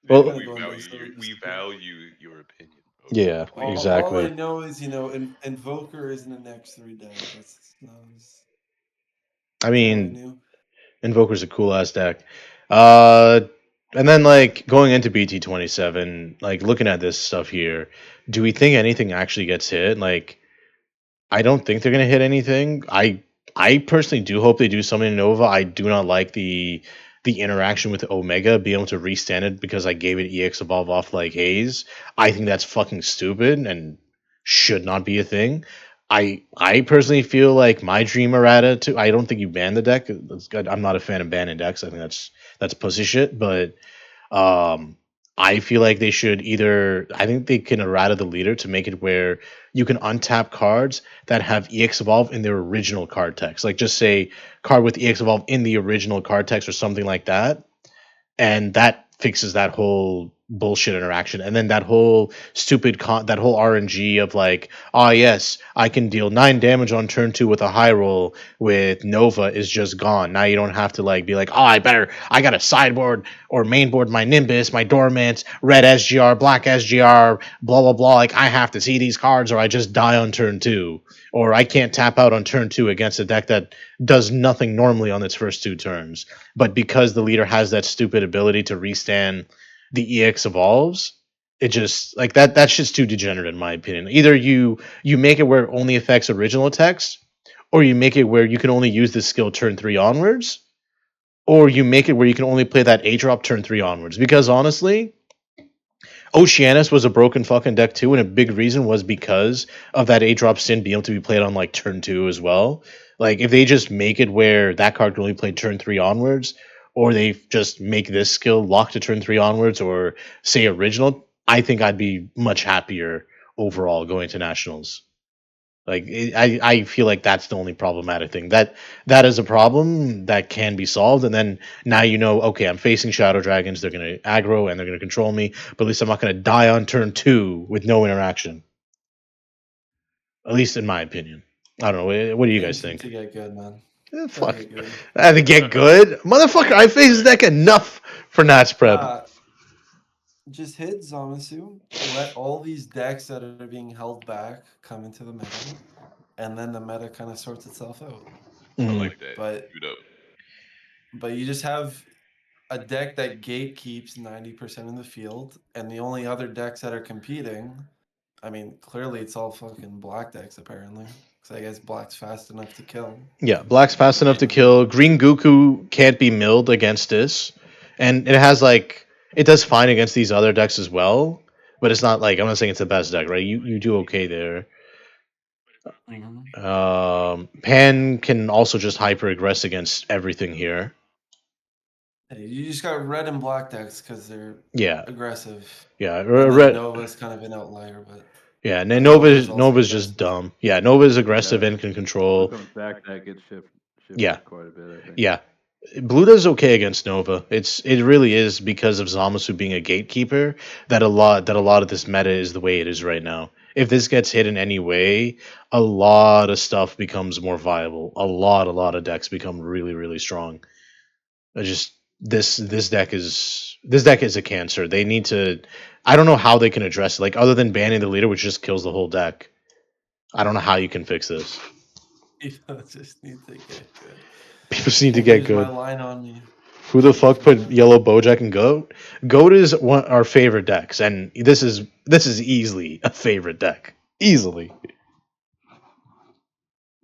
Well, we value your opinion. Yeah, All I exactly. know is, Invoker isn't an X3 deck. I That's all I mean, knew. Invoker's a cool ass deck. Uh, and then like going into BT27, like looking at this stuff here, do we think anything actually gets hit? Like, I don't think they're gonna hit anything. I personally do hope they do something in Nova. I do not like the interaction with Omega being able to restand it because I gave it EX evolve off like Haze. I think that's fucking stupid and should not be a thing. I personally feel like my dream errata too. I don't think you ban the deck. That's good. I'm not a fan of banning decks. I think that's pussy shit. But um, I feel like they should either. I think they can errata the leader to make it where you can untap cards that have EX Evolve in their original card text. Like just say card with EX Evolve in the original card text or something like that, and that fixes that whole bullshit interaction. And then that whole that whole RNG of like, oh yes, I can deal 9 damage on turn 2 with a high roll with Nova is just gone. Now you don't have to like be like, oh, I gotta sideboard or mainboard my Nimbus, my Dormant, red SGR, black SGR, blah blah blah. Like I have to see these cards or I just die on turn 2. Or I can't tap out on turn 2 against a deck that does nothing normally on its first 2 turns. But because the leader has that stupid ability to restand the EX evolves, it just like that's just too degenerate in my opinion. Either you make it where it only affects original text, or you make it where you can only use this skill turn 3 onwards, or you make it where you can only play that A drop turn 3 onwards. Because honestly, Oceanus was a broken fucking deck too, and a big reason was because of that 8-drop Sin being able to be played on like turn 2 as well. Like if they just make it where that card can only play turn 3 onwards, or they just make this skill lock to turn 3 onwards, or say original, I think I'd be much happier overall going to nationals. Like I feel like that's the only problematic thing. That is a problem that can be solved, and then now you know, okay, I'm facing Shadow Dragons. They're gonna aggro and they're gonna control me, but at least I'm not gonna die on turn 2 with no interaction. At least in my opinion. I don't know. What do you guys Things think? to get good, man. Fuck. Gotta get good. I had to get good, motherfucker. I faced this deck enough for Nats prep. Just hit Zamasu. Let all these decks that are being held back come into the meta, and then the meta kind of sorts itself out. I Mm. like that. But Shoot up. but you just have a deck that gatekeeps 90% of the field, and the only other decks that are competing, I mean, clearly it's all fucking black decks apparently, because I guess black's fast enough to kill. Yeah, black's fast enough to kill. Green Goku can't be milled against this, and it has like it does fine against these other decks as well. But it's not like I'm not saying it's the best deck, right? You do okay there. Pan can also just hyper aggress against everything here. You just got red and black decks because they're Yeah, aggressive. yeah. And then Red. Nova's kind of an outlier, but Yeah, and I then think Nova's also just aggressive. dumb. Yeah, Nova's aggressive Yeah. and can When control. it comes back, that gets shifted Yeah. quite a bit, I think. Yeah. Blue does okay against Nova. It really is because of Zamasu being a gatekeeper that a lot of this meta is the way it is right now. If this gets hit in any way, a lot of stuff becomes more viable. A lot of decks become really really strong. I just this deck is a cancer. They need to. I don't know how they can address it. Like other than banning the leader, which just kills the whole deck. I don't know how you can fix this. People just need to get good. People just need to get good. My line on me. Who the fuck put Yellow Bojack and Goat? Goat is one our favorite decks, and this is easily a favorite deck. Easily.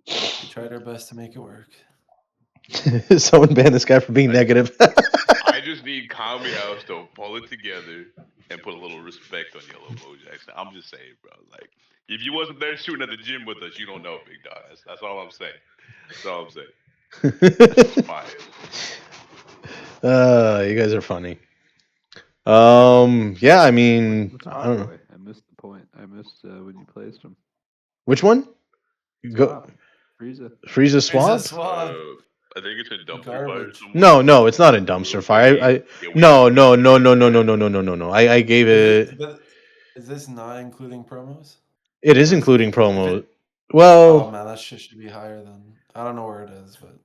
We tried our best to make it work. Someone ban this guy for being negative. I just need Kami House to pull it together and put a little respect on Yellow Bojack. I'm just saying, bro. Like, if you wasn't there shooting at the gym with us, you don't know, big dog. That's all I'm saying. That's all I'm saying. Fire. You guys are funny. Yeah, I mean, What's I don't know. Aquaway? I missed the point. I missed when you placed him. Which one? Go Frieza. Frieza swap? I think it's in Dumpster Fire somewhere. No, it's not in Dumpster Fire. No. I gave it. Is this not including promos? It is including promo. Well, oh man, that shit should be higher than. I don't know where it is, but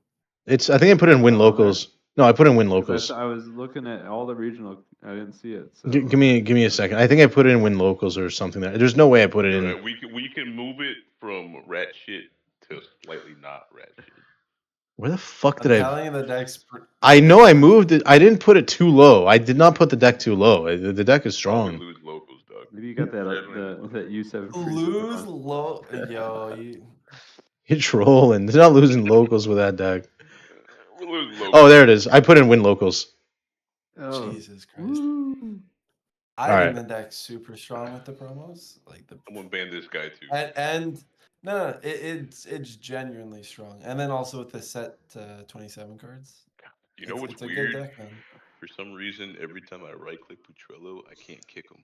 it's. I think I put it in win locals. No, I put in win locals. I was looking at all the regional I didn't see it. So Give me a second. I think I put it in win locals or something. There's no way I put it in. Right, we can move it from rat shit to slightly not rat shit. Where the fuck I'm did telling you, the deck's. I know I moved it. I didn't put it too low. I did not put the deck too low. The deck is Probably strong. lose locals, dog. maybe you got that that U7 Lose low, yo. You're trolling. They're not losing locals with that deck. We'll lose locals. Oh, there it is. I put in win locals. Oh. Jesus Christ. Woo. I Alright. think the deck's super strong with the promos. Like the Someone ban this guy too. and no, it's genuinely strong. And then also with the set 27 cards. You know what's it's a weird? good deck, man. For some reason, every time I right click Putrello, I can't kick him.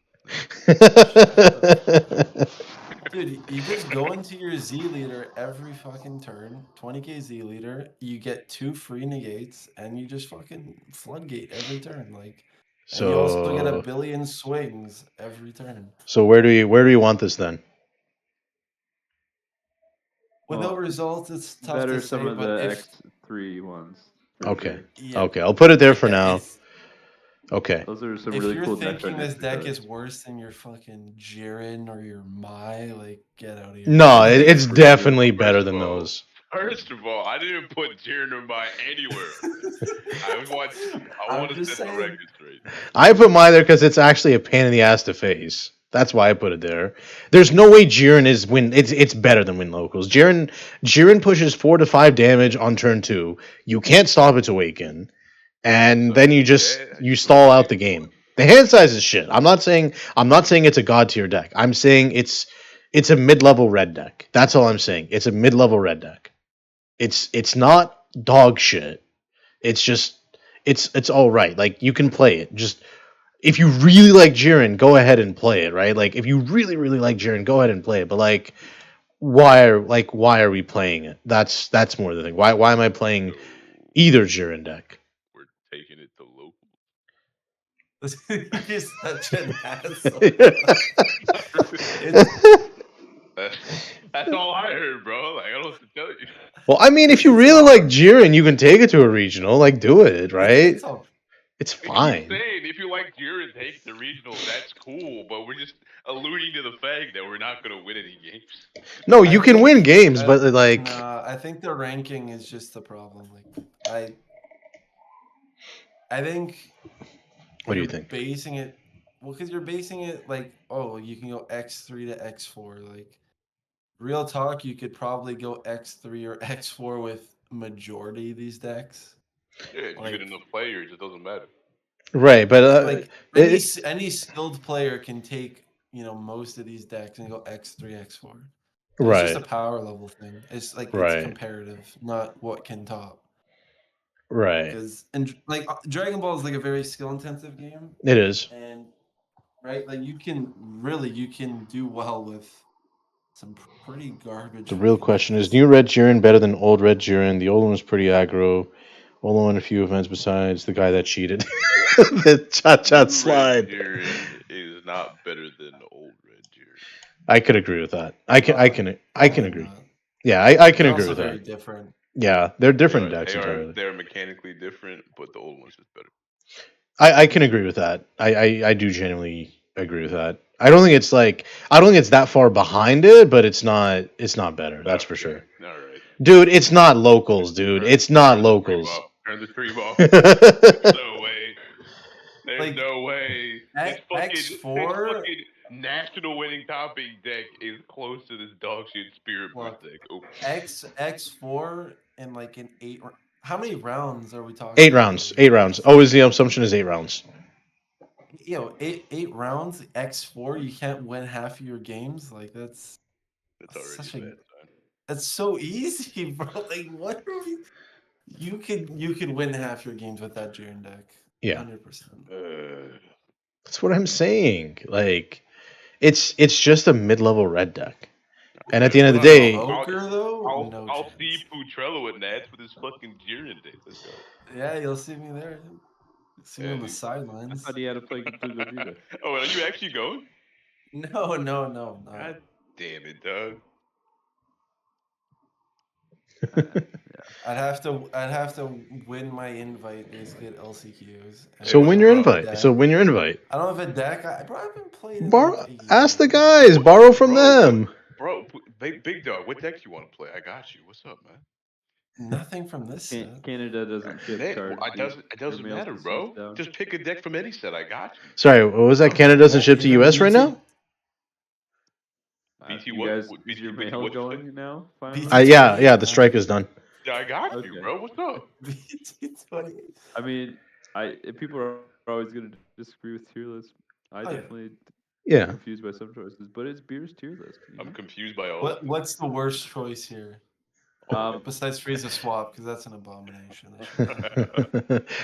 Dude, you just go into your Z leader every fucking turn, 20k Z leader, you get 2 free negates, and you just fucking floodgate every turn. Like, and you also get a billion swings every turn. So where do you want this then? Without results, it's tough Better to say. some of But the if X3 ones. Okay. Sure. yeah, Okay, I'll put it there for yeah, now. if Okay. Those are some if really you're cool decks. thinking right this next to deck each is other. worse than your fucking Jiren or your Mai, like get out of here. No, it's Frieza. definitely better First than of all- those. First of all, I didn't put Jiren or Mai anywhere. I want I'm to just set the saying. record straight. I put mine there because it's actually a pain in the ass to face. That's why I put it there. There's no way Jiren is win. It's better than win locals. Jiren pushes 4 to 5 damage on turn 2. You can't stop its awaken, and then you stall out the game. The hand size is shit. I'm not saying it's a god tier deck. I'm saying it's a mid level red deck. That's all I'm saying. It's a mid level red deck. It's not dog shit. It's just it's all right. Like you can play it. Just if you really like Jiren, go ahead and play it, right? Like if you really like Jiren, go ahead and play it. But like why are we playing it? That's more the thing. Why am I playing So either Jiren deck? we're taking it to local. You're such an asshole. That's all I heard, bro. Like I don't know what to tell you. Well, I mean, if you It's really like hard. Jiren, you can take it to a regional. Like do it, right? It's all It's I keep fine. saying if you like Jiren, take the regional. That's cool, but we're just alluding to the fact that we're not gonna win any games. No, I you can think- win games, but like Nah, I think the ranking is just the problem. Like I think what do you you're think? basing it because you're basing it like, oh, you can go X3 to X4. Like real talk, you could probably go X3 or X4 with majority of these decks. Yeah, if you Like- get enough players, it doesn't matter. Right, but Like it- any skilled player can take, most of these decks and go X3, X4. It's right, just a power level thing. It's like Right. it's comparative, not what can top. right. Because like Dragon Ball is like a very skill intensive game, It is. and right, like you can do well with some pretty garbage. The real fucking question is: decks. New Red Jiren better than old Red Jiren? The old one was pretty aggro. Only won a few events besides the guy that cheated. The chat Red slide. Jiren is not better than old Red Jiren. I could agree with that. I can Probably agree. not. Yeah, I can They're agree also with very that. different. Yeah, they're different decks They entirely. they're mechanically different, but the old one's just better. I can agree with that. I do genuinely agree with that. I don't think it's that far behind it, but it's not better. That's for sure. All right. Dude, it's not locals, dude. It's not locals. Turn the stream off. There's no way. There's Like, no way. This X4 fucking national winning topping deck is close to this dog shit Spirit Boost Look, deck. Oh. X4 in like an 8. How many rounds are we talking? 8 rounds. 8 rounds. Always the assumption is 8 rounds. Eight rounds. X4. You can't win half of your games. Like that's That's such already a- bad sign. that's so easy, bro. Like what are we? You could win half your games with that Jiren deck. Yeah. 100%. That's what I'm saying. Like it's just a mid-level red deck. And at the end of the day, Poker though. I'll chance. see Putrello at Nats with his fucking Jiren deck. Let's go. Yeah, you'll see me there. You'll see me Yeah, on the dude. I sidelines. thought he had to play Gogeta. Oh, are you actually going? No. God damn it, Doug. Yeah. I'd have to win my invite basically at LCQs. So win your bro. invite. So win your invite. I don't have a deck. I probably haven't played in Borrow. like a year. Ask the guys. Borrow from them. Bro, big dog, what deck you want to play? I got you. What's up, man? Nothing from this set. Canada doesn't ship Nick, cards. it doesn't Your mail's matter, the bro. seats down. Just pick a deck from any set. I got you. Sorry, what was that? Canada doesn't ship to US right now? BT, You what? guys, What- is BT, your BT, mail what's the- going now? Finally? Yeah. The strike is done. Yeah, I got Okay. you, bro. What's up? BT28. I mean, if people are always going to disagree with tier lists, I Oh, yeah. definitely Yeah. confused by some choices, but it's beer's tier list. You I'm know? confused by all. of them. What's the worst choice here? Besides Frieza swap, because that's an abomination.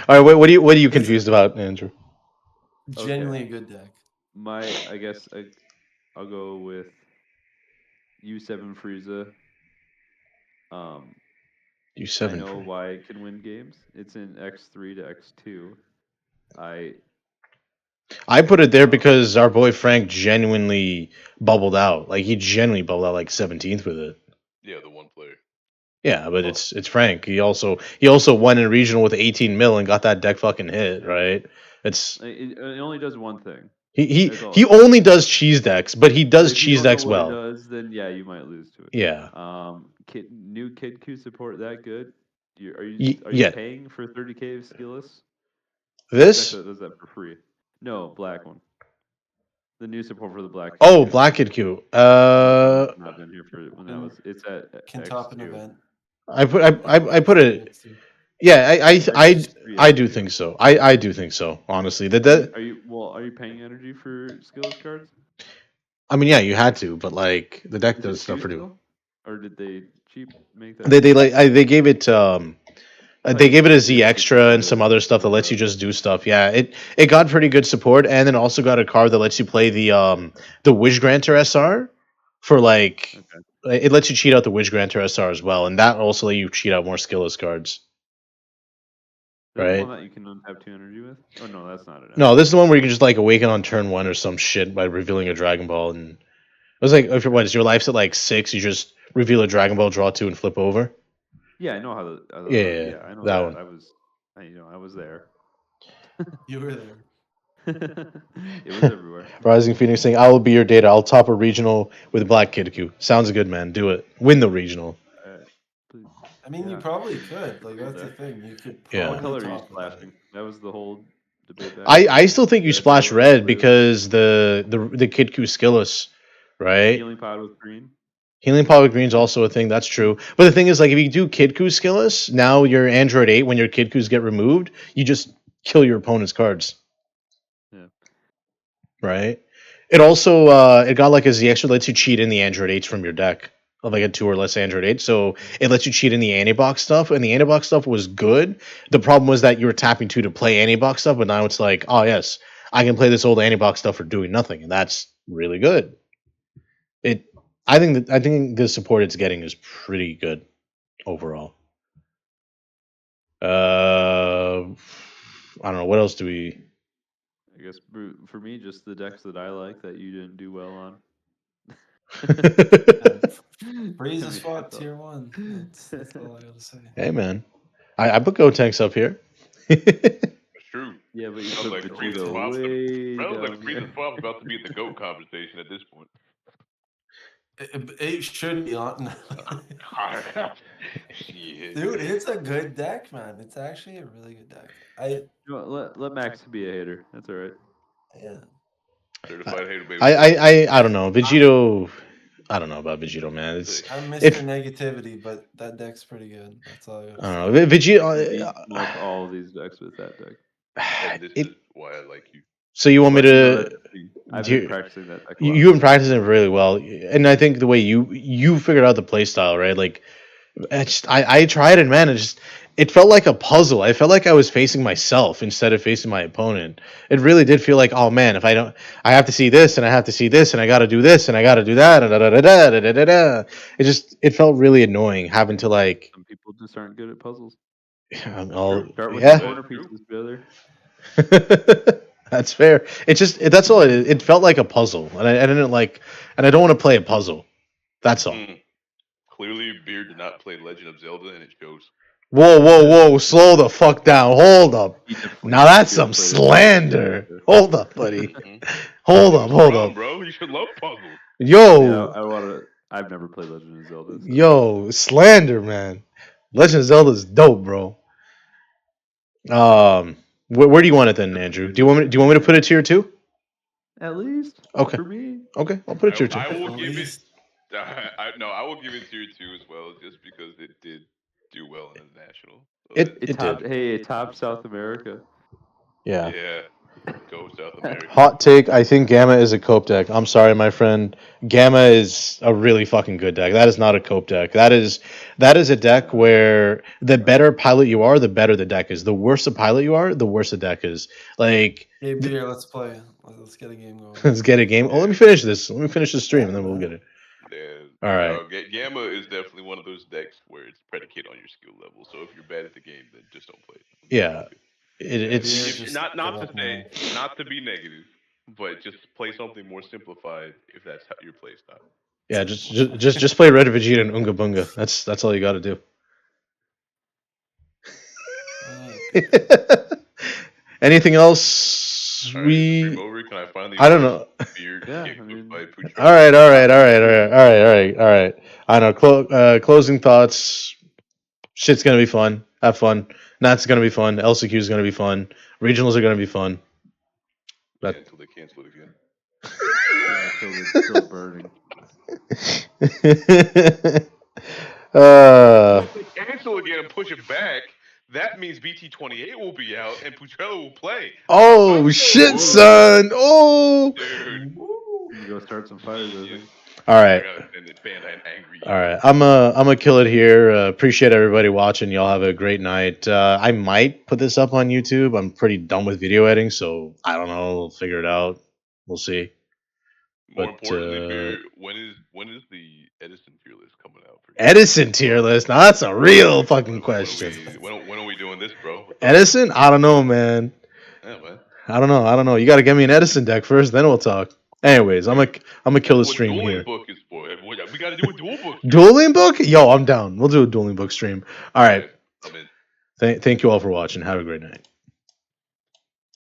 All right. What are you confused about, Andrew? Genuinely a good deck. I guess I'll go with U7 Frieza. U7. I know why it can win games. It's in X3 to X2. I put it there because our boy Frank genuinely bubbled out. Like he genuinely bubbled out like 17th with it. Yeah, the one player. Yeah, but it's Frank. He also won in regional with 18 mil and got that deck fucking hit, right? It only does one thing. He only does cheese decks, but he does If you cheese don't know decks what well. It does, then yeah, you might lose to it. Yeah. New Kid Q support that good? Are Yeah. you paying for 30k of skillless? This? Deck that does that for free. No, black one. The new support for the black. Oh, Black Kid Q. Not been here for when that was. It's at Can top an X2. event. I put it. Yeah, I do think so. I do think so. Honestly, Are you paying energy for skillless cards? I mean, yeah, you had to, but like the deck Is does it stuff for two you. still? Or did they cheap make that? They gave it they gave it a Z Yeah, extra and some other stuff that lets you just do stuff. Yeah, it got pretty good support, and then also got a card that lets you play the Wish Granter SR for like it lets you cheat out the Wish Granter SR as well, and that also let you cheat out more skillless cards. There's Right? one that you can untap 2 energy with? Oh no, that's not it. No, this is the one where you can just like awaken on turn 1 or some shit by revealing a Dragon Ball, and it was like if is your life's at like 6, you just reveal a Dragon Ball, draw 2, and flip over. Yeah, I know how Yeah, I know that that. one. I was there. You were there. It was everywhere. Rising Phoenix saying, "I will be your data. I'll top a regional with Black Kid Q." Sounds good, man. Do it. Win the regional. Please. I mean, you probably could. Like, that's the deck. thing. You could Yeah. probably What color are you top with that. splashing? That was the whole debate back. I still think you splash yellow, red blue. because the Kid Q skillless, right? Healing pod with green. Healing Pod with Green's also a thing. That's true. But the thing is, like, if you do Kid Q skillless, now your Android 8, when your Kid Qs get removed, you just kill your opponent's cards. Yeah. Right. It also it got like as the extra lets you cheat in the Android 8s from your deck of like a 2 or less Android 8. So it lets you cheat in the anti-box stuff, and the anti-box stuff was good. The problem was that you were tapping 2 to play anti-box stuff, but now it's like, oh yes, I can play this old anti-box stuff for doing nothing, and that's really good. I think the support it's getting is pretty good overall. I don't know what else do we. I guess for me, just the decks that I like that you didn't do well on. Frieza swap tier 1. That's all I gotta say. Hey man, I put Go Tanks up here. That's true. Yeah, but you Sounds put like Vegeta Swap. way Sounds like down Frieza there. Swap about to be in the GOAT conversation at this point. It should be on. Dude, it's a good deck, man. It's actually a really good deck. Let Max be a hater. That's all right. Yeah. Certified hater, baby. I don't know. Vegito. I don't know about Vegito, man. I'm Mr. Negativity, but that deck's pretty good. That's all I gotta say. I don't know. Vegito. Mark all these decks with that deck. And this is why I like you. So you want me to? I've been practicing that deck. You've been practicing it really well, and I think the way you figured out the play style, right? Like, I tried it, man. It felt like a puzzle. I felt like I was facing myself instead of facing my opponent. It really did feel like, oh man, if I don't, I have to see this, and I have to see this, and I got to do this, and I got to do that, It felt really annoying having to like. Some people just aren't good at puzzles. Start with the corner pieces, brother. That's fair. That's all. It felt like a puzzle, and I didn't like, and I don't want to play a puzzle. That's all. Clearly, Beard did not play Legend of Zelda, and it shows. Whoa! Slow the fuck down. Hold up. He definitely- Now that's he some played it. slander. Hold up, buddy. Mhm. Hold It up, was hold fun, up. bro. You should love puzzles. Yo, Yeah, I want to. I've never played Legend of Zelda. So. yo, slander, man. Legend of Zelda's dope, bro. Where do you want it then, Andrew? Do you want me to put it tier 2? At least. Okay. For me. Okay, I'll put it tier 2. I will At give it. least. I will give it tier 2 as well, just because it did do well in the national. So It It did. topped. Hey, it topped South America. Yeah. yeah, go South America. Hot take, I think Gamma is a cope deck. I'm sorry, my friend. Gamma is a really fucking good deck. That is not a cope deck. That is a deck where the better pilot you are, the better the deck is. The worse the pilot you are, the worse the deck is. Like, Hey, Beer, let's play. Let's get a game going. let's get a game. Oh, let me finish this. Let me finish the stream, and then we'll get it. Yeah. All right. Gamma is definitely one of those decks where it's predicated on your skill level. So if you're bad at the game, then just don't play it. Yeah. It's Beer, just not give to up say, now. not to be negative, but just play something more simplified if that's how your play style. yeah. Just play Red Vegeta and Unga Bunga. That's all you got to do. Anything else? All right, is the stream over? Can I finally? I don't know. Beard Yeah, kicked I mean- by Pucho? All right. I know. Closing thoughts. Shit's gonna be fun. Have fun. Nat's gonna be fun. LCQ is gonna be fun. Regionals are gonna be fun. Yeah, until they cancel it again. Yeah, it's still burning. If they cancel again and push it back, that means BT28 will be out and Putrello will play. Oh shit, son! Oh. Dude. I'm gonna go start some fires. I think. All right. I gotta send it Bandai angry. All right, I'm a kill it here. Appreciate everybody watching. Y'all have a great night. I might put this up on YouTube. I'm pretty done with video editing, so I don't know. We'll figure it out. We'll see. More But, importantly, Beard, when is the Edison tier list coming out? For you? Edison tier list. Now that's a real fucking question. When are we doing this, bro? Edison? I don't know, man. Yeah, man. I don't know. You got to get me an Edison deck first, then we'll talk. Anyways, I'm gonna kill the stream dueling here. book is for. We got to do a dual book. Dueling book? Yo, I'm down. We'll do a dueling book stream. All right. I'm in. Thank you all for watching. Have a great night.